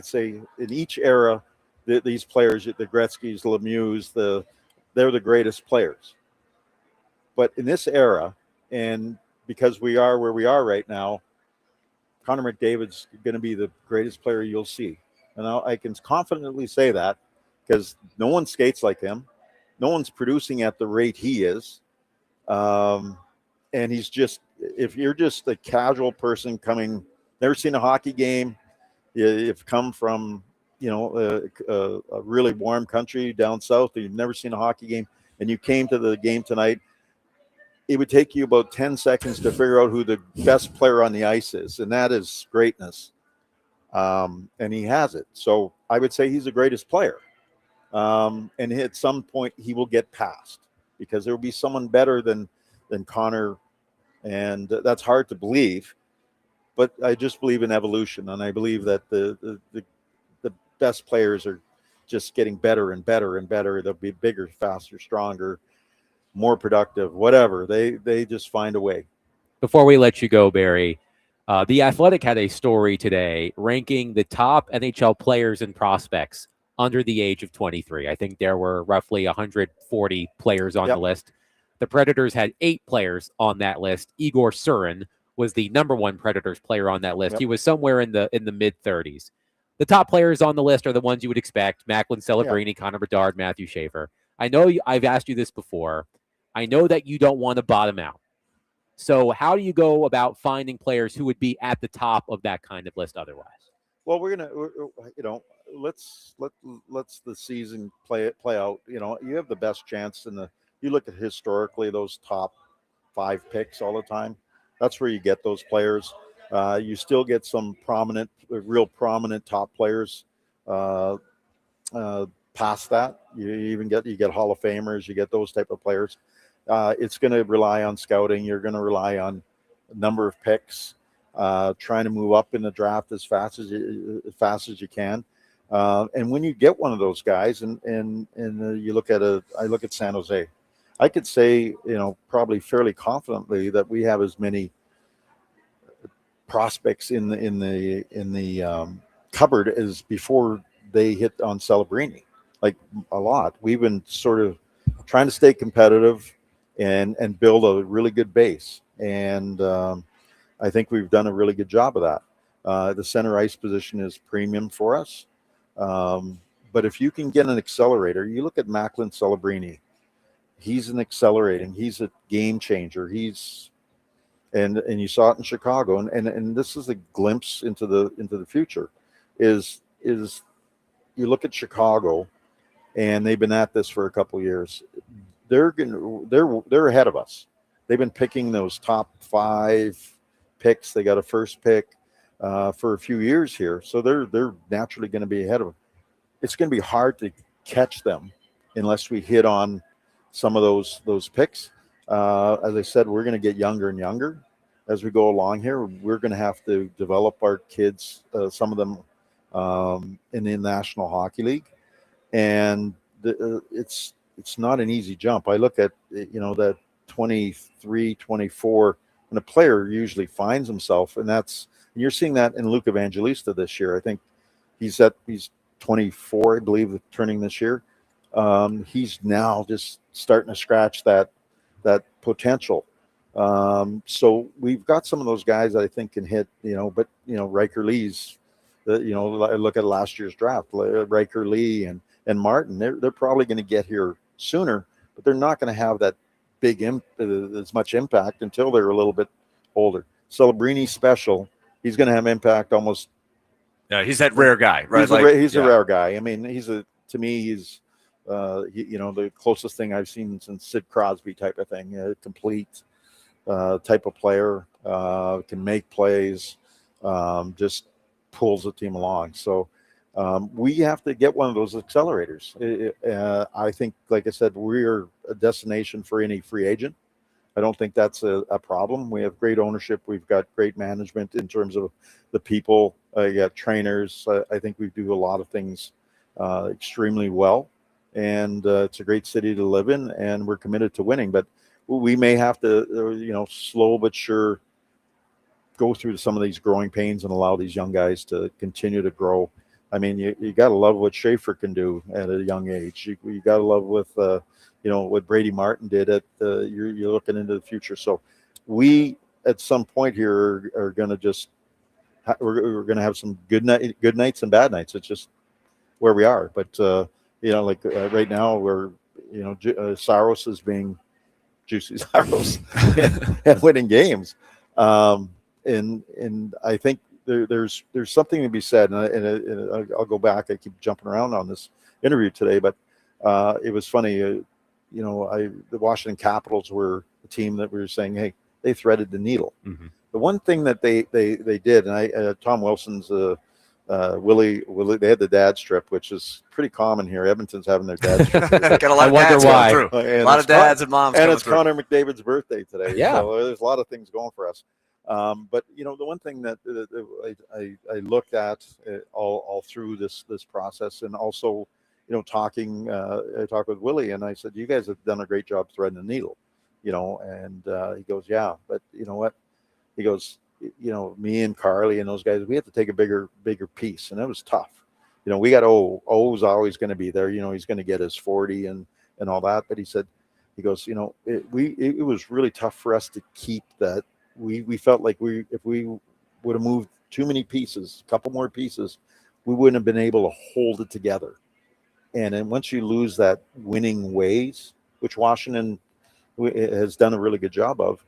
say in each era, these players, the Gretzky's, Lemieux, they're the greatest players. But in this era, and because we are where we are right now, Connor McDavid's going to be the greatest player you'll see. And I can confidently say that because no one skates like him. No one's producing at the rate he is. And he's just, if you're just a casual person coming, never seen a hockey game, you've come from, a really warm country down south, and you've never seen a hockey game, and you came to the game tonight, it would take you about 10 seconds to figure out who the best player on the ice is, and that is greatness. And he has it. So I would say he's the greatest player. And at some point he will get past, because there will be someone better than Connor. And that's hard to believe, but I just believe in evolution. And I believe that the best players are just getting better and better and better. They'll be bigger, faster, stronger, more productive, whatever. They just find a way. Before we let you go, Barry, The Athletic had a story today ranking the top NHL players and prospects under the age of 23. I think there were roughly 140 players on the list. The Predators had 8 players on that list. Igor Surin was the number 1 Predators player on that list. He was somewhere in the mid-30s. the top players on the list are the ones you would expect: Macklin, Celebrini, Connor Bedard, Matthew Schaefer. I know I've asked you this before. I know that you don't want to bottom out. So how do you go about finding players who would be at the top of that kind of list otherwise? Well, let's the season play out. You have the best chance you look at historically those top 5 picks all the time. That's where you get those players. You still get some real prominent top players past that. You get Hall of Famers. You get those type of players. It's going to rely on scouting. You're going to rely on a number of picks. Trying to move up in the draft as fast as you can. And when you get one of those guys, and you look at I look at San Jose, I could say probably fairly confidently that we have as many prospects in the cupboard as before they hit on Celebrini, like a lot. We've been sort of trying to stay competitive and build a really good base, and I think we've done a really good job of that. The center ice position is premium for us. But if you can get an accelerator, you look at Macklin Celebrini, he's he's a game changer. And you saw it in Chicago. And this is a glimpse into the future is you look at Chicago, and they've been at this for a couple of years. They're ahead of us. They've been picking those top 5 picks. They got a first pick for a few years here, so they're naturally going to be ahead of them. It's going to be hard to catch them unless we hit on some of those picks. As I said, we're going to get younger and younger as we go along here. We're going to have to develop our kids, some of them in the National Hockey League, and it's not an easy jump. I look at that 23, 24. And a player usually finds himself, and you're seeing that in Luke Evangelista this year. I think he's 24, I believe, turning this year. He's now just starting to scratch that potential. So we've got some of those guys that I think can hit. But Riker Lee's. I look at last year's draft. Riker Lee and Martin. They're probably going to get here sooner, but they're not going to have that as much impact until they're a little bit older. Celebrini special. He's going to have impact almost. Yeah, he's that rare guy, right? He's a rare guy. I mean, he's the closest thing I've seen since Sid Crosby type of thing. A complete type of player, can make plays, just pulls the team along. So we have to get one of those accelerators. I think, like I said, we're a destination for any free agent. I don't think that's a problem. We have great ownership. We've got great management in terms of the people. You got trainers. I think we do a lot of things extremely well. And it's a great city to live in, and we're committed to winning. But we may have to, slow but sure, go through some of these growing pains and allow these young guys to continue to grow. I mean, you got to love what Schaefer can do at a young age. You got to love with, what Brady Martin did. You're looking into the future. So we, at some point here, are going to we're going to have some good nights and bad nights. It's just where we are. But right now, we're Saros is being Juicy Saros and winning games. And I think there's something to be said, and I'll go back. I keep jumping around on this interview today, but it was funny. The Washington Capitals were a team that we were saying, hey, they threaded the needle. Mm-hmm. The one thing that they did, and Tom Wilson's Willie, they had the dad strip, which is pretty common here. Edmonton's having their dad strip. Got a lot of dads going through. A lot of dads and moms. And it's Connor McDavid's birthday today. Yeah. So there's a lot of things going for us. But the one thing that I looked at all through this process, and also I talked with Willie, and I said, you guys have done a great job threading the needle, and he goes, yeah, but you know what, he goes, me and Carly and those guys, we have to take a bigger piece, and it was tough. We got O's always going to be there. He's going to get his 40 and all that, but he goes, it was really tough for us to keep that. We felt like if we would have moved too many pieces, a couple more pieces, we wouldn't have been able to hold it together. And then once you lose that winning ways, which Washington has done a really good job of,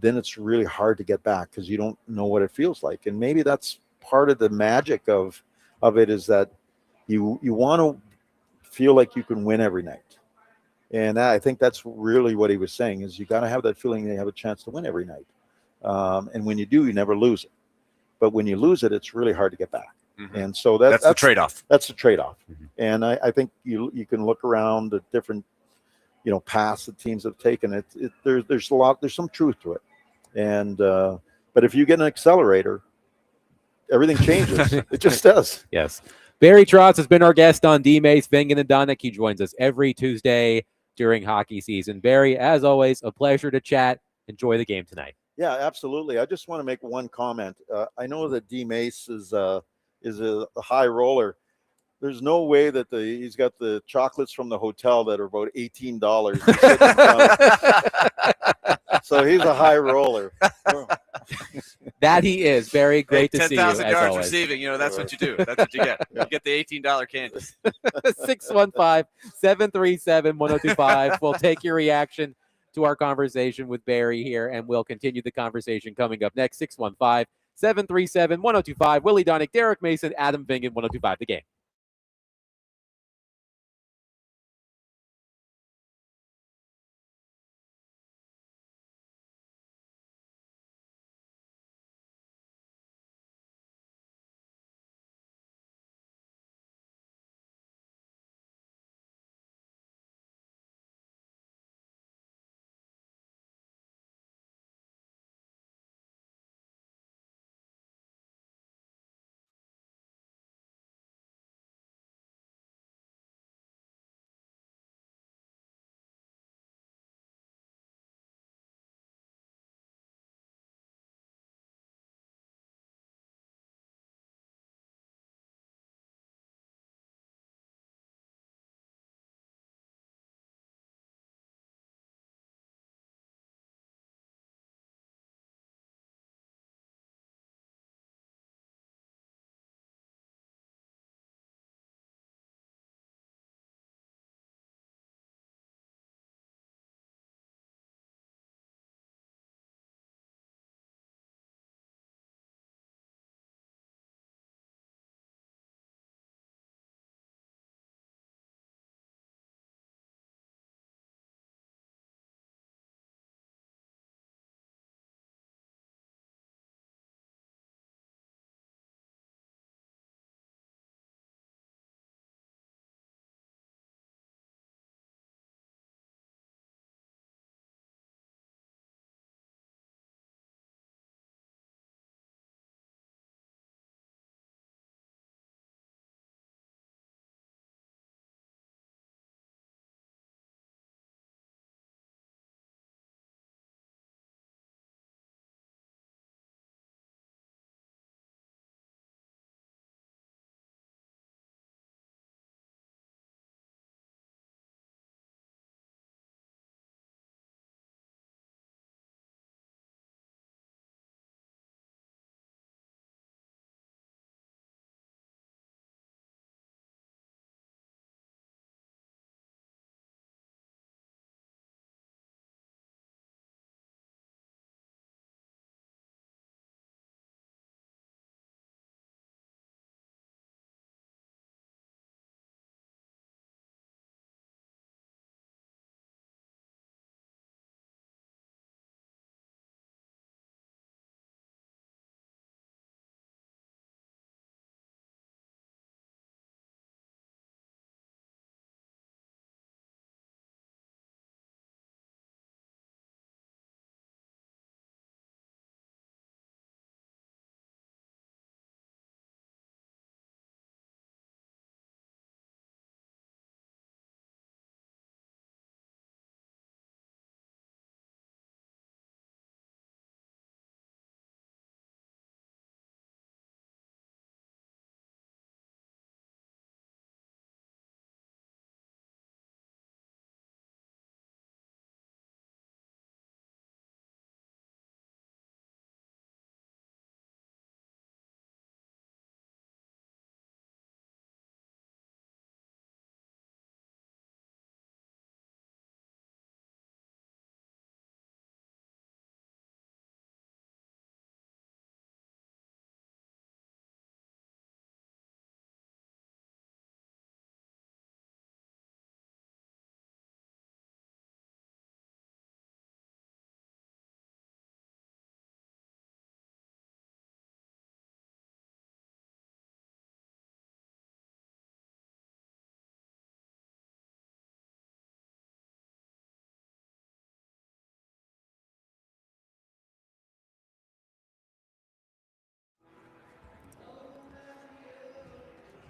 then it's really hard to get back because you don't know what it feels like. And maybe that's part of the magic of it, is that you want to feel like you can win every night. And I think that's really what he was saying, is you got to have that feeling that you have a chance to win every night. And when you do, you never lose it. But when you lose it, it's really hard to get back. Mm-hmm. And so that's the trade-off. That's the trade-off. Mm-hmm. And I think you can look around at different, paths that teams have taken. There's some truth to it. And but if you get an accelerator, everything changes. It just does. Yes. Barry Trotz has been our guest on D-Mace, Vingan and Donick. He joins us every Tuesday during hockey season. Barry, as always, a pleasure to chat. Enjoy the game tonight. Yeah, absolutely. I just want to make one comment. I know that D-Mace is a high roller. There's no way that he's got the chocolates from the hotel that are about $18. So he's a high roller. That he is. Very great to see you, 10,000 as yards always. receiving. That's what you do. That's what you get. You get the $18 candies. 615-737-1025. We'll take your reaction to our conversation with Barry here, and we'll continue the conversation coming up next. 615-737-1025. Willie Donick, Derek Mason, Adam Vingan, 1025 The Game.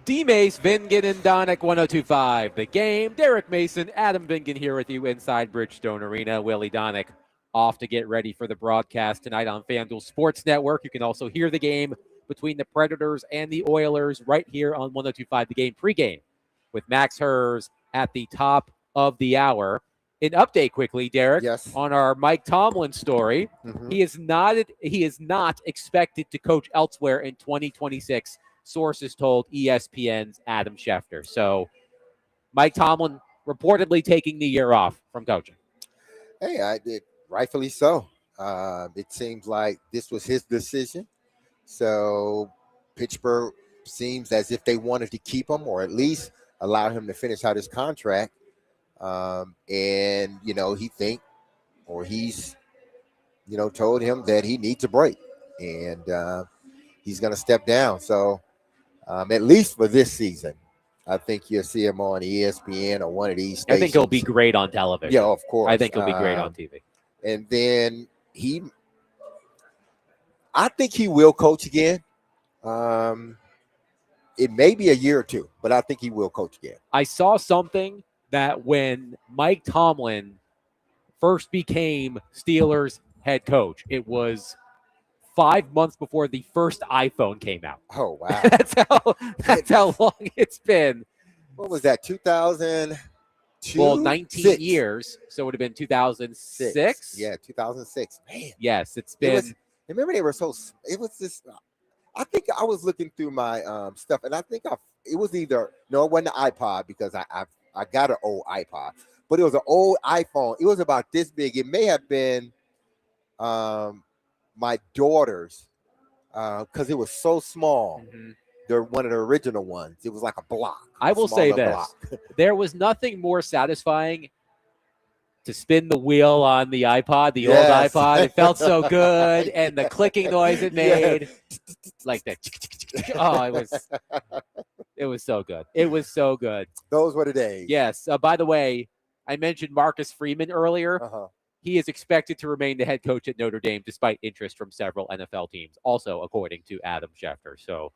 D-Mace, Vingan, and Donick, 102.5. The Game. Derek Mason, Adam Vingan here with you inside Bridgestone Arena. Willie Donick off to get ready for the broadcast tonight on FanDuel Sports Network. You can also hear the game between the Predators and the Oilers right here on 102.5 The Game pregame with Max Hers at the top of the hour. An update quickly, Derek, Yes. on our Mike Tomlin story. Mhm. He is not expected to coach elsewhere in 2026. Sources told ESPN's Adam Schefter. So Mike Tomlin reportedly taking the year off from coaching. Hey, I did rightfully so. It seems like this was his decision. So Pittsburgh seems as if they wanted to keep him or at least allow him to finish out his contract. And, he's, told him that he needs a break and he's going to step down. So at least for this season, I think you'll see him on ESPN or one of these stations. I think he'll be great on television. Yeah, of course. I think he'll be great on TV. And then I think he will coach again. It may be a year or two, but I think he will coach again. I saw something that when Mike Tomlin first became Steelers head coach, it was 5 months before the first iPhone came out. Oh, wow. that's how long it's been. What was that, 2002? Well, 19 years, so it would have been 2006. Yeah, 2006. Man. Yes, it's been. Remember they were so. It was just. I think I was looking through my stuff, and I think it was either it wasn't an iPod because I got an old iPod, but it was an old iPhone. It was about this big. It may have been my daughter's because it was so small. Mm-hmm. They're one of the original ones. It was like a block. I will say this: block. there was nothing more satisfying to spin the wheel on the iPod, the old iPod. It felt so good, and the clicking noise it made, like that. Oh, it was so good. It was so good. Those were the days. Yes. By the way, I mentioned Marcus Freeman earlier. Uh-huh. He is expected to remain the head coach at Notre Dame despite interest from several NFL teams, also according to Adam Schefter. So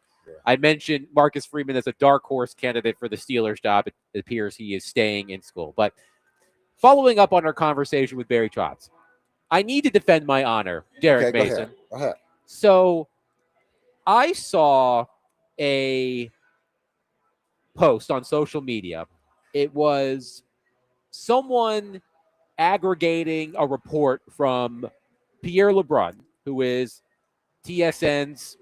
I mentioned Marcus Freeman as a dark horse candidate for the Steelers job. It appears he is staying in school. But following up on our conversation with Barry Trotz, I need to defend my honor, Derek Mason. Go ahead. So I saw a post on social media. It was someone aggregating a report from Pierre LeBrun, who is TSN's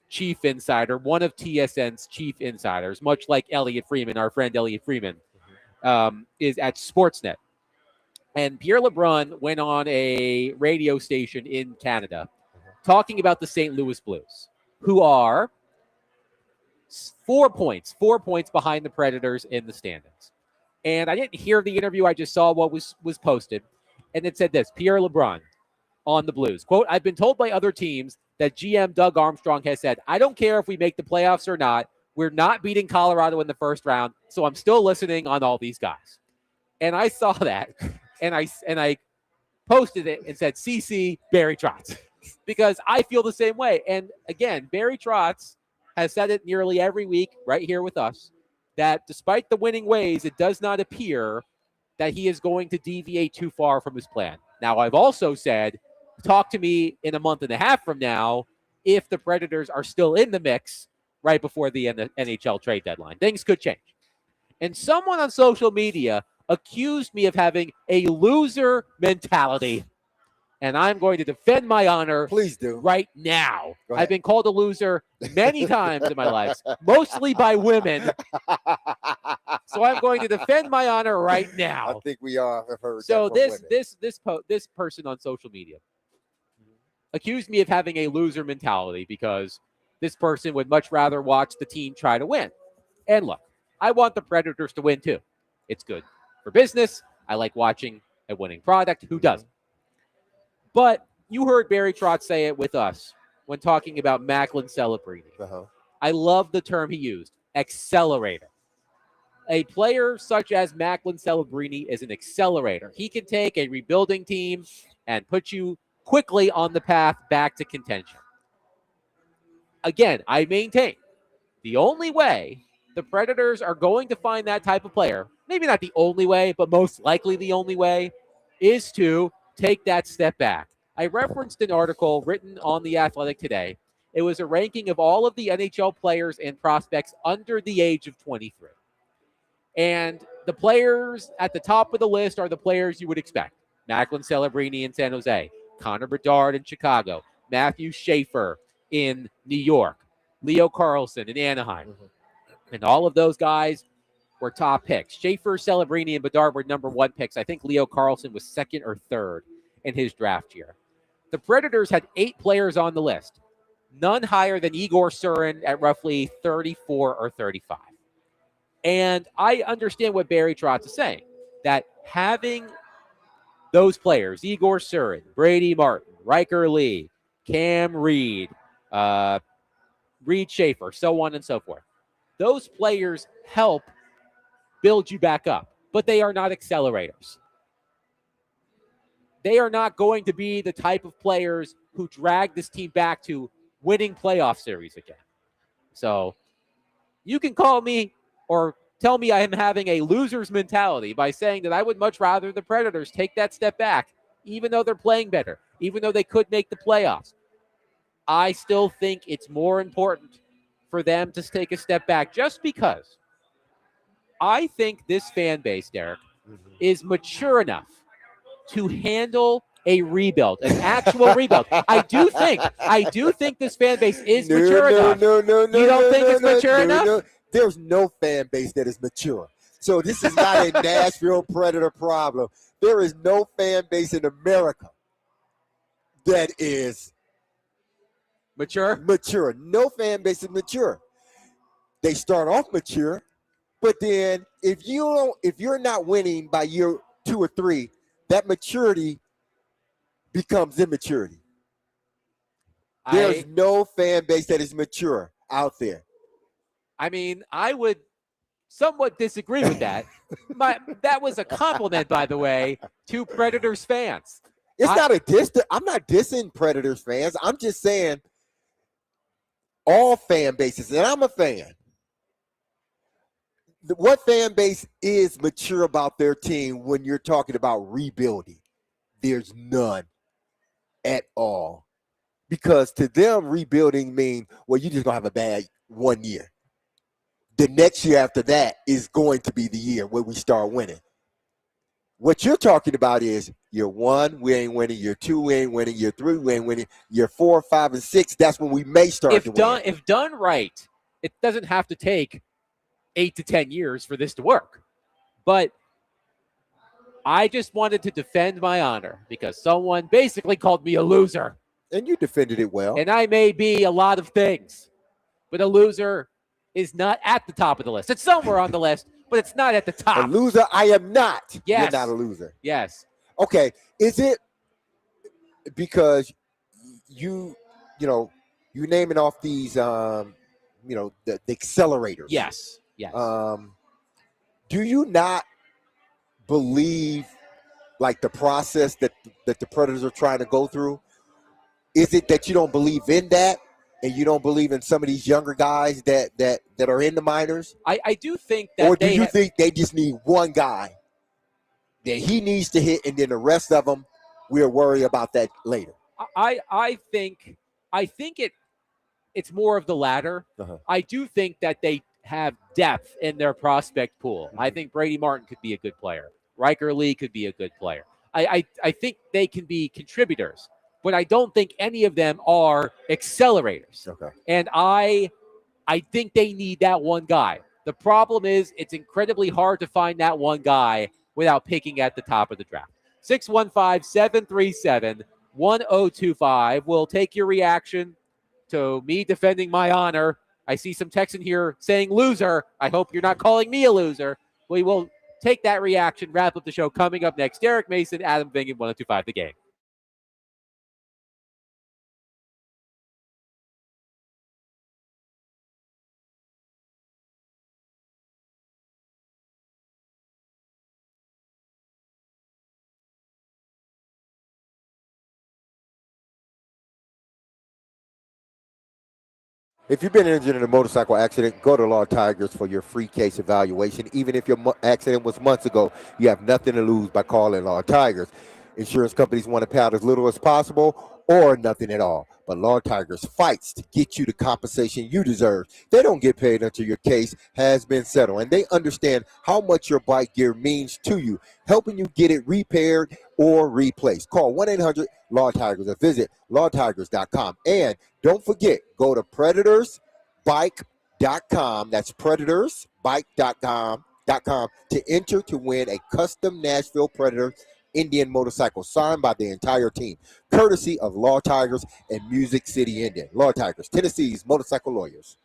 chief insider, one of TSN's chief insiders, much like Elliot Freeman, our friend Elliot Freeman, is at Sportsnet. And Pierre LeBrun went on a radio station in Canada talking about the St. Louis Blues, who are 4 points behind the Predators in the standings. And I didn't hear the interview. I just saw what was posted. And it said this: Pierre LeBrun on the Blues. Quote, "I've been told by other teams that GM Doug Armstrong has said, I don't care if we make the playoffs or not. We're not beating Colorado in the first round. So I'm still listening on all these guys." And I saw that. And I posted it and said, CC Barry Trotz. Because I feel the same way. And again, Barry Trotz has said it nearly every week right here with us, that despite the winning ways, it does not appear that he is going to deviate too far from his plan. Now, I've also said, talk to me in a month and a half from now if the Predators are still in the mix right before the NHL trade deadline. Things could change. And someone on social media accused me of having a loser mentality. And I'm going to defend my honor. Please do. Right now. I've been called a loser many times in my life, mostly by women. So I'm going to defend my honor right now. I think we all have heard so that from this person on social media accused me of having a loser mentality because this person would much rather watch the team try to win. And look, I want the Predators to win too. It's good for business. I like watching a winning product. Who doesn't? But you heard Barry Trotz say it with us when talking about Macklin Celebrini. I love the term he used, accelerator. A player such as Macklin Celebrini is an accelerator. He can take a rebuilding team and put you quickly on the path back to contention. Again, I maintain the only way the Predators are going to find that type of player. Maybe not the only way, but most likely the only way is to take that step back. I referenced an article written on The Athletic today. It was a ranking of all of the NHL players and prospects under the age of 23. And the players at the top of the list are the players you would expect. Macklin Celebrini in San Jose, Connor Bedard in Chicago, Matthew Schaefer in New York, Leo Carlson in Anaheim. And all of those guys were top picks. Schaefer, Celebrini, and Bedard were number 1 picks. I think Leo Carlson was 2nd or 3rd in his draft year. The Predators had 8 players on the list, none higher than Igor Surin at roughly 34 or 35. And I understand what Barry Trotz is saying, that having those players, Igor Surin, Brady Martin, Riker Lee, Cam Reed, Reed Schaefer, so on and so forth, those players help build you back up, but they are not accelerators. They are not going to be the type of players who drag this team back to winning playoff series again. So you can call me or tell me I am having a loser's mentality by saying that I would much rather the Predators take that step back, even though they're playing better, even though they could make the playoffs. I still think it's more important for them to take a step back just because I think this fan base, Derek, is mature enough to handle a rebuild, an actual rebuild. I do think this fan base is mature enough. No, You don't think it's mature enough? No. There's no fan base that is mature. So this is not a Nashville Predator problem. There is no fan base in America that is mature. No fan base is mature. They start off mature, but then if you're not winning by year 2 or 3, that maturity becomes immaturity. There's no fan base that is mature out there. I mean, I would somewhat disagree with that. That was a compliment, by the way, to Predators fans. It's not a diss. I'm not dissing Predators fans. I'm just saying all fan bases, and I'm a fan. What fan base is mature about their team when you're talking about rebuilding? There's none at all. Because to them, rebuilding means, well, you're just going to have a bad 1 year. The next year after that is going to be the year where we start winning. What you're talking about is year 1, we ain't winning. Year 2, we ain't winning. Year 3, we ain't winning. Year 4, 5, and 6, that's when we may start to win. If done right, it doesn't have to take 8 to 10 years for this to work. But I just wanted to defend my honor because someone basically called me a loser. And you defended it well. And I may be a lot of things, but a loser is not at the top of the list. It's somewhere on the list, but it's not at the top. A loser, I am not. Yes. You're not a loser. Yes. Okay. Is it because you naming off these, the accelerators? Yes. Yes. Do you not believe like the process that the Predators are trying to go through? Is it that you don't believe in that and you don't believe in some of these younger guys that are in the minors? I do think that. Or do you think they just need one guy that he needs to hit and then the rest of them, we'll worry about that later? I think it's more of the latter. Uh-huh. I do think that they have depth in their prospect pool. I think Brady Martin could be a good player. Riker Lee could be a good player. I think they can be contributors, but I don't think any of them are accelerators. Okay. And I think they need that one guy. The problem is it's incredibly hard to find that one guy without picking at the top of the draft. 615-737-1025. We'll take your reaction to me defending my honor. I see some text in here saying loser. I hope you're not calling me a loser. We will take that reaction, wrap up the show. Coming up next, Derek Mason, Adam Vingan, 1025 The Game. If you've been injured in a motorcycle accident, go to Law Tigers for your free case evaluation. Even if your accident was months ago, you have nothing to lose by calling Law Tigers. Insurance companies want to pay out as little as possible or nothing at all. But Law Tigers fights to get you the compensation you deserve. They don't get paid until your case has been settled, and they understand how much your bike gear means to you, helping you get it repaired or replaced. Call 1-800-LAW TIGERS or visit lawtigers.com. And don't forget, go to predatorsbike.com. That's predatorsbike.com to enter to win a custom Nashville Predator Indian motorcycle signed by the entire team, courtesy of Law Tigers and Music City Indian. Law Tigers, Tennessee's motorcycle lawyers.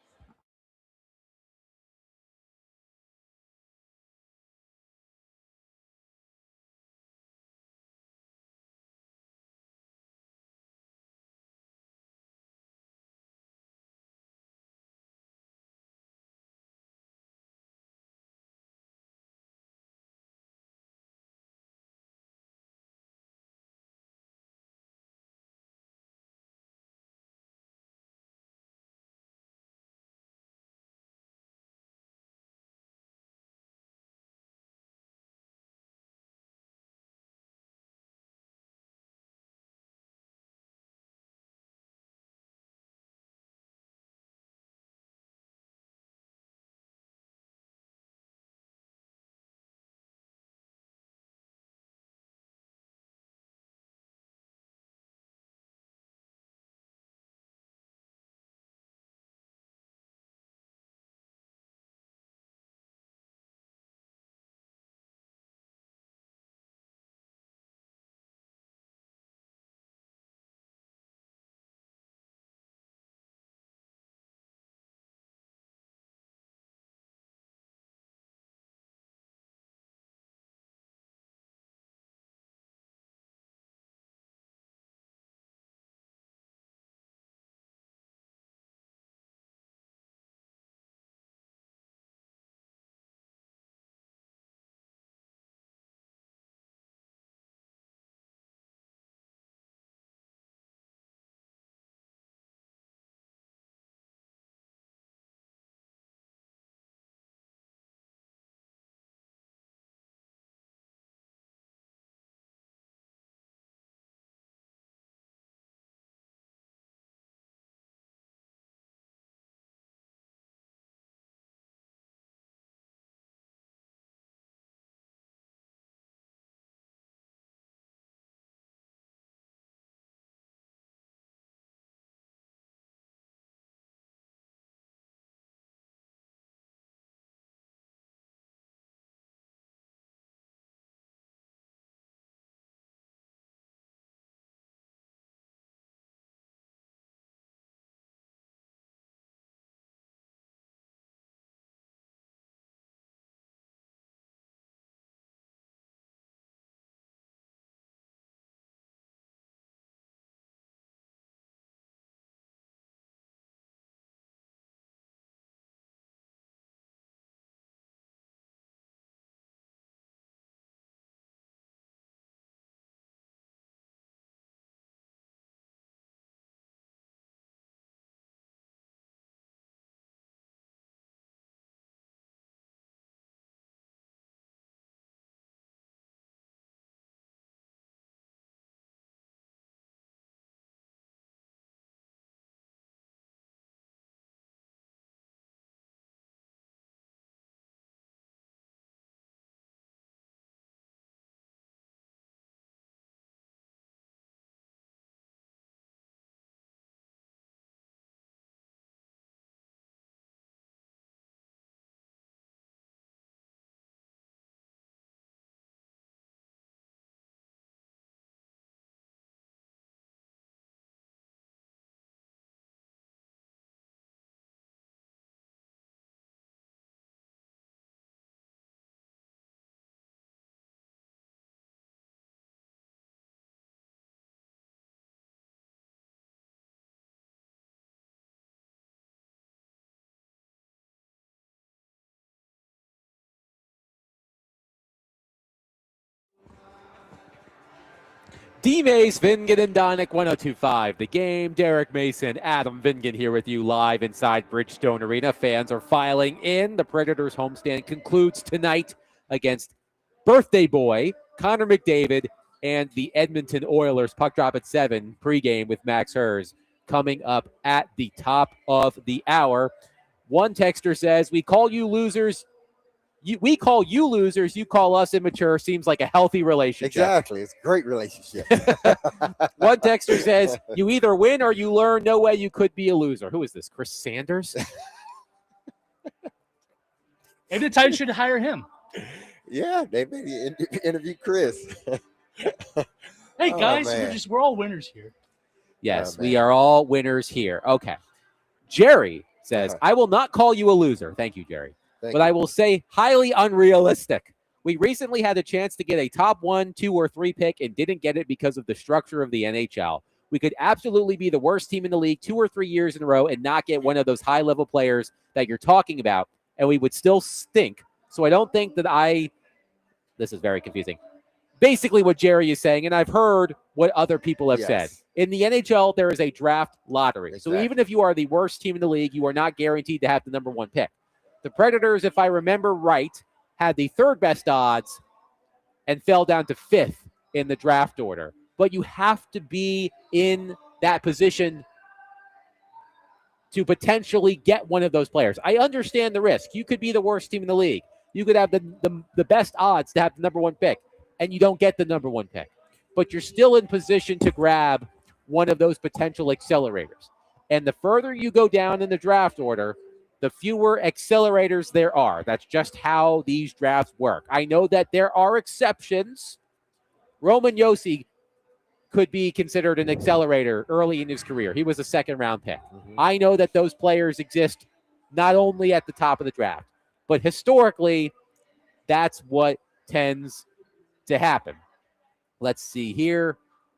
D-Mace, Vingan, and Donick, 102.5. The Game. Derek Mason, Adam Vingan here with you live inside Bridgestone Arena. Fans are filing in. The Predators homestand concludes tonight against birthday boy Connor McDavid and the Edmonton Oilers. Puck drop at 7 pregame with Max Hers coming up at the top of the hour. One texter says, we call you losers. We call you losers. You call us immature. Seems like a healthy relationship. Exactly. It's a great relationship. One texter says, you either win or you learn. No way you could be a loser. Who is this? Chris Sanders? Maybe the Titans should hire him. Yeah, they maybe interview Chris. Hey, guys, man. we're all winners here. Yes, Oh, we man. are all winners here. Okay. Jerry says, I will not call you a loser. Thank you, Jerry. Thank But you. I will say highly unrealistic. We recently had a chance to get a top 1, 2, or 3 pick and didn't get it because of the structure of the NHL. We could absolutely be the worst team in the league 2 or 3 years in a row and not get one of those high-level players that you're talking about, and we would still stink. So I don't think that this is very confusing. Basically what Jerry is saying, and I've heard what other people have said. In the NHL, there is a draft lottery. Exactly. So even if you are the worst team in the league, you are not guaranteed to have the number 1 pick. The Predators, if I remember right, had the 3rd best odds and fell down to 5th in the draft order. But you have to be in that position to potentially get one of those players. I understand the risk. You could be the worst team in the league. You could have the best odds to have the number 1 pick, and you don't get the number 1 pick. But you're still in position to grab one of those potential accelerators. And the further you go down in the draft order, the fewer accelerators there are. That's just how these drafts work. I know that there are exceptions. Roman Josi could be considered an accelerator early in his career. He was a 2nd-round pick. Mhm. I know that those players exist not only at the top of the draft, but historically, that's what tends to happen. Let's see here.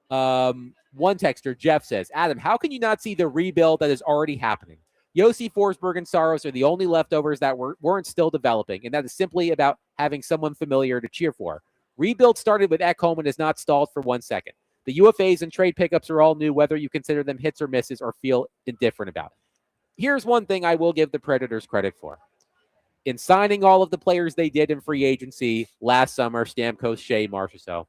One texter, Jeff, says, Adam, how can you not see the rebuild that is already happening? Yossi, Forsberg, and Saros are the only leftovers that weren't still developing, and that is simply about having someone familiar to cheer for. Rebuild started with Ekholm and has not stalled for 1 second. The UFAs and trade pickups are all new, whether you consider them hits or misses or feel indifferent about. Here's one thing I will give the Predators credit for. In signing all of the players they did in free agency last summer, Stamkos, Shea, Marchessault,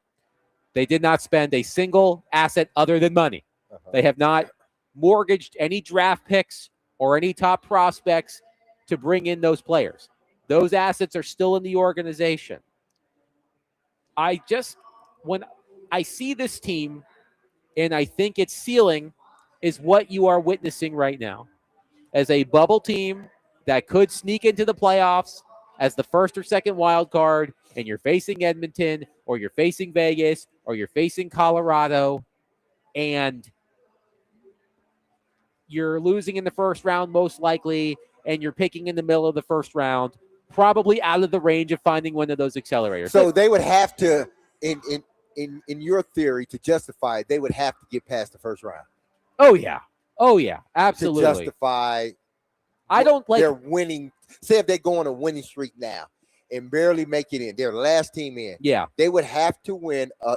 they did not spend a single asset other than money. They have not mortgaged any draft picks or any top prospects to bring in those players. Those assets are still in the organization. When I see this team, and I think its ceiling is what you are witnessing right now. As a bubble team that could sneak into the playoffs as the 1st or 2nd wild card, and you're facing Edmonton, or you're facing Vegas, or you're facing Colorado, and you're losing in the 1st round most likely, and you're picking in the middle of the 1st round, probably out of the range of finding one of those accelerators. So they would have to, in your theory, to justify it, they would have to get past the 1st round. Oh yeah, absolutely. To justify I don't like they're winning. Say if they go on a winning streak now and barely make it in, they're the last team in. Yeah. They would have to win a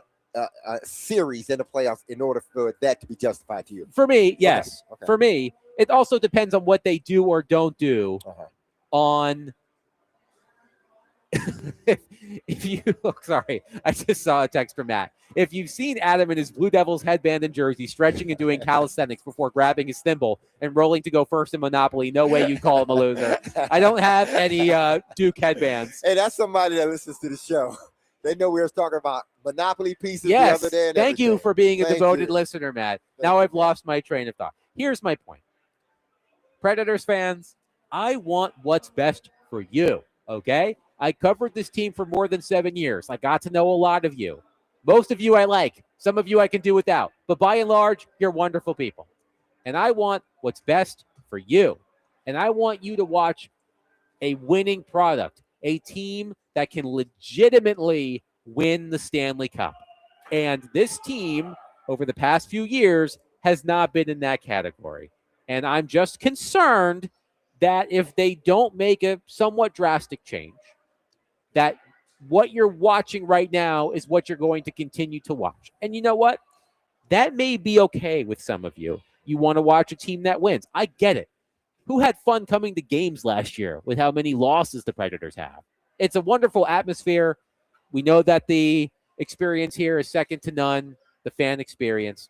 series in the playoffs in order for that to be justified to you. For me, yes. Okay. For me, it also depends on what they do or don't do on if you look, sorry, I just saw a text from Matt. If you've seen Adam in his Blue Devils headband and jersey stretching and doing calisthenics before grabbing his thimble and rolling to go first in Monopoly, no way you call him a loser. I don't have any Duke headbands. Hey, that's somebody that listens to the show. They know we were talking about Monopoly pieces Yes, the other day. And thank you everything. for being a Thank devoted you. listener, Matt. Thank Now you. I've lost my train of thought. Here's my point. Predators fans, I want what's best for you, okay? I covered this team for more than 7 years. I got to know a lot of you. Most of you I like. Some of you I can do without. But by and large, you're wonderful people. And I want what's best for you. And I want you to watch a winning product, a team that can legitimately win the Stanley Cup. And this team, over the past few years, has not been in that category. And I'm just concerned that if they don't make a somewhat drastic change, that what you're watching right now is what you're going to continue to watch. And you know what? That may be okay with some of you. You want to watch a team that wins. I get it. Who had fun coming to games last year with how many losses the Predators have? It's a wonderful atmosphere. We know that the experience here is second to none, the fan experience.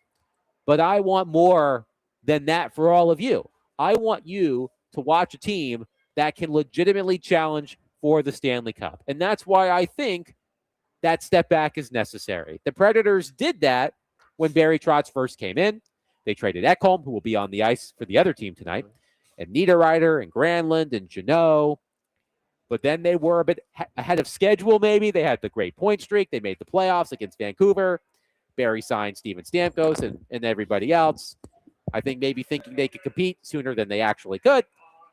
But I want more than that for all of you. I want you to watch a team that can legitimately challenge for the Stanley Cup. And that's why I think that step back is necessary. The Predators did that when Barry Trotz first came in. They traded Ekholm, who will be on the ice for the other team tonight, and Niederreiter and Granlund and Jeannot. But then they were a bit ahead of schedule, maybe. They had the great point streak. They made the playoffs against Vancouver. Barry signed Steven Stamkos and everybody else. I think maybe thinking they could compete sooner than they actually could.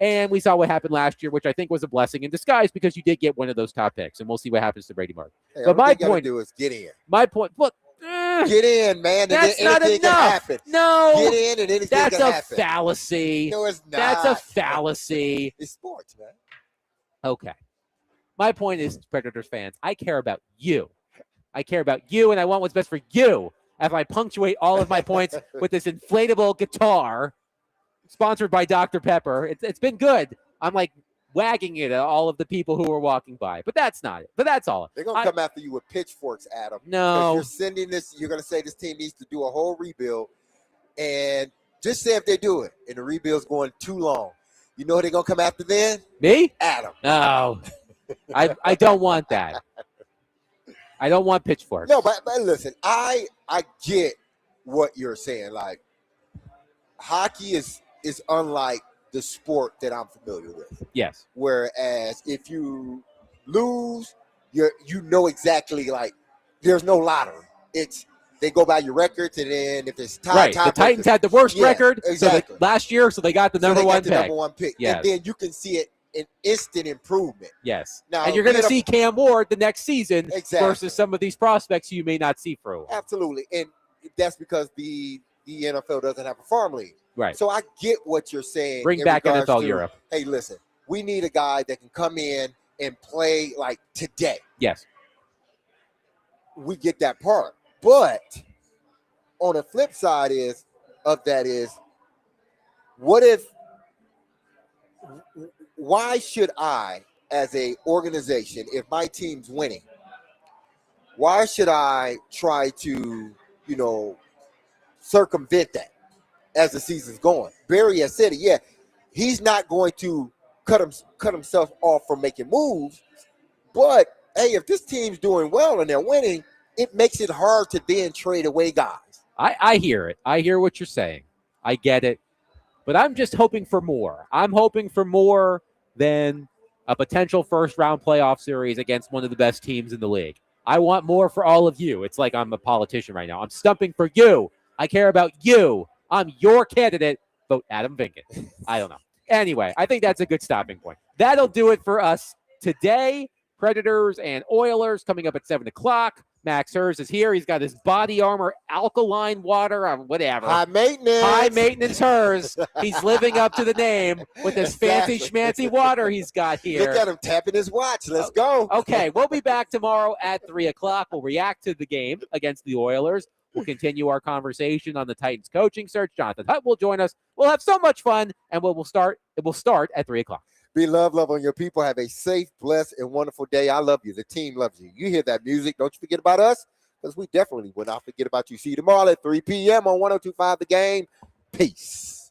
And we saw what happened last year, which I think was a blessing in disguise because you did get one of those top picks. And we'll see what happens to Brady Martin. Hey, but my point point to do is get in. My point, look, get in, man. That's and not anything enough. Can happen. No, get in, and anything that's can a happen. fallacy. No, it's not. That's a fallacy. It's sports, man. Okay. My point is, Predators fans, I care about you. I care about you, and I want what's best for you. As I punctuate all of my points with this inflatable guitar, sponsored by Dr. Pepper. It's been good. I'm like wagging it at all of the people who are walking by. But that's not it. But that's all. They're going to come after you with pitchforks, Adam. No. You're sending this, you're going to say this team needs to do a whole rebuild. And just say if they do it, and the rebuild's going too long. You know who they're going to come after then? Me? Adam. No. I don't want that. I don't want pitchforks. No, but listen, I get what you're saying. Like, hockey is unlike the sport that I'm familiar with. Yes. Whereas if you lose, you know exactly, like, there's no lottery. They go by your records, and then if it's right, the Titans had the worst record exactly. last year, so they got the number one pick. Yes. And then you can see it in instant improvement. Yes. Now, and you're going to see Cam Ward the next season versus some of these prospects you may not see for a while. Absolutely. And that's because the NFL doesn't have a farm league. Right. So I get what you're saying. Bring back NFL Europe. Hey, listen, we need a guy that can come in and play like today. Yes. We get that part. But on the flip side why should I, as a organization, if my team's winning, why should I try to, circumvent that as the season's going? Barry has said it. Yeah, he's not going to cut himself off from making moves. But, hey, if this team's doing well and they're winning, it makes it hard to then trade away guys. I hear it. I hear what you're saying. I get it. But I'm just hoping for more. I'm hoping for more than a potential first-round playoff series against one of the best teams in the league. I want more for all of you. It's like I'm a politician right now. I'm stumping for you. I care about you. I'm your candidate. Vote Adam Vinkin. I don't know. Anyway, I think that's a good stopping point. That'll do it for us today. Predators and Oilers coming up at 7 o'clock. Max Hers is here. He's got his body armor, alkaline water, or whatever. High maintenance. High maintenance Hers. He's living up to the name with this fancy schmancy water he's got here. Look at him tapping his watch. Let's go. Okay, we'll be back tomorrow at 3 o'clock. We'll react to the game against the Oilers. We'll continue our conversation on the Titans coaching search. Jonathan Hutt will join us. We'll have so much fun, and it will start at 3 o'clock. Be love on your people. Have a safe, blessed, and wonderful day. I love you. The team loves you. You hear that music. Don't you forget about us, because we definitely will not forget about you. See you tomorrow at 3 p.m. on 102.5 The Game. Peace.